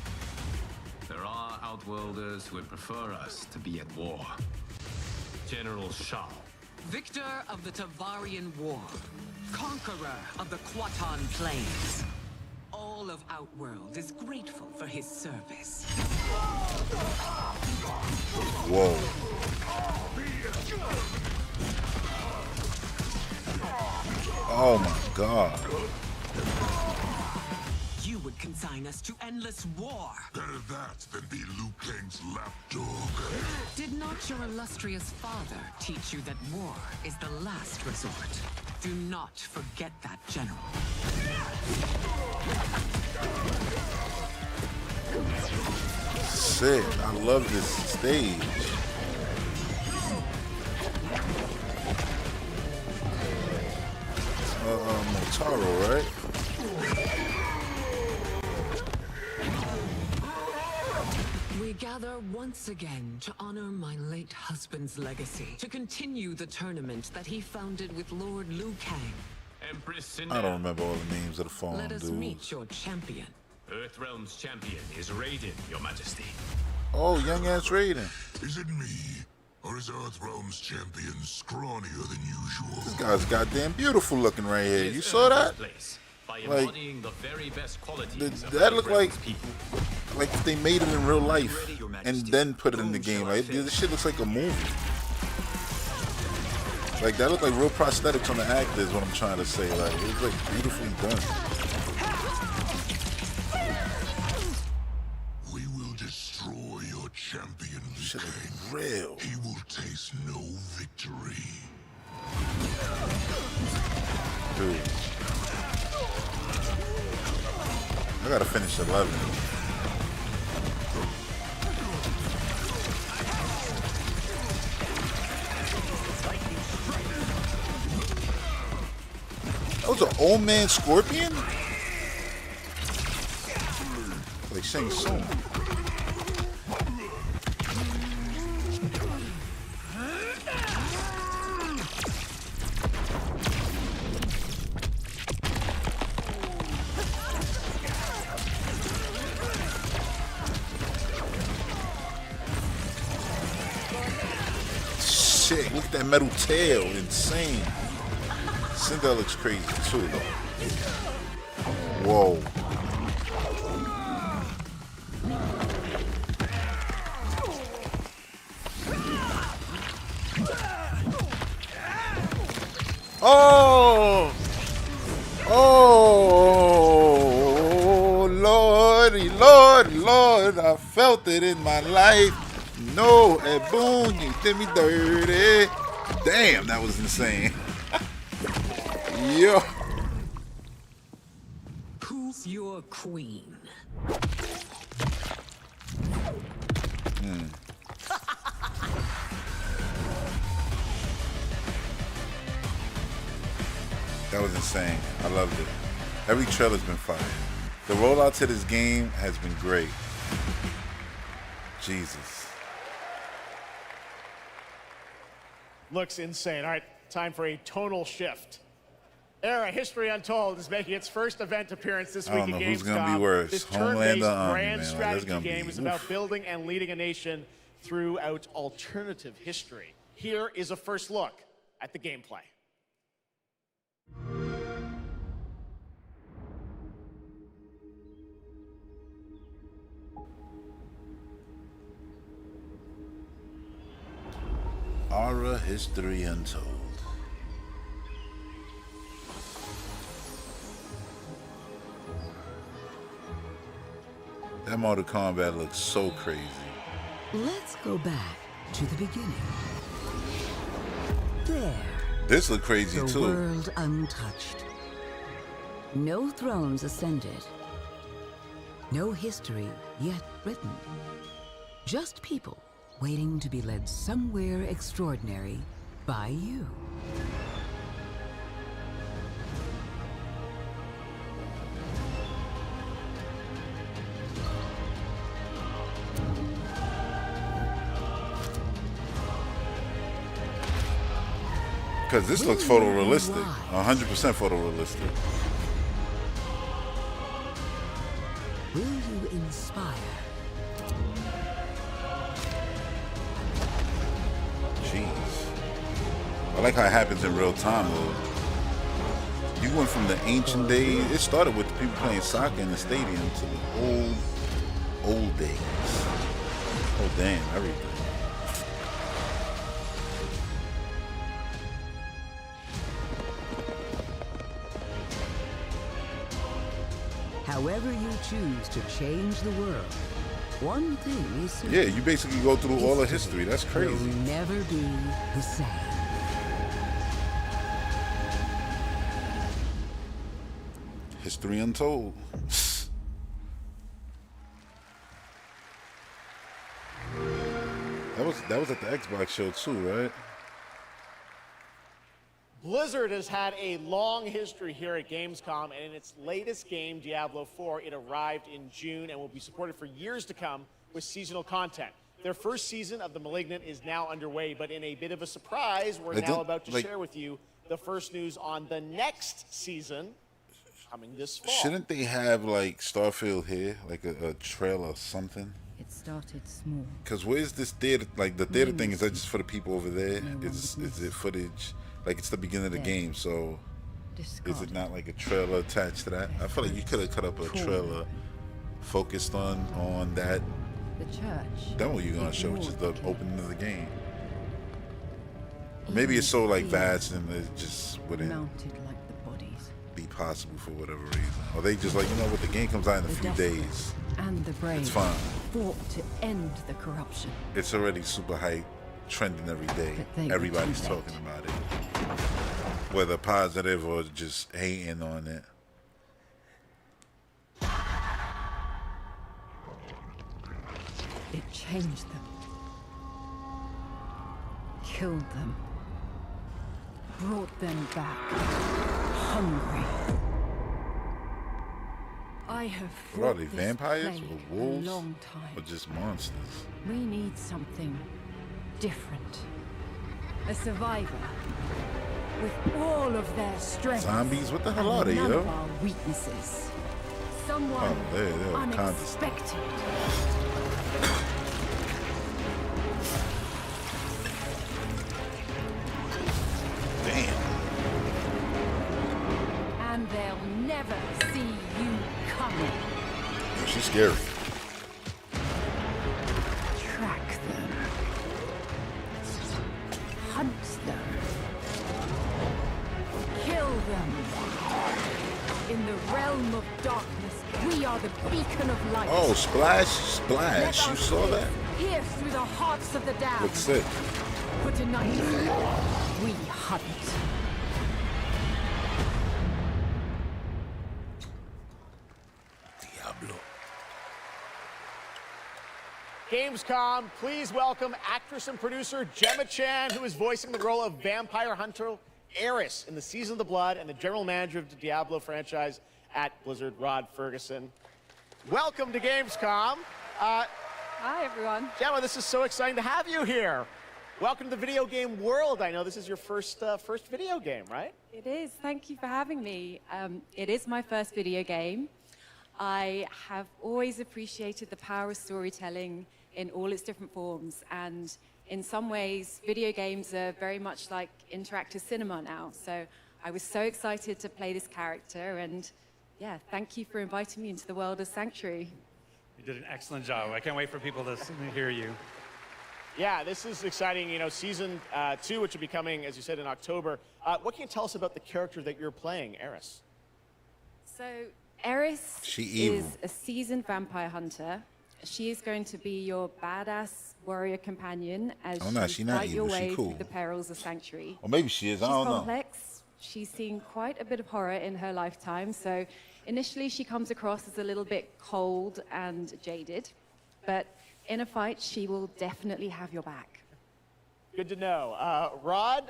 there are Outworlders who would prefer us to be at war. General Shao. Victor of the Tavarian War, conqueror of the Quatan Plains. All of Outworld is grateful for his service. whoa. Oh my God. You would consign us to endless war. Better that than be Liu Kang's lapdog. Did not your illustrious father teach you that war is the last resort? Do not forget that, General. Sick. I love this stage. Motaro, right? We gather once again to honor my late husband's legacy, to continue the tournament that he founded with Lord Liu Kang. Empress I don't remember all the names of the fallen Let us dudes. meet your champion. Earthrealm's champion is Raiden, Your Majesty. Oh, young ass Raiden. Is it me? Or is Earthrealm's champion scrawnier than usual? This guy's goddamn beautiful looking right here. He You has saw earned that? his place by Like, embodying the very best qualities of that looked like Earthrealm's people. if they made it in real life and then put it in the game. Like, this shit looks like a movie. Like, that looked like real prosthetics on the actor is what I'm trying to say. Like, it was like beautifully done. We will destroy your champion, Liu Kang. Real. He will taste no victory. Dude. I gotta finish 11. That was an old man scorpion? Like Shang Tsung. Shit, look at that metal tail, insane. Cinder looks crazy too, though. Whoa. Oh! Oh! Lordy, Lord, Lord, I felt it in my life. No, Ed Boon, you did me dirty. Damn, that was insane. Yo. Who's your queen? That was insane. I loved it. Every trailer's been fire. The rollout to this game has been great. Jesus. Looks insane. All right, time for a tonal shift. Era History Untold is making its first event appearance this I week don't at know Gamescom. who's gonna be worse, This Homeland turn-based or Army, grand man. Like, that's strategy gonna game be- is about oof. building and leading a nation throughout alternative history. Here is a first look at the gameplay. Aura History Untold. That Mortal Kombat looks so crazy. Let's go back to the beginning. There. This look crazy the too. world untouched. No thrones ascended. No history yet written. Just people waiting to be led somewhere extraordinary by you. Because this looks photorealistic, 100% photorealistic. Will you inspire? Jeez. I like how it happens in real time, though. You went from the ancient days, it started with the people playing soccer in the stadium to the old days. Oh, damn, everything. However you choose to change the world, one thing is certain. Yeah, you basically go through all of history. That's crazy. Will never be the same. History untold. That was at the Xbox show too, right? Blizzard has had a long history here at Gamescom, and in its latest game, Diablo 4, it arrived in June and will be supported for years to come with seasonal content. Their first season of The Malignant is now underway, but in a bit of a surprise, we're now about to share with you the first news on the next season coming this fall. Shouldn't they have like Starfield here, like a trailer or something? It started small. Because where's this theater? Like the theater thing, is that just for the people over there? Is it footage? Like it's the beginning of the game, so is it not like a trailer attached to that? I feel like you could have cut up a trailer focused on that demo you're gonna show, which is the opening of the game. Maybe it's so like vast and it just wouldn't be possible for whatever reason. Or they just like, you know what, the game comes out in a few days. And the brave It's fine. fought to end the corruption. It's already super hype, trending every day. Everybody's talking about it. Whether positive or just hating on it. It changed them. Killed them. Brought them back. Hungry. I have What are fought they, this vampires plague or wolves? a long time. Or just monsters? We need something different. A survivor with all of their strength. Zombies? What the hell are and they, none yo? of our weaknesses. Someone Oh, they're unexpected. Damn. And they'll never see you coming. Oh, she's scary. Track them. Hunt them. Kill them. In the realm of darkness, we are the beacon of light. Oh, splash. You saw that? Pierce through the hearts of the damned. Looks sick. For tonight, we hunt. Diablo. Gamescom, please welcome actress and producer Gemma Chan, who is voicing the role of vampire hunter Eris in the Season of the Blood, and the general manager of the Diablo franchise at Blizzard, Rod Ferguson. Welcome to Gamescom. Hi, everyone. Gemma, this is so exciting to have you here. Welcome to the video game world. I know this is your first video game, right? It is. Thank you for having me. It is my first video game. I have always appreciated the power of storytelling in all its different forms, and in some ways, video games are very much like interactive cinema now. So I was so excited to play this character, and yeah, thank you for inviting me into the world of Sanctuary. You did an excellent job. I can't wait for people to hear you. Yeah, this is exciting. You know, season 2, which will be coming, as you said, in October. What can you tell us about the character that you're playing, Eris? So Eris She evil. is a seasoned vampire hunter. She is going to be your badass warrior companion as Oh, no, you she not fight your evil. She way cool. through the perils of Sanctuary. Or maybe she is. I don't She's know. complex. She's seen quite a bit of horror in her lifetime, so initially she comes across as a little bit cold and jaded. But in a fight, she will definitely have your back. Good to know. Rod,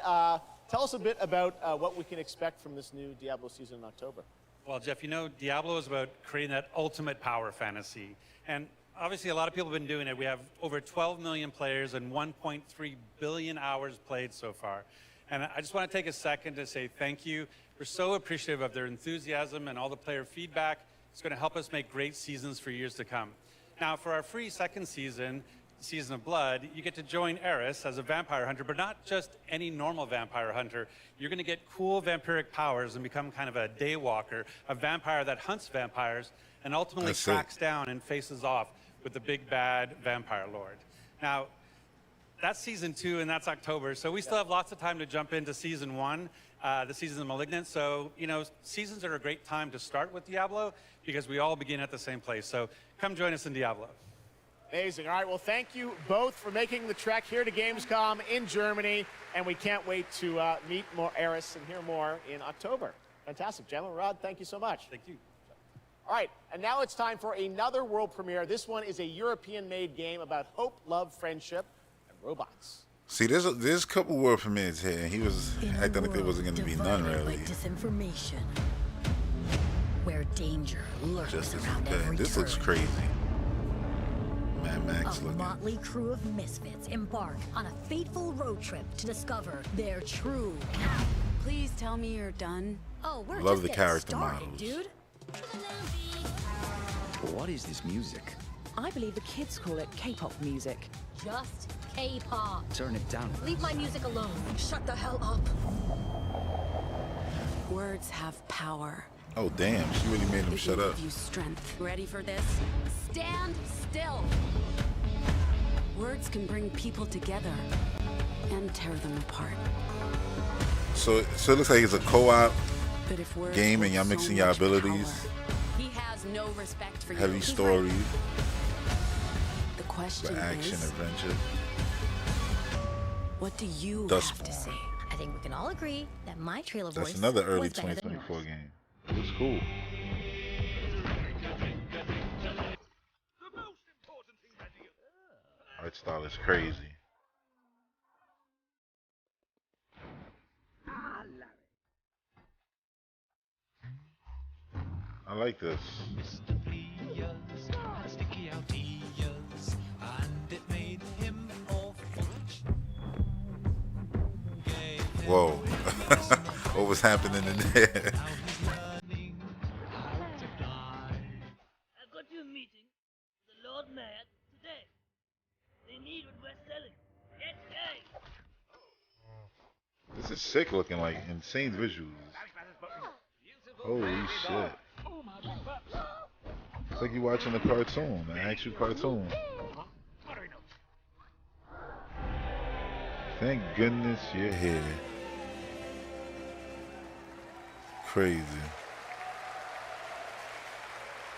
tell us a bit about what we can expect from this new Diablo season in October. Well, Jeff, you know, Diablo is about creating that ultimate power fantasy. And obviously, a lot of people have been doing it. We have over 12 million players and 1.3 billion hours played so far. And I just want to take a second to say thank you. We're so appreciative of their enthusiasm and all the player feedback. It's going to help us make great seasons for years to come. Now, for our free second season, Season of Blood, you get to join Eris as a vampire hunter, but not just any normal vampire hunter. You're going to get cool vampiric powers and become kind of a daywalker, a vampire that hunts vampires and ultimately tracks down and faces off with the big bad vampire lord. Now, that's Season 2 and that's October, so we still have lots of time to jump into Season 1, the Season of Malignant. So, you know, seasons are a great time to start with Diablo because we all begin at the same place. So come join us in Diablo. Amazing. All right, well, thank you both for making the trek here to Gamescom in Germany, and we can't wait to meet more Eris and hear more in October. Fantastic. Gentlemen, Rod, thank you so much. Thank you. All right, and now it's time for another world premiere. This one is a European-made game about hope, love, friendship, and robots. See, there's a couple world premieres here, and he was acting like there wasn't going to be none, really. Like disinformation, where danger lurks around every This looks turn. crazy. Mad Max A looking. motley crew of misfits embark on a fateful road trip to discover their true. Please tell me you're done. Oh, we're Love just the getting character started, models. dude. What is this music? I believe the kids call it K-pop music. Just K-pop. Turn it down. Leave my music alone. Shut the hell up. Words have power. Oh, damn. She really made him They shut can up. give you strength. Ready for this? Stand still. Words can bring people together and tear them apart. So it looks like it's a co-op But if words game, and y'all hold so mixing your much abilities. power, he has no respect for you. Heavy He's story, right. The question the action, is, adventure. what do you Dust have to Spawn. say? I think we can all agree that my trailer voice That's another early was better than 2024 yours. game. It was cool. Art style is crazy. I like this. Whoa. What was happening in there? I've got you a meeting with the Lord Mayor today. They need what we're selling. Yes, yes. This is sick looking, like insane visuals. Holy shit. It's like you're watching a cartoon, an actual cartoon. Thank goodness you're here. Crazy.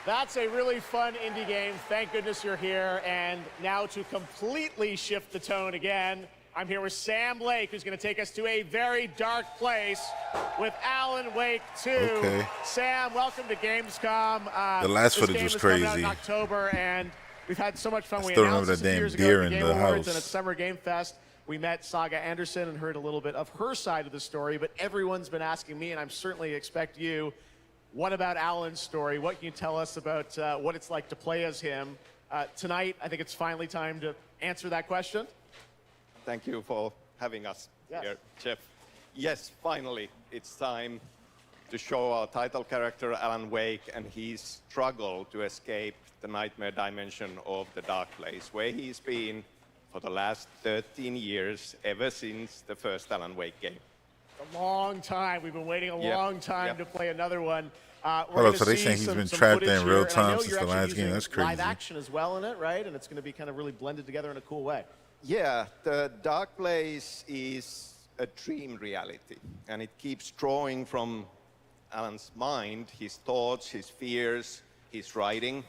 That's a really fun indie game. Thank goodness you're here. And now to completely shift the tone again, I'm here with Sam Lake, who's going to take us to a very dark place with Alan Wake 2. Okay. Sam, welcome to Gamescom. The last this footage game was is coming out crazy. in October, and we've had so much fun. I We still announced remember this that damn years ago deer at the in Game the Awards house. and at Summer Game Fest. We met Saga Anderson and heard a little bit of her side of the story, but everyone's been asking me, and I'm certainly expect you, what about Alan's story? What can you tell us about what it's like to play as him? Tonight, I think it's finally time to answer that question. Thank you for having us Yes. here, Jeff. Yes, finally, it's time to show our title character, Alan Wake, and his struggle to escape the nightmare dimension of the dark place, where he's been for the last 13 years, ever since the first Alan Wake game. A long time. We've been waiting a Yep. long time Yep. to play another one. We're Hold gonna up, so they see saying he's some been trapped footage in real here, and I time know since you're the actually last game. using That's live crazy. action as well in it, right? And it's going to be kind of really blended together in a cool way. Yeah, the dark place is a dream reality, and it keeps drawing from Alan's mind, his thoughts, his fears, his writing,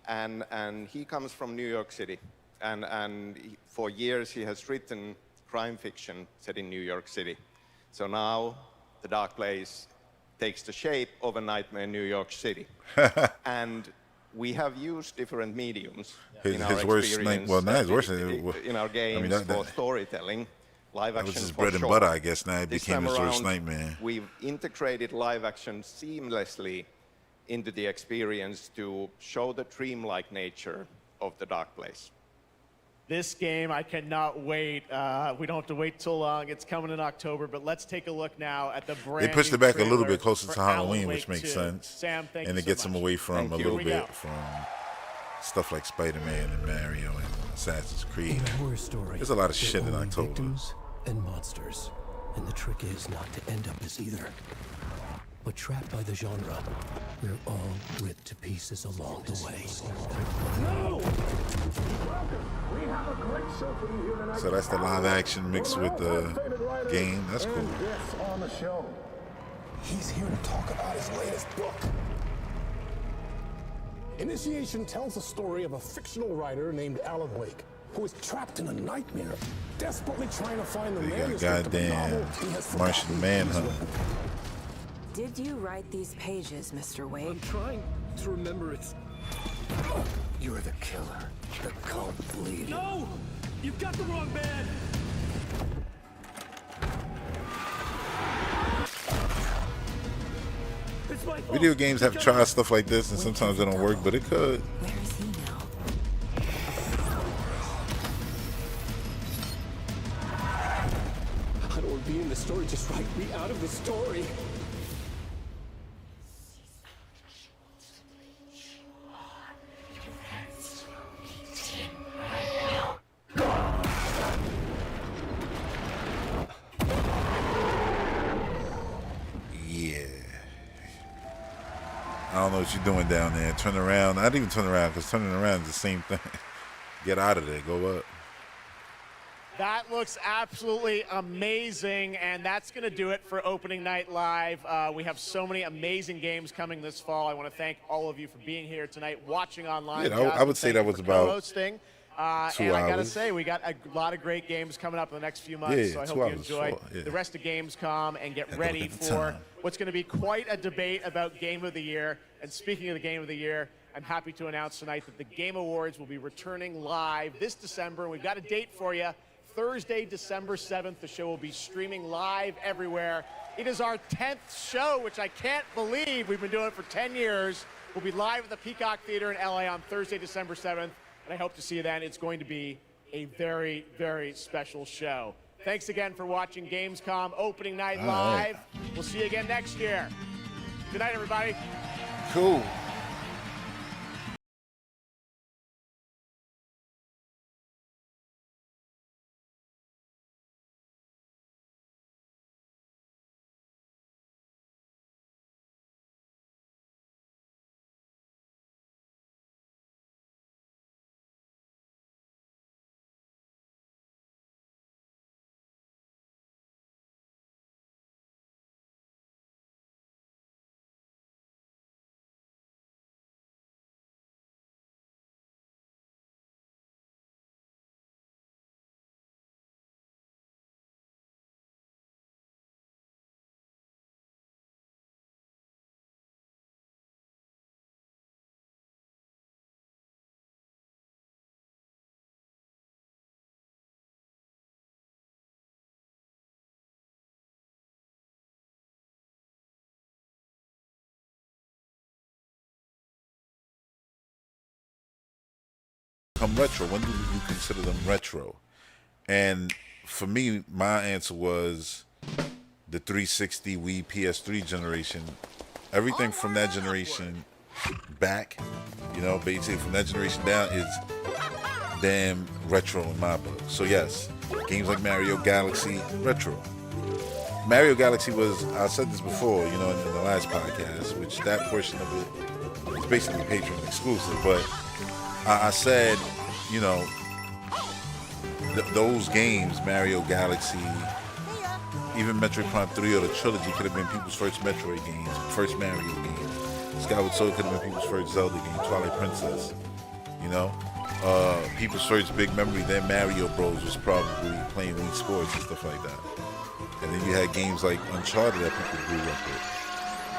and he comes from New York City, and for years he has written crime fiction set in New York City. So now the dark place takes the shape of a nightmare in New York City. And we have used different mediums His in our worst experience. well, not his worst. In our games for storytelling, live that action was his for bread and sure. butter, I guess. Now it This became time his worst around, nightmare. We've integrated live action seamlessly into the experience to show the dreamlike nature of the Dark Place. This game, I cannot wait. We don't have to wait too long. It's coming in October, but let's take a look now at the brand They pushed new it back a little trailer bit closer for to Halloween, Alan which Wake makes 2. sense. Sam, thank and you it gets so them much. away from a Here little we bit go. from stuff like Spider-Man and Mario and Assassin's Creed. In a horror story, There's a lot of there shit are in only October. victims and monsters, and the trick is not to end up as either. But trapped by the genre, we're all ripped to pieces along the way. No! We have a great show for you here tonight. So that's the live action mixed with the game. That's cool. And this on the show. He's here to talk about his latest book. Initiation tells the story of a fictional writer named Alan Wake, who is trapped in a nightmare, desperately trying to find the They got manuscript of a novel goddamn he has Martian forgotten. Manhunt. Did you write these pages, Mr. Wake? I'm trying to remember it. You're the killer, the cult leader. No! You've got the wrong man! It's my fault. Video games have tried stuff like this, and sometimes they don't work, but it could. Where is he now? I don't want to be in the story. Just write me out of the story. Yeah. I don't know what you're doing down there. Turn around. Not even turn around, because turning around is the same thing. Get out of there. Go up. That looks absolutely amazing, and that's going to do it for Opening Night Live. We have so many amazing games coming this fall. I want to thank all of you for being here tonight, watching online. Yeah, I would say that was about hosting. 2 and I gotta hours. say, we got a lot of great games coming up in the next few months. Yeah, so I 2 hope you hours, enjoy 4, yeah. the rest of Gamescom and get Gotta ready look at the for time. what's going to be quite a debate about Game of the Year. And speaking of the Game of the Year, I'm happy to announce tonight that the Game Awards will be returning live this December. And we've got a date for you. Thursday, December 7th, the show will be streaming live everywhere. It is our 10th show, which I can't believe. We've been doing it for 10 years. We'll be live at the Peacock Theater in LA on Thursday, December 7th, and I hope to see you then. It's going to be a very, very special show. Thanks again for watching Gamescom Opening Night All Live. right. We'll see you again next year. Good night, everybody. Cool. Come retro. When do you consider them retro? And for me, my answer was the 360 Wii PS3 generation. Everything from that generation back, you know, basically from that generation down is damn retro in my book. So yes, games like Mario Galaxy, retro. Mario Galaxy was, I said this before, you know, in the last podcast, which that portion of it is basically Patreon exclusive, but I said, you know, those games, Mario Galaxy, even Metroid Prime 3 or the trilogy could have been people's first Metroid games, first Mario game. Skyward Sword could have been people's first Zelda game, Twilight Princess, you know? People's first big memory, then Mario Bros was probably playing Wii Sports and stuff like that. And then you had games like Uncharted that people grew up with.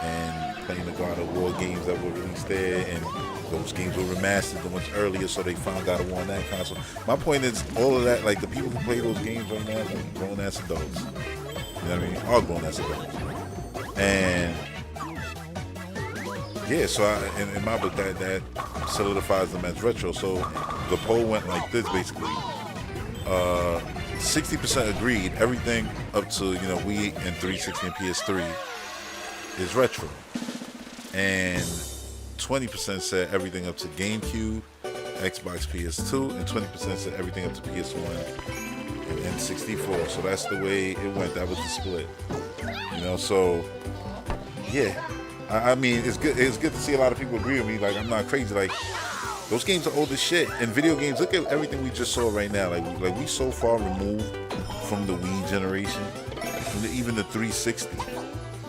and playing the God of War games that were released there, and those games were remastered much earlier, so they found God of War on that console. My point is, all of that, like the people who play those games right now, like grown ass adults. You know what I mean? Are grown ass adults. And yeah, so in my book, that solidifies them as retro. So the poll went like this, basically. 60% agreed everything up to, you know, Wii and 360 and PS3 is retro. And 20% said everything up to GameCube, Xbox, PS2, and 20% said everything up to PS1 and N64. So that's the way it went. That was the split. You know, so yeah. I mean, it's good. It's good to see a lot of people agree with me. Like, I'm not crazy. Like, those games are old as shit. And video games, look at everything we just saw right now. Like we so far removed from the Wii generation, from even the 360.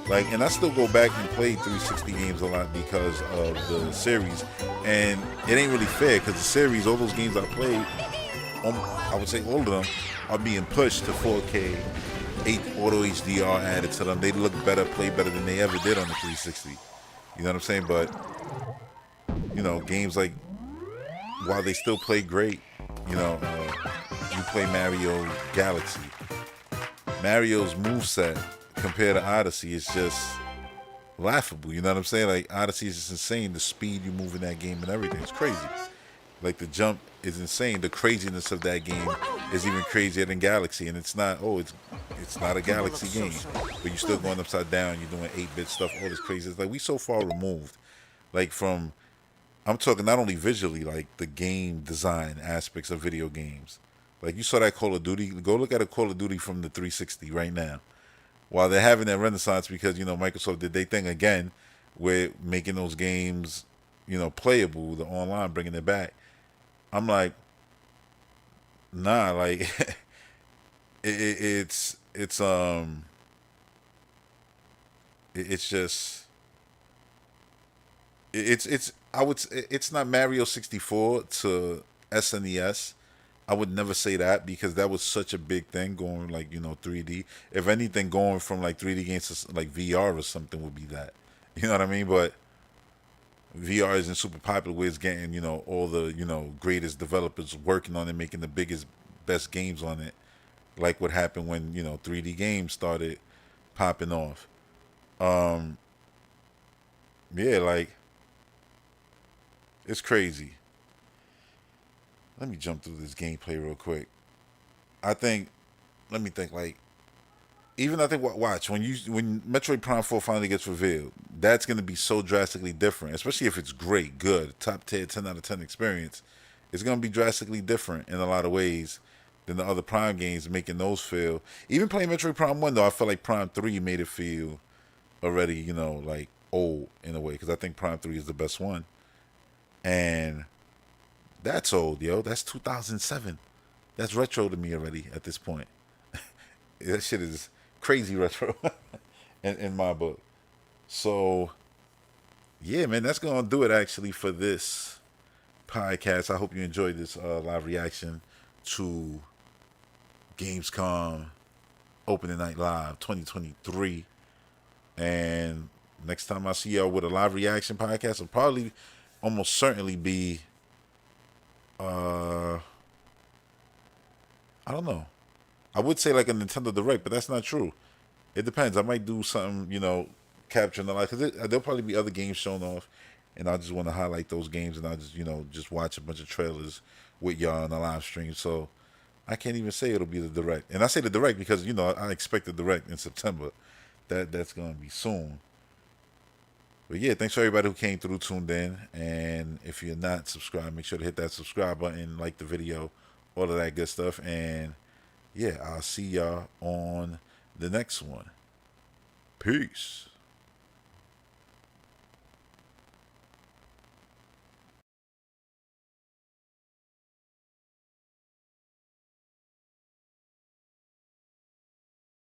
Like, and I still go back and play 360 games a lot because of the series. And it ain't really fair because the series, all those games I played, I would say all of them are being pushed to 4K. 8 auto HDR added to them. They look better, play better than they ever did on the 360. You know what I'm saying? But, you know, games like, while they still play great, you know, you play Mario Galaxy. Mario's moveset compared to Odyssey is just laughable. You know what I'm saying? Like, Odyssey is just insane. The speed you move in that game and everything is crazy. Like, the jump is insane. The craziness of that game is even crazier than Galaxy. And it's not, it's not a Galaxy game. But you're still going upside down. You're doing 8-bit stuff, all this crazy. It's like, we so far removed. Like, from, I'm talking not only visually, like, the game design aspects of video games. Like, you saw that Call of Duty. Go look at a Call of Duty from the 360 right now. While they're having that renaissance because, you know, Microsoft did their thing again with making those games, you know, playable, the online, bringing it back. I'm like, nah, like it's just I would say it's not Mario 64 to SNES. I would never say that because that was such a big thing going, like, you know, 3D. If anything, going from like 3D games to like VR or something would be that. You know what I mean? But VR isn't super popular where it's getting, you know, all the, you know, greatest developers working on it, making the biggest, best games on it. Like what happened when, you know, 3D games started popping off. Yeah, like, it's crazy. Let me jump through this gameplay real quick. Let me think, like, even I think, watch, when Metroid Prime 4 finally gets revealed, that's going to be so drastically different, especially if it's great, good, top tier, 10 out of 10 experience. It's going to be drastically different in a lot of ways than the other Prime games, making those feel. Even playing Metroid Prime 1, though, I feel like Prime 3 made it feel already, you know, like old in a way, because I think Prime 3 is the best one. And that's old, yo. That's 2007. That's retro to me already at this point. That shit is crazy retro in my book. So, yeah, man, that's going to do it actually for this podcast. I hope you enjoyed this live reaction to Gamescom Opening Night Live 2023. And next time I see y'all with a live reaction podcast, it'll probably almost certainly be I don't know. I would say like a Nintendo Direct, but that's not true. It depends. I might do something, you know, capturing the live, because there'll probably be other games shown off, and I just want to highlight those games, and I'll just, you know, just watch a bunch of trailers with y'all on the live stream. So I can't even say it'll be the Direct. And I say the Direct because, you know, I expect the Direct in September. That's going to be soon. But yeah, thanks for everybody who came through, tuned in. And if you're not subscribed, make sure to hit that subscribe button, like the video, all of that good stuff. And yeah, I'll see y'all on the next one. Peace.